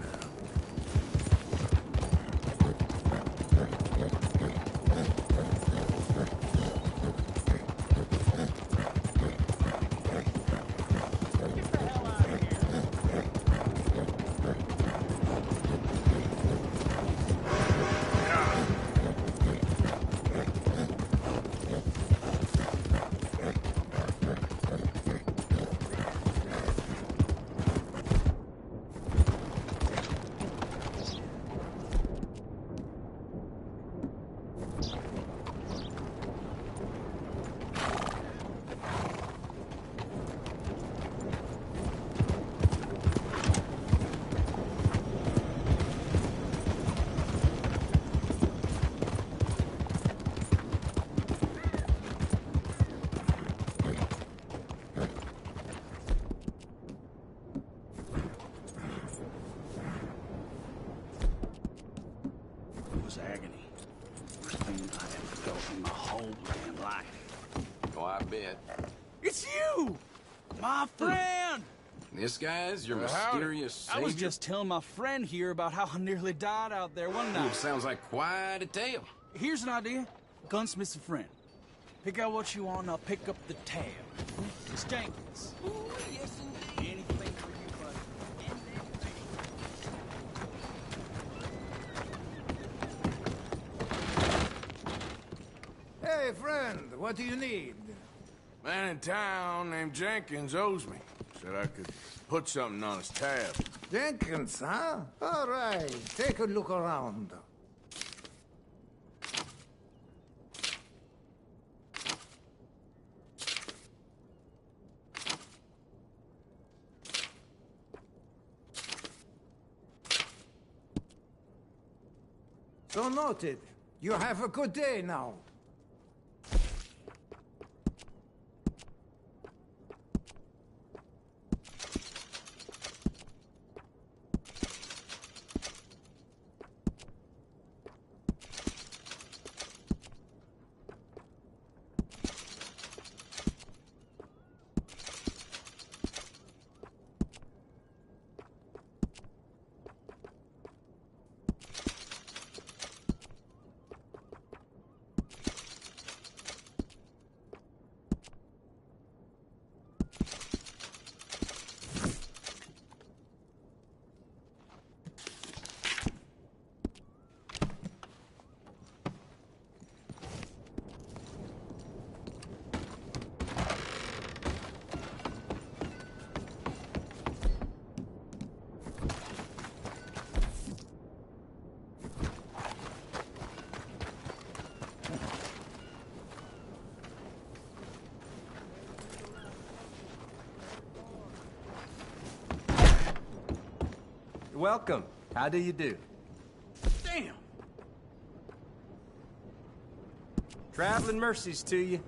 Speaker 4: bit.
Speaker 10: It's you! My friend!
Speaker 4: This guy's your mysterious savior?
Speaker 10: I was just telling my friend here about how I nearly died out there one night.
Speaker 4: Sounds like quite a tale.
Speaker 10: Here's an idea. Gunsmith's a friend. Pick out what you want and I'll pick up the tab. It's Jenkins. Ooh, yes indeed. Anything for you, buddy.
Speaker 2: Hey, friend, what do you need?
Speaker 1: Man in town named Jenkins owes me. Said I could put something on his tab.
Speaker 2: Jenkins, huh? All right, take a look around. So noted. You have a good day now.
Speaker 5: Welcome. How do you do?
Speaker 10: Damn!
Speaker 5: Traveling mercies to you.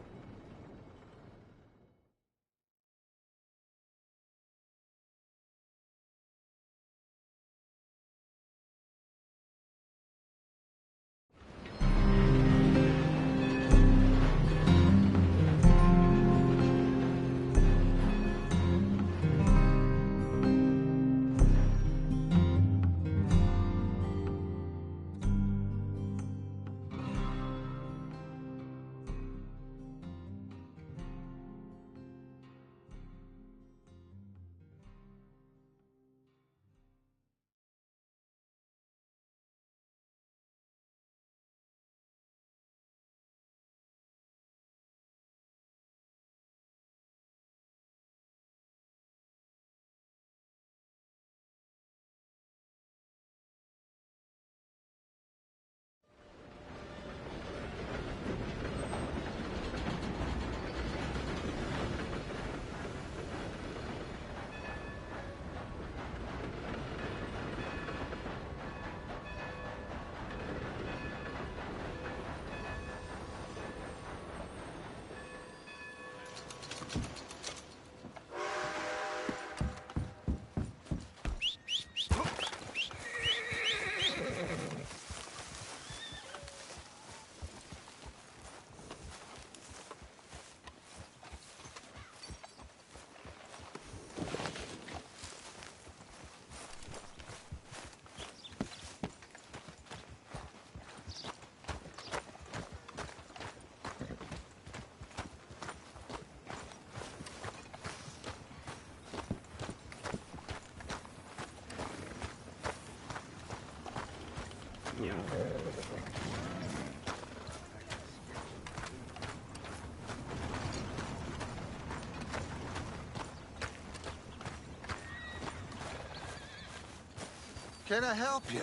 Speaker 2: Can I help you?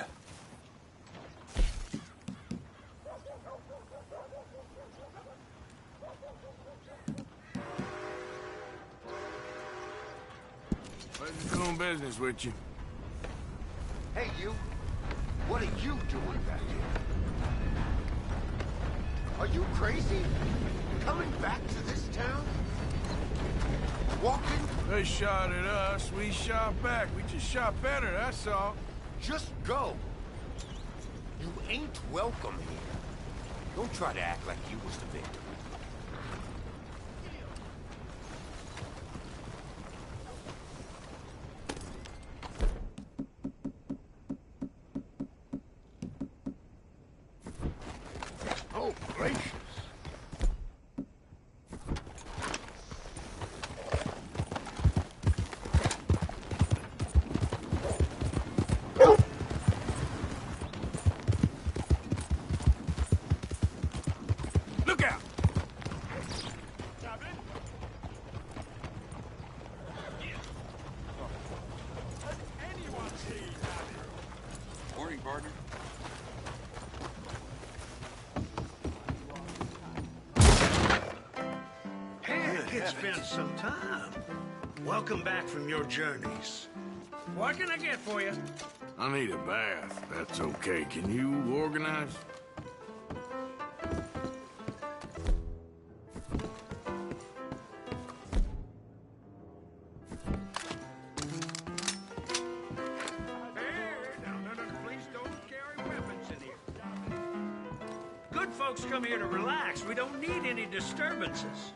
Speaker 1: Pleasure doing business with you.
Speaker 3: Hey, you. What are you doing back here? Are you crazy? Coming back to this town? Walking?
Speaker 1: They shot at us, we shot back. We just shot better, that's all.
Speaker 3: Just go. You ain't welcome here. Don't try to act like you was the victim.
Speaker 13: It's been some time. Welcome back from your journeys. What can I get for you?
Speaker 1: I need a bath. That's okay. Can you organize?
Speaker 13: Please don't carry weapons in here. Good folks come here to relax. We don't need any disturbances.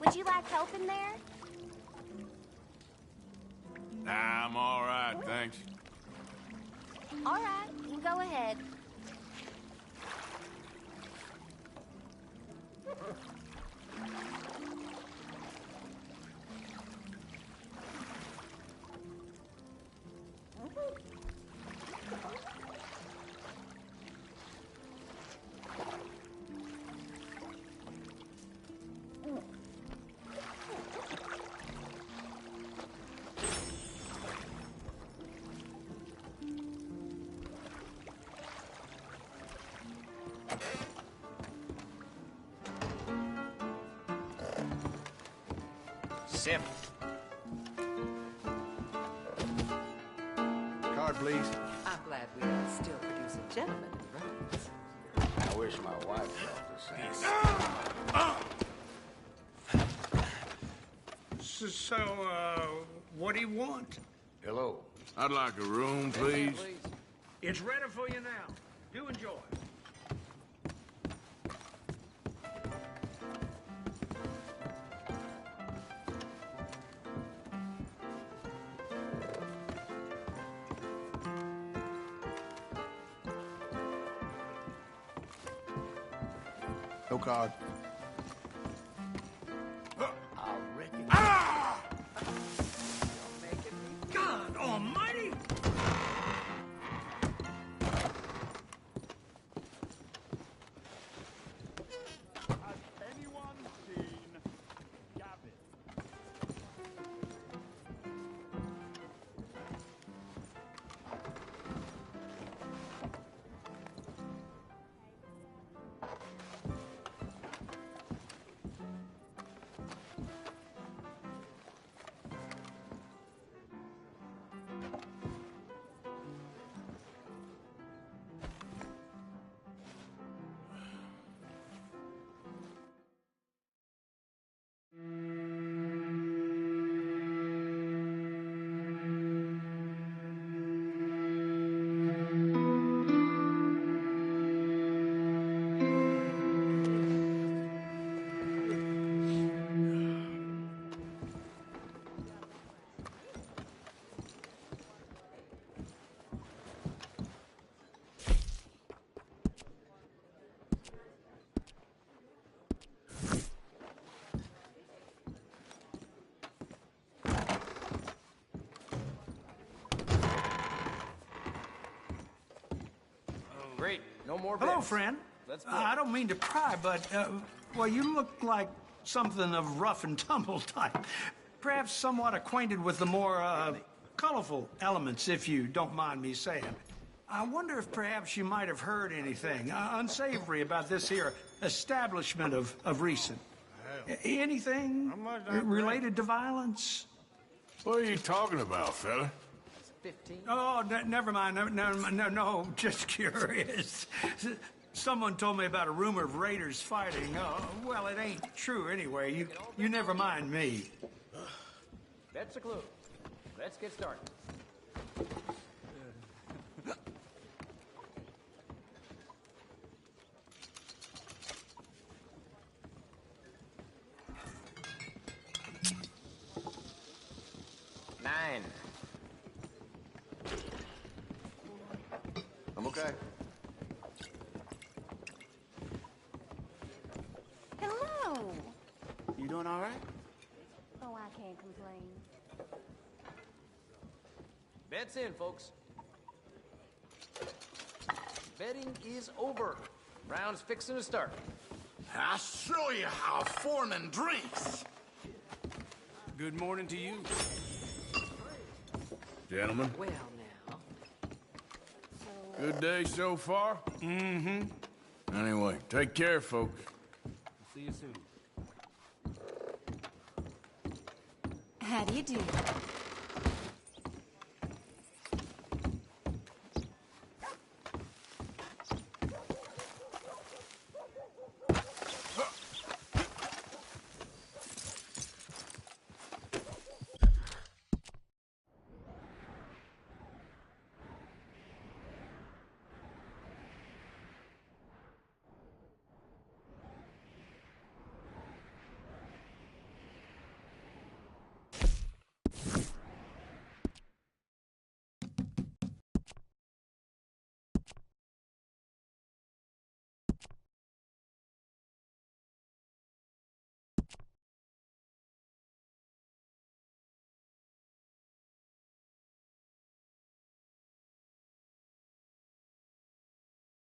Speaker 12: Would you like help in there?
Speaker 1: Nah, I'm all right, thanks.
Speaker 12: All right, you go ahead.
Speaker 13: Sip.
Speaker 3: Card, please.
Speaker 15: I'm glad we can still produce a gentleman who runs.
Speaker 14: I wish my wife felt the same.
Speaker 13: So, what do you want?
Speaker 14: Hello.
Speaker 1: I'd like a room, please.
Speaker 13: It's ready for you now. Do enjoy.
Speaker 3: No card.
Speaker 13: I'll reckon. God almighty!
Speaker 23: Great. No more
Speaker 13: Hello,
Speaker 23: bets.
Speaker 13: friend.
Speaker 23: Let's go.
Speaker 13: I don't mean to pry, but, well, you look like something of rough and tumble type. Perhaps somewhat acquainted with the more, colorful elements, if you don't mind me saying. I wonder if perhaps you might have heard anything unsavory about this here establishment of recent. Anything related to violence?
Speaker 1: What are you talking about, fella?
Speaker 23: 15.
Speaker 13: Oh, never mind. No, just curious. Someone told me about a rumor of raiders fighting. Well, it ain't true anyway. You never mind me.
Speaker 23: That's a clue. Let's get started. Nine.
Speaker 3: I'm okay.
Speaker 12: Hello.
Speaker 13: You doing all right?
Speaker 12: Oh, I can't complain.
Speaker 23: Bet's in, folks. Betting is over. Round's fixing to start.
Speaker 14: I'll show you how a foreman drinks.
Speaker 24: Good morning to you.
Speaker 1: Gentlemen.
Speaker 15: Well, now.
Speaker 1: Good day so far?
Speaker 24: Mm-hmm.
Speaker 1: Anyway, take care, folks.
Speaker 24: See you soon.
Speaker 12: How do you do?